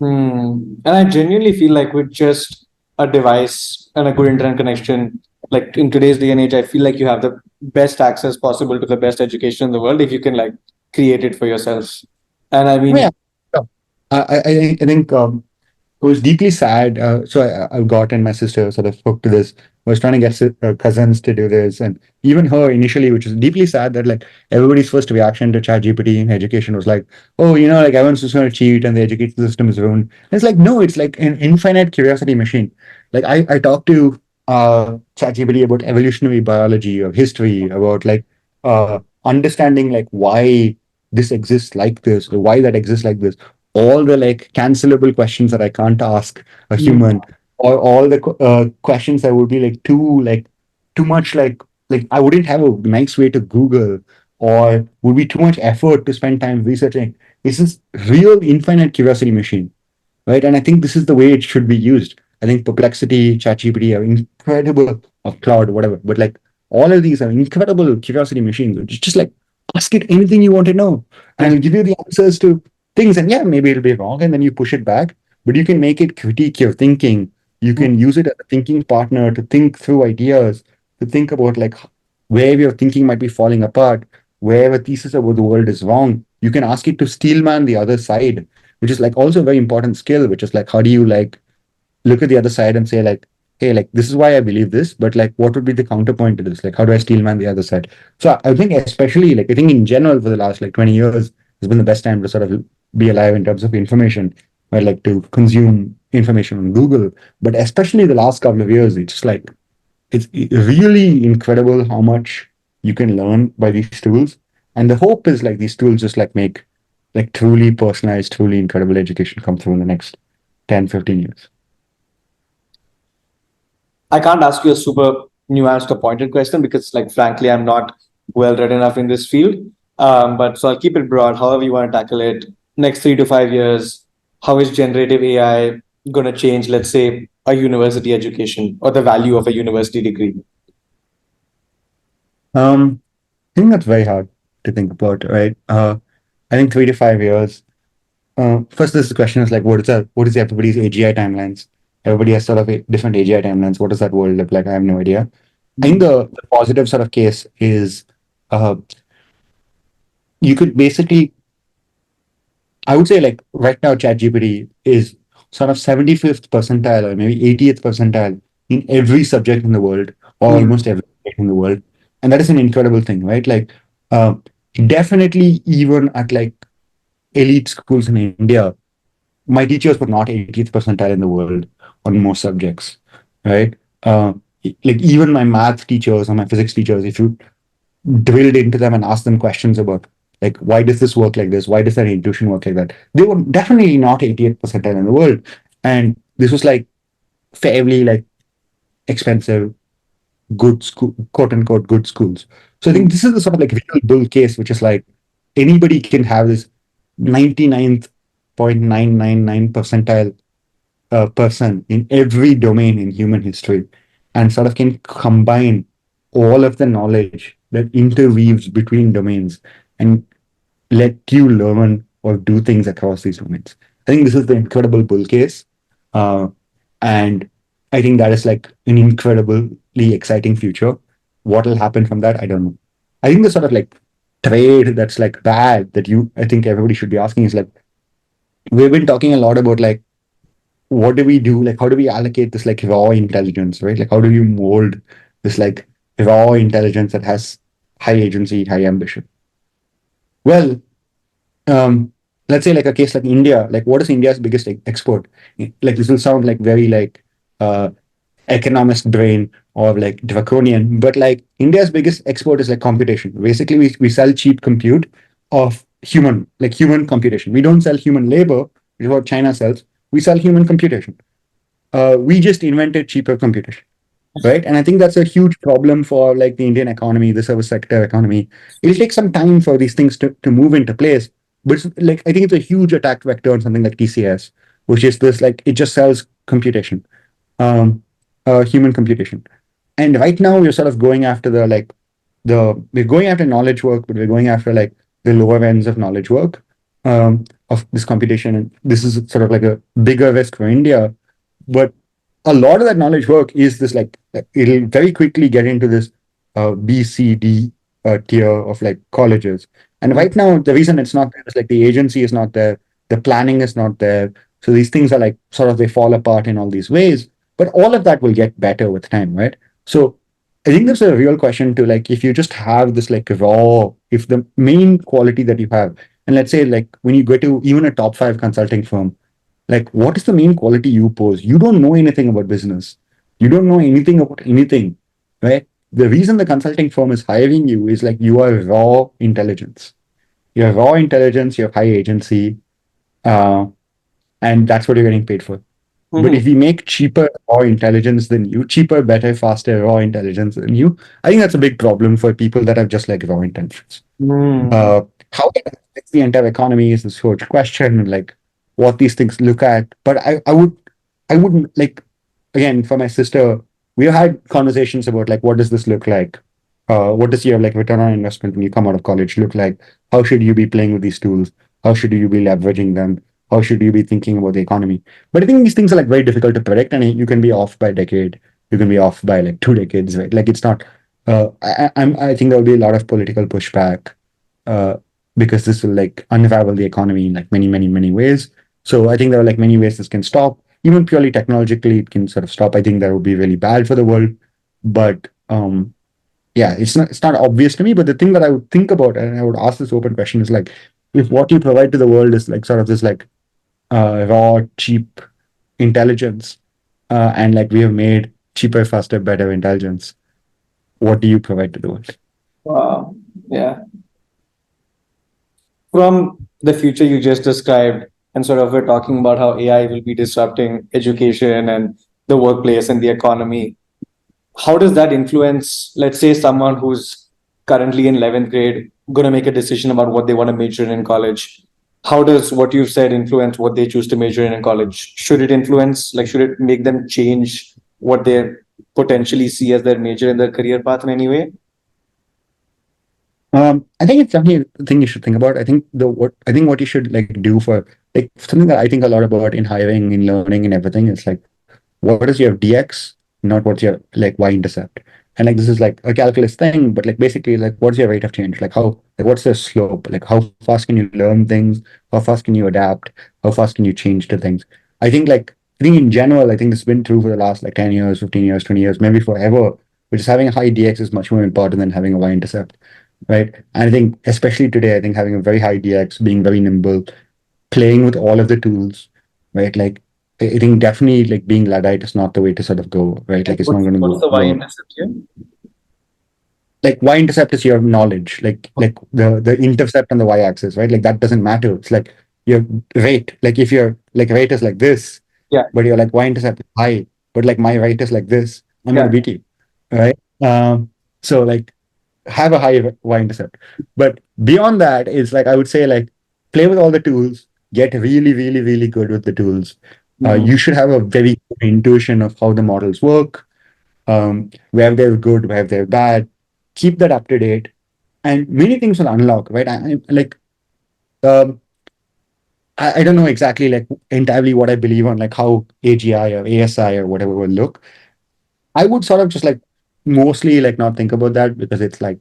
[SPEAKER 2] And I genuinely feel like with just a device and a good internet connection, like in today's day and age, I feel like you have the best access possible to the best education in the world if you can like create it for yourself. And I
[SPEAKER 1] Oh, yeah.
[SPEAKER 2] mean,
[SPEAKER 1] So, I think it was deeply sad. So I got and my sister sort of hooked to this. Was trying to get cousins to do this, and even her initially, which was deeply sad that like everybody's first reaction to ChatGPT in education was like, oh, like everyone's just going to cheat and the education system is ruined. And it's like no, it's like an infinite curiosity machine. Like I talked to ChatGPT about evolutionary biology or history, about like understanding like why this exists like this or why that exists like this, all the like cancelable questions that I can't ask a
[SPEAKER 2] mm,
[SPEAKER 1] human, or all the questions that would be like too much like I wouldn't have a nice way to Google or would be too much effort to spend time researching. This is real infinite curiosity machine, right? And I think this is the way it should be used. I think Perplexity, ChatGPT are incredible, or Cloud, whatever. But like all of these are incredible curiosity machines. Which is just like ask it anything you want to know, and
[SPEAKER 2] yeah,
[SPEAKER 1] it'll give you the answers to things. And yeah, maybe it'll be wrong, and then you push it back. But you can make it critique your thinking. You
[SPEAKER 2] mm,
[SPEAKER 1] can use it as a thinking partner to think through ideas, to think about like where your thinking might be falling apart, where a thesis about the world is wrong. You can ask it to steelman the other side, which is like also a very important skill, which is like how do you like look at the other side and say like, hey, like this is why I believe this, but like what would be the counterpoint to this? Like how do I steelman the other side? So I think especially like I think in general for the last like 20 years has been the best time to sort of be alive in terms of information, right? Like to consume information on Google. But especially the last couple of years, it's just like it's really incredible how much you can learn by these tools. And the hope is like these tools just like make like truly personalized, truly incredible education come through in the next 10, 15 years.
[SPEAKER 2] I can't ask you a super nuanced or pointed question because, like, frankly, I'm not well read enough in this field. But so I'll keep it broad, however you want to tackle it. Next 3 to 5 years, how is generative AI going to change, let's say, a university education or the value of a university degree?
[SPEAKER 1] I think that's very hard to think about, right? I think 3 to 5 years. First, this question is like, what is everybody's AGI timelines? Everybody has sort of different AGI timelines. What does that world look like? I have no idea. I think the positive sort of case is uh, you could basically, I would say like right now, ChatGPT is sort of 75th percentile or maybe 80th percentile in every subject in the world, or
[SPEAKER 2] Hmm.
[SPEAKER 1] almost every subject in the world. And that is an incredible thing, right? Like, uh, definitely, even at like elite schools in India, my teachers were not 80th percentile in the world on most subjects, right? Uh, like even my math teachers or my physics teachers, if you drilled into them and asked them questions about like why does this work like this, why does that intuition work like that, they were definitely not 80th percentile in the world, and this was like fairly like expensive, good school, quote unquote good schools. So I think
[SPEAKER 2] Hmm.
[SPEAKER 1] this is the sort of like real bull case, which is like anybody can have this 99.999 percentile person in every domain in human history, and sort of can combine all of the knowledge that interweaves between domains and let you learn or do things across these domains. I think this is the incredible bull case. Uh, and I think that is like an incredibly exciting future. What will happen from that? I don't know. I think the sort of like trade that's like bad that I think everybody should be asking is like, we've been talking a lot about like, what do we do? Like, how do we allocate this like raw intelligence, right? Like, how do you mold this like raw intelligence that has high agency, high ambition? Well, um, let's say like a case like India, like what is India's biggest export? Like this will sound like very like uh, economist brain or like draconian, but like India's biggest export is like computation. Basically, we sell cheap compute of human computation. We don't sell human labor, which is what China sells. We sell human computation. We just invented cheaper computation, right? And I think that's a huge problem for like the Indian economy, the service sector economy. It'll take some time for these things to move into place, but it's, like I think it's a huge attack vector on something like TCS, which is this like it just sells computation, um, human computation. And right now we're sort of going after we're going after knowledge work, but we're going after like the lower ends of knowledge work, of this computation. And this is sort of like a bigger risk for India, but a lot of that knowledge work is this like it'll very quickly get into this B, C, D tier of like colleges. And
[SPEAKER 2] Hmm.
[SPEAKER 1] right now, the reason it's not there is like the agency is not there, the planning is not there. So these things are like sort of they fall apart in all these ways. But all of that will get better with time, right? So I think there's a real question to like if you just have this like raw, if the main quality that you have, and let's say like when you go to even a top five consulting firm, like, what is the main quality you pose? You don't know anything about business. You don't know anything about anything, right? The reason the consulting firm is hiring you is like you are raw intelligence. You have raw intelligence, you have high agency, uh, and that's what you're getting paid for. But
[SPEAKER 2] Hmm.
[SPEAKER 1] if we make cheaper raw intelligence than you, cheaper, better, faster raw intelligence than you, I think that's a big problem for people that have just like raw intelligence.
[SPEAKER 2] Hmm.
[SPEAKER 1] Uh, how it affects the entire economy is this huge question, and like what these things look at. But I wouldn't like, again, for my sister, we had conversations about like what does this look like? What does your like return on investment when you come out of college look like? How should you be playing with these tools? How should you be leveraging them? How should you be thinking about the economy? But I think these things are like very difficult to predict, and you can be off by a decade. You can be off by like 2 decades, right? Like it's not. I think there will be a lot of political pushback, uh, because this will like unravel the economy in like many ways. So I think there are like many ways this can stop. Even purely technologically, it can sort of stop. I think that would be really bad for the world. But yeah, it's not obvious to me. But the thing that I would think about, and I would ask this open question, is like if what you provide to the world is like sort of this like raw, cheap intelligence, and like we have made cheaper, faster, better intelligence, what do you provide to the world?
[SPEAKER 2] Wow. Yeah. From the future you just described, and sort of we're talking about how AI will be disrupting education and the workplace and the economy. How does that influence, let's say, someone who's currently in 11th grade, going to make a decision about what they want to major in college? How does what you've said influence what they choose to major in college? Should it influence, like, should it make them change what they potentially see as their major in their career path in any way?
[SPEAKER 1] I think it's definitely a thing you should think about. I think what you should like do for like something that I think a lot about in hiring, in learning, and everything is like what is your dx, not what's your like y-intercept. And like this is like a calculus thing, but like basically like what's your rate of change, like how like what's the slope, like how fast can you learn things, how fast can you adapt, how fast can you change to things. I think like I think in general, I think this has been true for the last like 10 years, 15 years, 20 years, maybe forever, which is having a high DX is much more important than having a Y-intercept, right? And I think especially today, I think having a very high DX, being very nimble, playing with all of the tools, right? Like I think definitely like being Luddite is not the way to sort of go, right?
[SPEAKER 2] And
[SPEAKER 1] Like it's not going to
[SPEAKER 2] what's
[SPEAKER 1] go
[SPEAKER 2] the Y
[SPEAKER 1] work.
[SPEAKER 2] intercept here?
[SPEAKER 1] Like y-intercept is your knowledge, like the intercept on the y-axis, right? Like that doesn't matter. It's like your rate. Like if your like rate is like this,
[SPEAKER 2] Yeah,
[SPEAKER 1] but you're like y-intercept is high, but like my rate is like this, I'm
[SPEAKER 2] yeah.
[SPEAKER 1] gonna beat you, right? So like have a high y-intercept. But beyond that, is like I would say like play with all the tools, get really, really, really good with the tools.
[SPEAKER 2] Mm,
[SPEAKER 1] You should have a very good intuition of how the models work, where they're good, where they're bad. Keep that up to date, and many things will unlock. Right? Like um, I don't know exactly like entirely what I believe on like how AGI or ASI or whatever will look. I would sort of just like mostly like not think about that because it's like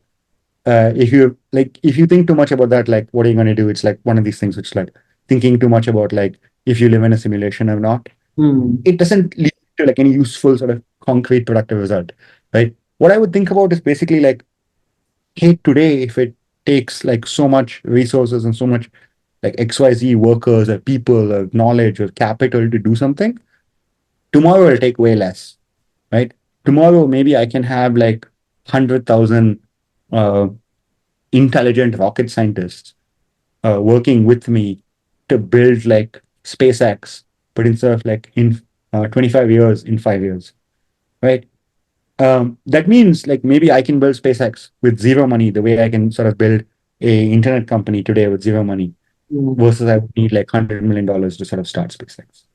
[SPEAKER 1] if you think too much about that, like what are you going to do? It's like one of these things which like thinking too much about like if you live in a simulation or not.
[SPEAKER 2] mm,
[SPEAKER 1] It doesn't lead to like any useful sort of concrete productive result, right? What I would think about is basically like, hey, today if it takes like so much resources and so much like XYZ workers or people or knowledge or capital to do something, tomorrow it'll take way less, right? Tomorrow maybe I can have like 100,000 uh, intelligent rocket scientists working with me to build like SpaceX, but instead of like in 25 years, in 5 years, right? That means like maybe I can build SpaceX with zero money, the way I can sort of build a internet company today with zero money,
[SPEAKER 2] mm,
[SPEAKER 1] versus I would need like $100 million to sort of start SpaceX,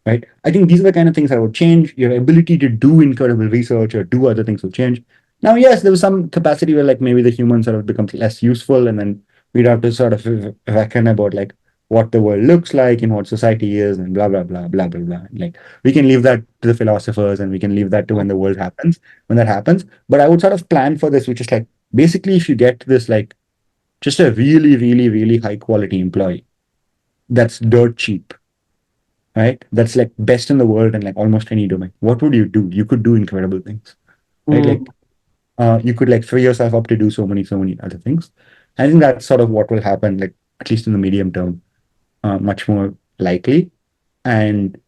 [SPEAKER 1] right? I think these are the kind of things that would change. Your ability to do incredible research or do other things will change. Now, yes, there was some capacity where like maybe the human sort of becomes less useful, and then we'd have to sort of reckon about like what the world looks like and what society is, and blah blah blah blah blah blah. Like we can leave that to the philosophers, and we can leave that to when the world happens, when that happens. But I would sort of plan for this, which is like basically if you get this like just a really really really high quality employee that's dirt cheap, right? That's like best in the world in like almost any domain. What would you do? You could do incredible things, right?
[SPEAKER 2] mm.
[SPEAKER 1] Like you could like free yourself up to do so many other things. I think that's sort of what will happen, like at least in the medium term, much more likely. And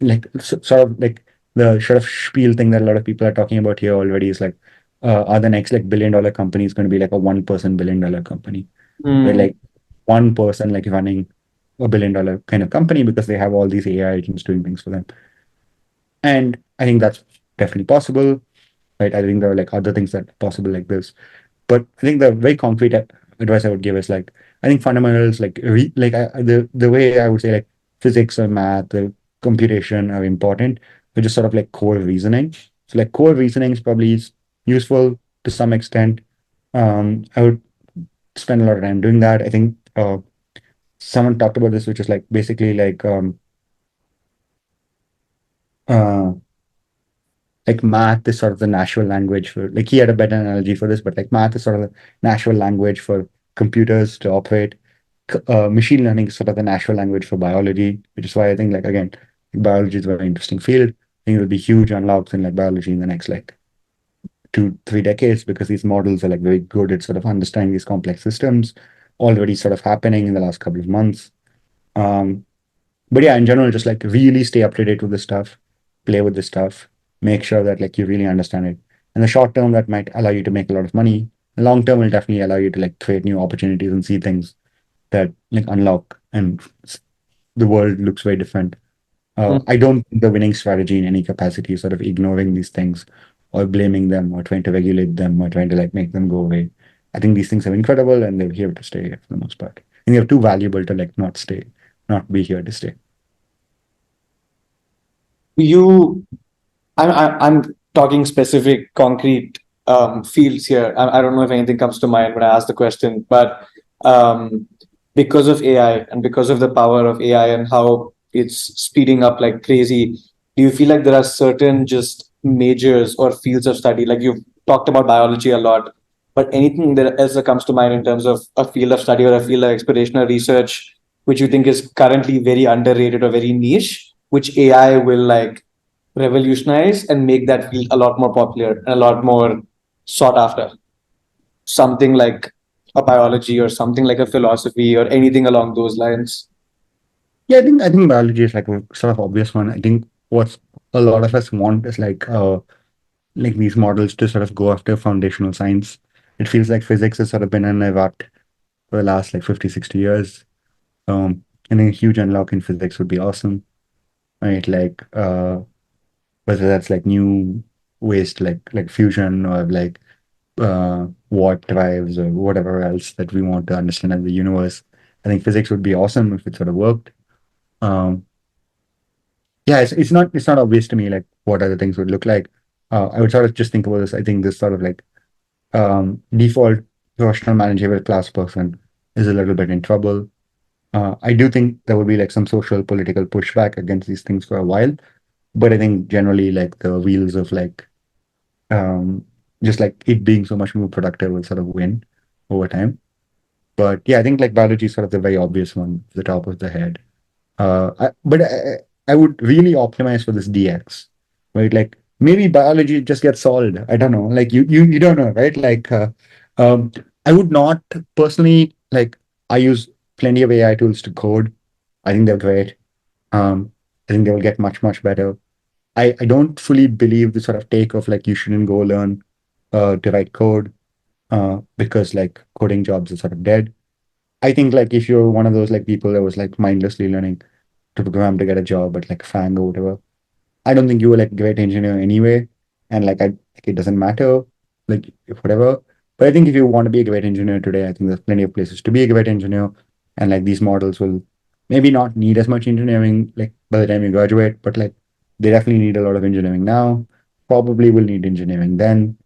[SPEAKER 1] like sort of like the sort of spiel thing that a lot of people are talking about here already is like, are the next like billion-dollar companies going to be like a one-person billion-dollar company? Where
[SPEAKER 2] Mm.
[SPEAKER 1] like one person like running a billion-dollar kind of company because they have all these AI agents doing things for them. And I think that's definitely possible, right? I think there are like other things that are possible like this. But I think the very concrete advice I would give is like, I think fundamentals like the way I would say like physics or math or computation are important, but just sort of like core reasoning. So like core reasoning is probably useful to some extent. I would spend a lot of time doing that. I think someone talked about this, which is like basically uh, like math is sort of the natural language for like he had a better analogy for this, but like math is sort of the natural language for computers to operate. Machine learning is sort of the natural language for biology, which is why I think like again, biology is a very interesting field. I think there'll be huge unlocks in like biology in the next like 2 3 decades because these models are like very good at sort of understanding these complex systems already sort of happening in the last couple of months. Um, but yeah, in general, just like really stay up to date with the stuff, play with the stuff, make sure that like you really understand it. In the short term, that might allow you to make a lot of money. The long term will definitely allow you to like create new opportunities and see things that like unlock and the world looks very different.
[SPEAKER 2] Mm.
[SPEAKER 1] I don't think the winning strategy in any capacity is sort of ignoring these things or blaming them or trying to regulate them or trying to like make them go away. I think these things are incredible and they're here to stay for the most part. And they're too valuable to like not stay, not be here to stay.
[SPEAKER 2] You I'm talking specific concrete fields here. I don't know if anything comes to mind when I ask the question, but um, because of AI and because of the power of AI and how it's speeding up like crazy, do you feel like there are certain just majors or fields of study? Like you've talked about biology a lot, but anything that else that comes to mind in terms of a field of study or a field of exploration or research, which you think is currently very underrated or very niche? which AI will like revolutionize and make that field a lot more popular and a lot more sought after. Something like a biology or something like a philosophy or anything along those lines.
[SPEAKER 1] Yeah, I think biology is like a sort of obvious one. I think what's a lot of us want is like these models to sort of go after foundational science. It feels like physics has sort of been in a rut for the last like 50, 60 years. And a huge unlock in physics would be awesome, right? Whether that's like new ways to like fusion or like warp drives or whatever else that we want to understand in the universe. I think physics would be awesome if it sort of worked. Um, yeah, it's not obvious to me like what other things would look like. I would sort of just think about this. I think this sort of like default professional managerial class person is a little bit in trouble. I do think there will be like some social political pushback against these things for a while, but I think generally like the wheels of like um, just like it being so much more productive will sort of win over time. But yeah, I think like biology is sort of the very obvious one, the top of the head. But I would really optimize for this DX, right? Like maybe biology just gets solved. I don't know. Like you don't know, right? Um, I would not personally like. I use plenty of AI tools to code. I think they're great. I think they will get much better. I don't fully believe the sort of take of like you shouldn't go learn to write code because like coding jobs are sort of dead. I think like if you're one of those like people that was like mindlessly learning to program to get a job at like FANG or whatever, I don't think you were like a great engineer anyway. And like it doesn't matter, like if whatever. But I think if you want to be a great engineer today, I think there's plenty of places to be a great engineer. And like these models will maybe not need as much engineering like by the time you graduate, but like they definitely need a lot of engineering now. Probably will need engineering then.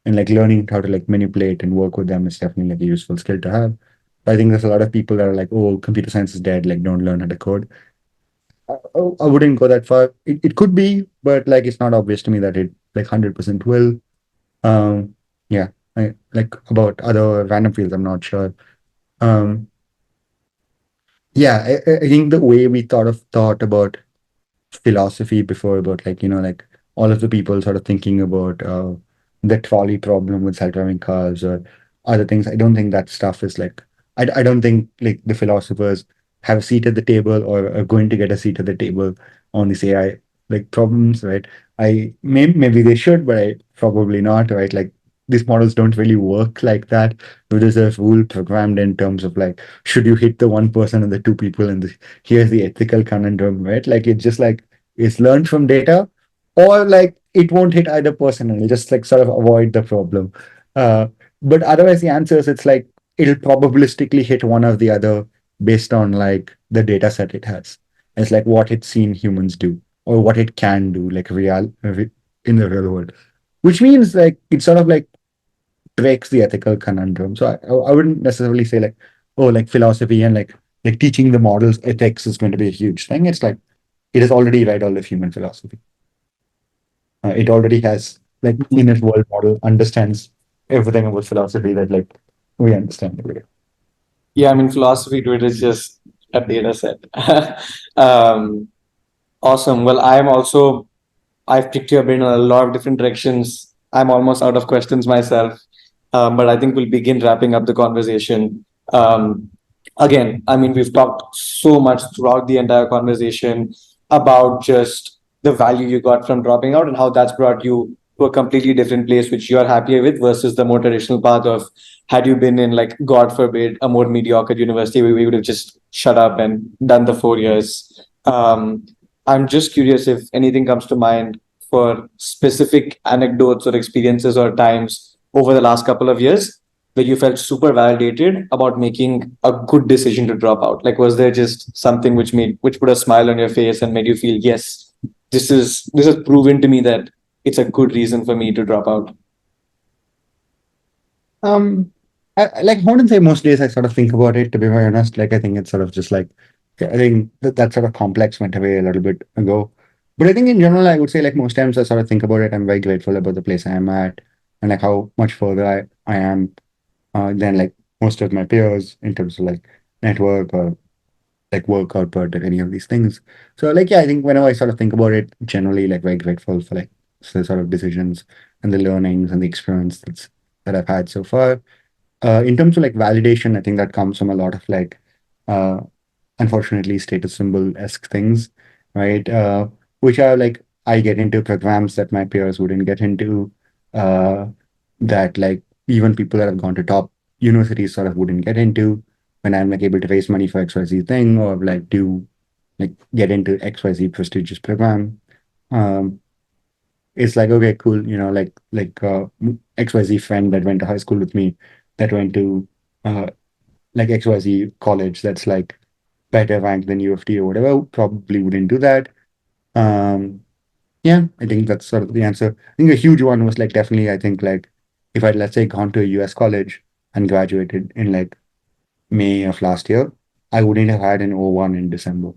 [SPEAKER 1] And like learning how to like manipulate and work with them is definitely like a useful skill to have. But I think there's a lot of people that are like, oh, computer science is dead, like don't learn how to code. I wouldn't go that far. It could be, but like it's not obvious to me that it like 100% will. Um, yeah, like about other random fields, I'm not sure. Um, yeah, I think the way we thought about philosophy before about like like all of the people sort of thinking about the trolley problem with self-driving cars or other things. I don't think that stuff is like I don't think like the philosophers have a seat at the table or are going to get a seat at the table on these AI like problems, right? Maybe they should, but I probably not, right? Like these models don't really work like that. There's a rule programmed in terms of like should you hit the one person and the two people and here's the ethical conundrum, right? Like it's just like it's learned from data, or like it won't hit either person and it'll just like sort of avoid the problem. Uh, but otherwise, the answers it's like it'll probabilistically hit one or the other based on like the data set it has. It's like what it's seen humans do or what it can do, like in the real world, which means like it sort of like breaks the ethical conundrum. So I wouldn't necessarily say like, oh, like philosophy and like teaching the models ethics is going to be a huge thing. It's like it has already read all of human philosophy. It already has like in its world model understands everything about philosophy that like we understand every day.
[SPEAKER 2] Yeah, I mean, philosophy to it is just a data set. um, awesome. Well, I'm also I've picked your brain in a lot of different directions. I'm almost out of questions myself, but I think we'll begin wrapping up the conversation. Um, Again, I mean, we've talked so much throughout the entire conversation about just the value you got from dropping out and how that's brought you to a completely different place, which you're happier with versus the more traditional path of had you been in, like, God forbid, a more mediocre university where we would have just shut up and done the 4 years. I'm just curious if anything comes to mind for specific anecdotes or experiences or times over the last couple of years where you felt super validated about making a good decision to drop out? Like, was there just something which put a smile on your face and made you feel, yes, this has proven to me that it's a good reason for me to drop out?
[SPEAKER 1] Um, I wouldn't say most days I sort of think about it, to be very honest. Like, I think it's sort of just like, I think that sort of complex went away a little bit ago. But I think in general, I would say like most times I sort of think about it. I'm very grateful about the place I am at and like how much further I am than like most of my peers in terms of like network or like work output or any of these things. So like yeah, I think whenever I sort of think about it, generally like very grateful for like the sort of decisions and the learnings and the experience that I've had so far. In terms of like validation, I think that comes from a lot of like uh unfortunately status symbol-esque things, right? Which are like I get into programs that my peers wouldn't get into, uh, that like even people that have gone to top universities sort of wouldn't get into when I'm like able to raise money for XYZ thing or like do like get into XYZ prestigious program. Um, it's like okay, cool, XYZ friend that went to high school with me that went to uh like XYZ college that's like better ranked than UofT or whatever, probably wouldn't do that. Um, yeah, I think that's sort of the answer. I think a huge one was like definitely, I think like if I'd let's say gone to a US college and graduated in like May of last year, I wouldn't have had an O1 in December.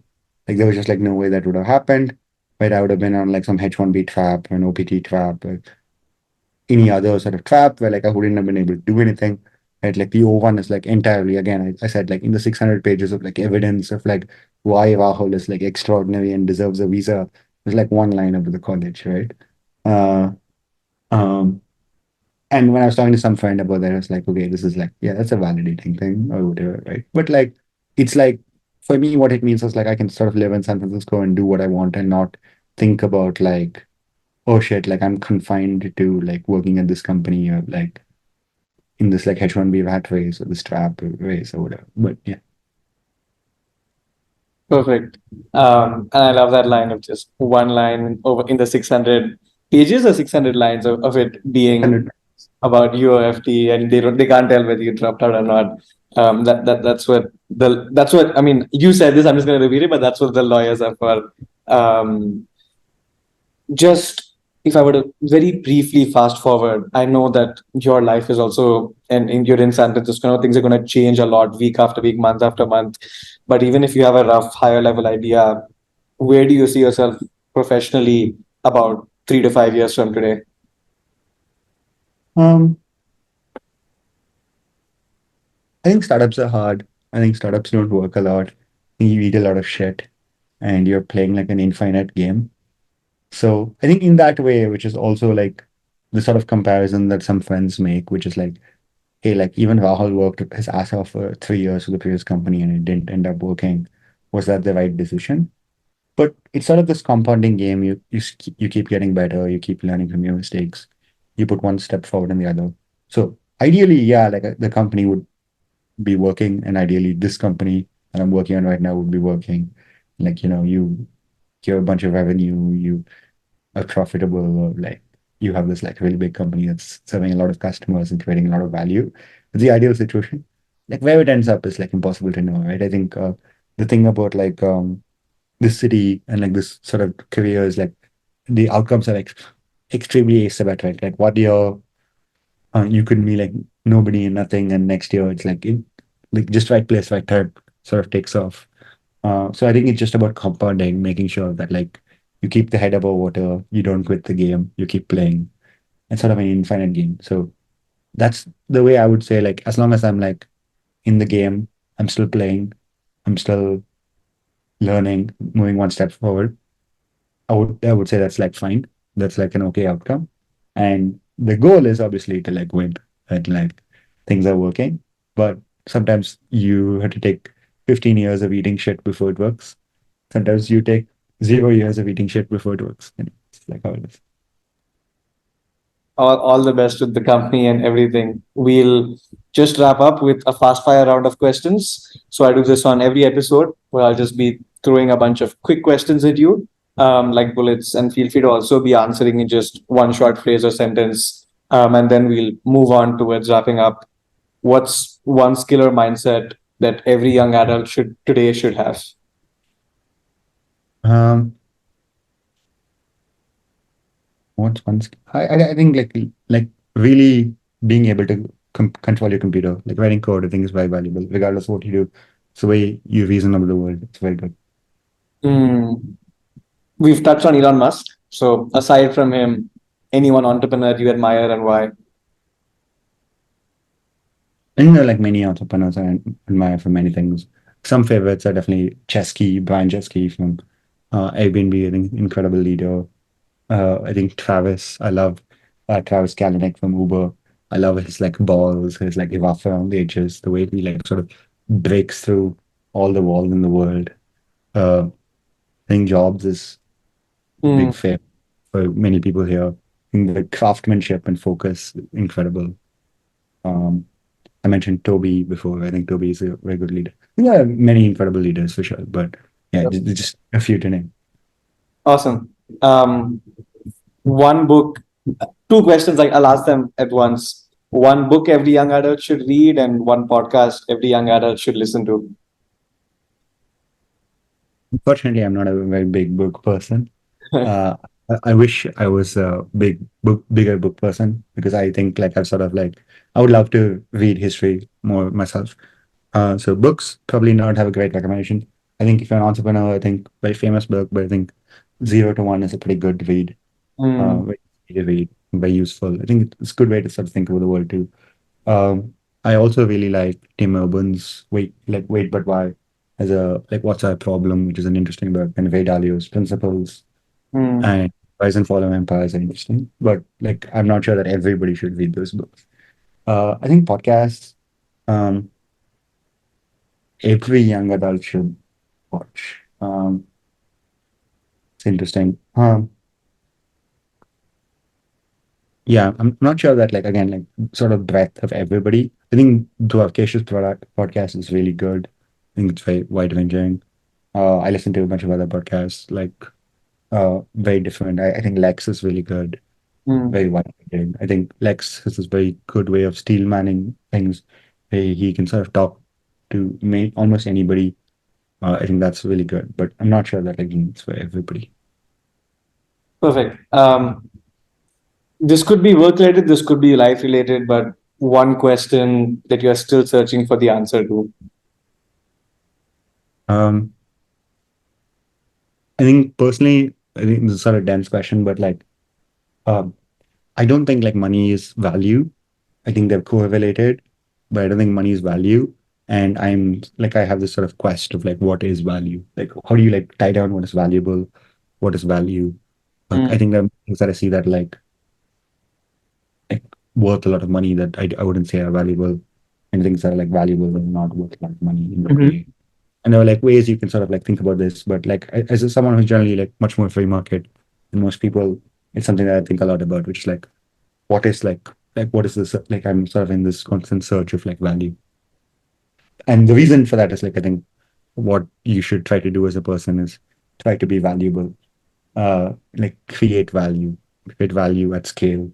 [SPEAKER 1] Like there was just like no way that would have happened. But I would have been on like some H1B trap, an OPT trap, or any other sort of trap where like I wouldn't have been able to do anything. Right? Like the O1 is like entirely again, I said like in the 600 pages of like evidence of like why Rahul is like extraordinary and deserves a visa. There's like one line about the college, right? Uh, um, and when I was talking to some friend about that, I was like, okay, this is like, yeah, that's a validating thing or whatever, right? But like, it's like for me, what it means is like I can sort of live in San Francisco and do what I want and not think about like, oh shit, like I'm confined to like working at this company or like in this like H1B rat race or this trap race or whatever. But yeah,
[SPEAKER 2] Perfect. And I love that line of just one line over in the 600 pages or 600 lines of it being
[SPEAKER 1] 600.
[SPEAKER 2] about UOFT, and they can't tell whether you dropped out or not. That's what I mean. You said this. I'm just going to repeat it, but that's what the lawyers are for. Um, just if I were to very briefly fast forward, I know that your life is also, and you're in San Francisco, things are going to change a lot week after week, month after month. But even if you have a rough, higher level idea, where do you see yourself professionally about 3 to 5 years from today?
[SPEAKER 1] Um, I think startups are hard. I think startups don't work a lot. You eat a lot of shit and you're playing like an infinite game. So I think in that way, which is also like the sort of comparison that some friends make, which is like, hey, like even Rahul worked his ass off for 3 years for the previous company and it didn't end up working. Was that the right decision? But it's sort of this compounding game. You keep getting better. You keep learning from your mistakes. You put one step forward and the other. So ideally, yeah, like the company would be working, and ideally, this company that I'm working on right now would be working. Like you get a bunch of revenue. You are profitable, or like you have this like really big company that's serving a lot of customers and creating a lot of value. It's the ideal situation. Like where it ends up is like impossible to know, right? I think the thing about like this city and like this sort of career is like the outcomes are like extremely asymmetric. Like what year you could be like nobody and nothing, and next year it's like just right place, right time sort of takes off. So I think it's just about compounding, making sure that like you keep the head above water, you don't quit the game, you keep playing. It's sort of an infinite game. So that's the way I would say like as long as I'm like in the game, I'm still playing, I'm still learning, moving one step forward. I would say that's like fine. That's like an okay outcome. And the goal is obviously to like win and like things are working. But sometimes you have to take 15 years of eating shit before it works. Sometimes you take 0 years of eating shit before it works. It's like how it is.
[SPEAKER 2] All the best with the company and everything. We'll just wrap up with a fast fire round of questions. So I do this on every episode where I'll just be throwing a bunch of quick questions at you, like bullets, and feel free to also be answering in just one short phrase or sentence. And then we'll move on towards wrapping up. What's one skill or mindset that every young adult should have?
[SPEAKER 1] Um, what's one skill? I think like really being able to control your computer, like writing code, I think is very valuable, regardless of what you do. It's the way you reason over the world. It's very good.
[SPEAKER 2] Mm, we've touched on Elon Musk. So aside from him, anyone entrepreneur you admire and why?
[SPEAKER 1] And like many entrepreneurs, I admire for many things. Some favorites are definitely Chesky, Brian Chesky from Airbnb, I think incredible leader. I think Travis, I love Travis Kalanick from Uber. I love his like balls, his like rough around the edges, the way he like sort of breaks through all the walls in the world. I think Jobs is a
[SPEAKER 2] Hmm.
[SPEAKER 1] big favorite for many people here. I think the craftsmanship and focus, incredible. Um, I mentioned Toby before. I think Toby is a very good leader. There are many incredible leaders for sure, but yeah, just a few to name.
[SPEAKER 2] Awesome. One book, two questions, like I'll ask them at once. One book every young adult should read, and one podcast every young adult should listen to.
[SPEAKER 1] Unfortunately, I'm not a very big book person. Uh, I wish I was a bigger book person because I think like I've sort of like I would love to read history more myself. So books probably not have a great recommendation. I think if you're an entrepreneur, I think very famous book, but I think Zero to One is a pretty good read.
[SPEAKER 2] Hmm.
[SPEAKER 1] Very easy to read, very useful. I think it's a good way to sort of think about the world too. Um, I also really like Tim Urban's Wait But Why as a like What's Our Problem, which is an interesting book, and Ray Dalio's Principles
[SPEAKER 2] Hmm.
[SPEAKER 1] and Rise and Fall of Empires are interesting. But like I'm not sure that everybody should read those books. I think podcasts, um, every young adult should watch. It's interesting. Yeah, I'm not sure that like again like sort of breadth of everybody. I think Dwarkesh's product podcast is really good. I think it's very wide ranging. I listen to a bunch of other podcasts like very different. I think Lex is really good,
[SPEAKER 2] Hmm.
[SPEAKER 1] very wide ranging. I think Lex has this very good way of steel manning things. He can sort of talk to almost anybody. I think that's really good, but I'm not sure that again it's for everybody.
[SPEAKER 2] Perfect. This could be work related, this could be life related, but one question that you're still searching for the answer to.
[SPEAKER 1] Um, I think personally, I think this is sort of dense question, but like um, I don't think like money is value. I think they're correlated, but I don't think money is value. And I'm like I have this sort of quest of like what is value? Like how do you like tie down what is valuable, what is value? Like I
[SPEAKER 2] Hmm.
[SPEAKER 1] think there are things that I see that like worth a lot of money that I wouldn't say are valuable, and things that are like valuable and not worth a lot of money in that
[SPEAKER 2] Mhm.
[SPEAKER 1] way. And there are like ways you can sort of like think about this, but like as someone who's generally like much more free market than most people, it's something that I think a lot about, which is what is like what is this like I'm sort of in this constant search of like value. And the reason for that is like I think what you should try to do as a person is try to be valuable, like create value at scale,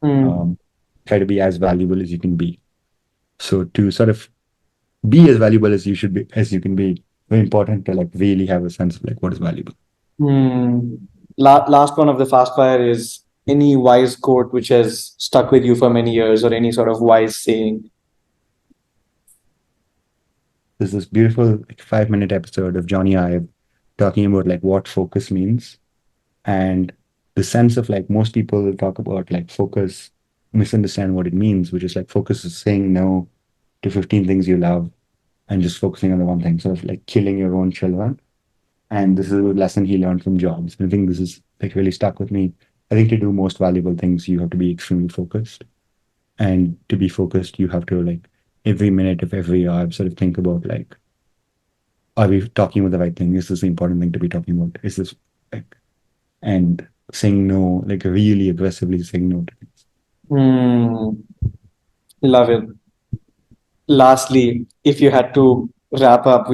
[SPEAKER 2] Hmm.
[SPEAKER 1] um, try to be as valuable as you can be. So to sort of be as valuable as you should be as you can be, very important to like really have a sense of like what is valuable.
[SPEAKER 2] Hmm. Last one of the fast fire is any wise quote which has stuck with you for many years, or any sort of wise saying.
[SPEAKER 1] There's this beautiful like 5 minute episode of Johnny Ive talking about like what focus means and the sense of like most people talk about like focus misunderstand what it means, which is like focus is saying no to 15 things you love and just focusing on the one thing, sort of like killing your own children. And this is a lesson he learned from Jobs. And I think this is like really stuck with me. I think to do most valuable things, you have to be extremely focused. And to be focused, you have to like every minute of every hour sort of think about like, are we talking about the right thing? Is this the important thing to be talking about? Is this like and saying no, like really aggressively saying no to things.
[SPEAKER 2] Hmm. Love it. Lastly, if you had to wrap up,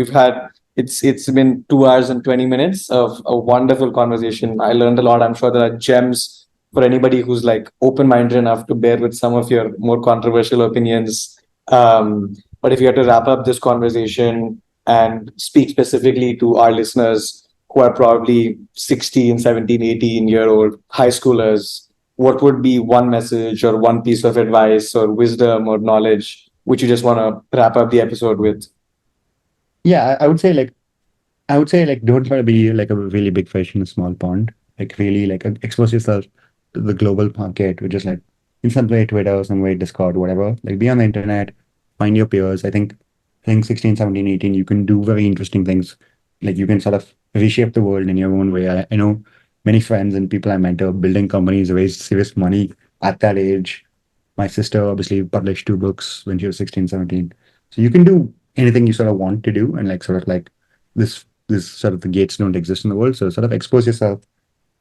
[SPEAKER 2] it's been 2 hours and 20 minutes of a wonderful conversation. I learned a lot. I'm sure there are gems for anybody who's like open-minded enough to bear with some of your more controversial opinions. But if you had to wrap up this conversation and speak specifically to our listeners who are probably 16, 17, 18-year old high schoolers, what would be one message or one piece of advice or wisdom or knowledge which you just want to wrap up the episode with?
[SPEAKER 1] Yeah, I would say like don't try to be like a really big fish in a small pond. Like really like expose yourself to the global market, which is in some way Twitter, some way Discord, whatever. Like be on the internet, find your peers. I think think 16, 17, 18, you can do very interesting things. Like you can sort of reshape the world in your own way. I know many friends and people I mentor building companies, raised serious money at that age. My sister obviously published two books when she was 16, 17. So you can do anything you sort of want to do, and like sort of like this sort of the gates don't exist in the world. So sort of expose yourself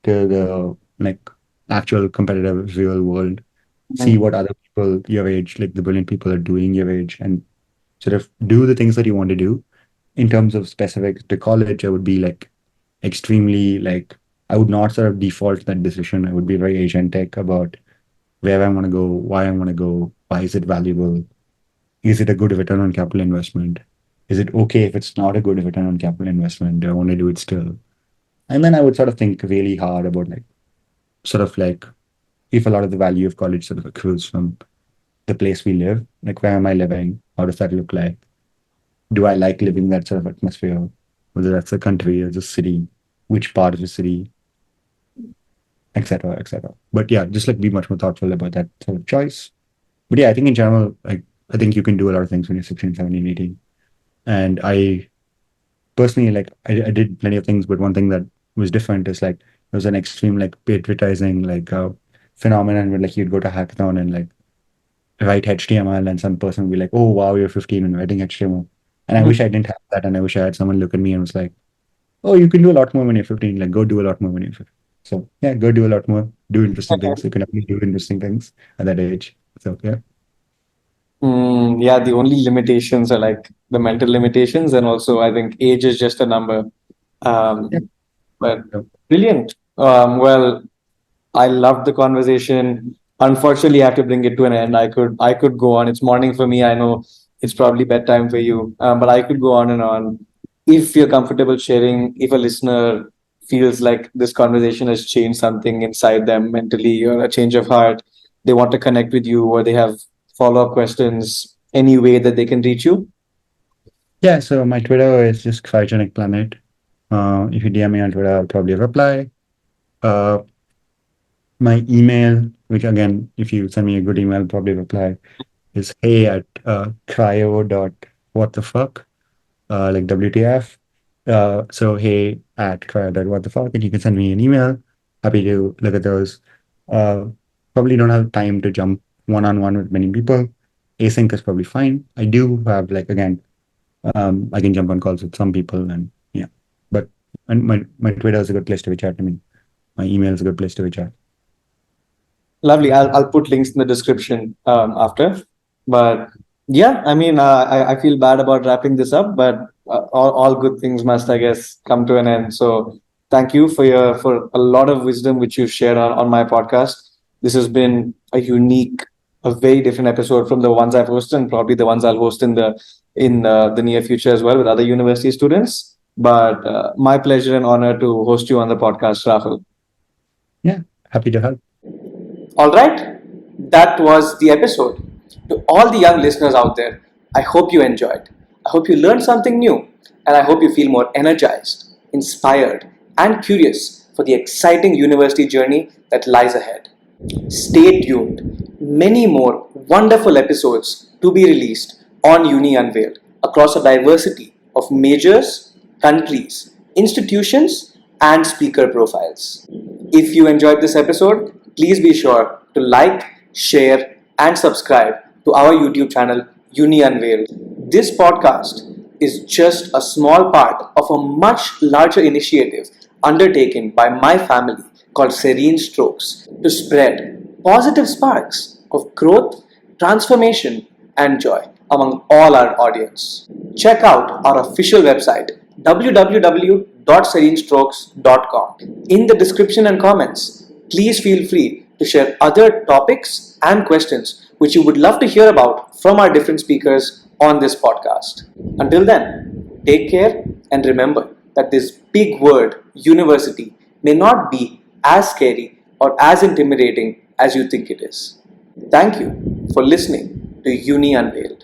[SPEAKER 1] to the like actual competitive real world. See
[SPEAKER 2] Mm.
[SPEAKER 1] what other people your age, like the brilliant people are doing your age, and sort of do the things that you want to do. In terms of specific to college, I would be like extremely like I would not sort of default that decision. I would be very agentic about where I want to go, why I want to go, why is it valuable, is it a good return on capital investment, is it okay if it's not a good return on capital investment? Do I want to do it still? And then I would sort of think really hard about like sort of like if a lot of the value of college sort of accrues from the place we live, like where am I living? How does that look like? Do I like living that sort of atmosphere? Whether that's a country or just city, which part of the city, etc., etc. But yeah, just like be much more thoughtful about that sort of choice. But yeah, I think in general, like I think you can do a lot of things when you're 16, 17, 18. And I personally like I did plenty of things, but one thing that was different is like there was an extreme like patriotising like phenomenon where like you'd go to hackathon and like write HTML and some person would be like, oh wow, you're 15 and writing HTML. And I wish I didn't have that, and I wish I had someone look at me and was like, oh, you can do a lot more when you're 15. Like, go do a lot more when you're 15. So, yeah, go do a lot more, do interesting things. You can only do interesting things at that age. So, yeah.
[SPEAKER 2] Yeah, the only limitations are like the mental limitations, and also I think age is just a number.
[SPEAKER 1] Yeah.
[SPEAKER 2] But
[SPEAKER 1] So,
[SPEAKER 2] brilliant. Well, I loved the conversation. Unfortunately, I have to bring it to an end. I could go on. It's morning for me. I know it's probably bedtime for you, but I could go on and on. If you're comfortable sharing, if a listener feels like this conversation has changed something inside them mentally or a change of heart, they want to connect with you or they have follow up questions, any way that they can reach you.
[SPEAKER 1] yeah. So, my Twitter is just Cryogenic Planet. If you DM me on Twitter, I'll probably reply. Uh, my email, which again, if you send me a good email, I'll probably reply, is hey at cryo dot what the fuck. Like WTF. So hey at what the fuck, and you can send me an email. Happy to look at those. Uh, Probably don't have time to jump one on one with many people. Async is probably fine. I do have like again, I can jump on calls with some people and yeah. But and my Twitter is a good place to reach out to me. My email is a good place to reach out.
[SPEAKER 2] Lovely. I'll put links in the description after. But yeah, I mean, I feel bad about wrapping this up, but all good things must, I guess, come to an end. So thank you for a lot of wisdom which you've shared on my podcast. This has been a unique, a very different episode from the ones I've hosted, and probably the ones I'll host in the near future as well with other university students. But my pleasure and honor to host you on the podcast, Rahul.
[SPEAKER 1] Yeah, happy to help.
[SPEAKER 2] All right, that was the episode. To all the young listeners out there, I hope you enjoyed. I hope you learned something new, and I hope you feel more energized, inspired, and curious for the exciting university journey that lies ahead. Stay tuned. Many more wonderful episodes to be released on Uni Unveiled across a diversity of majors, countries, institutions, and speaker profiles. If you enjoyed this episode, please be sure to like, share, and subscribe to our YouTube channel, Uni Unveiled. This podcast is just a small part of a much larger initiative undertaken by my family called Serene Strokes to spread positive sparks of growth, transformation, and joy among all our audience. Check out our official website www.serenestrokes.com. In the description and comments, please feel free to share other topics and questions which you would love to hear about from our different speakers on this podcast. Until then, take care and remember that this big word, university, may not be as scary or as intimidating as you think it is. Thank you for listening to Uni Unveiled.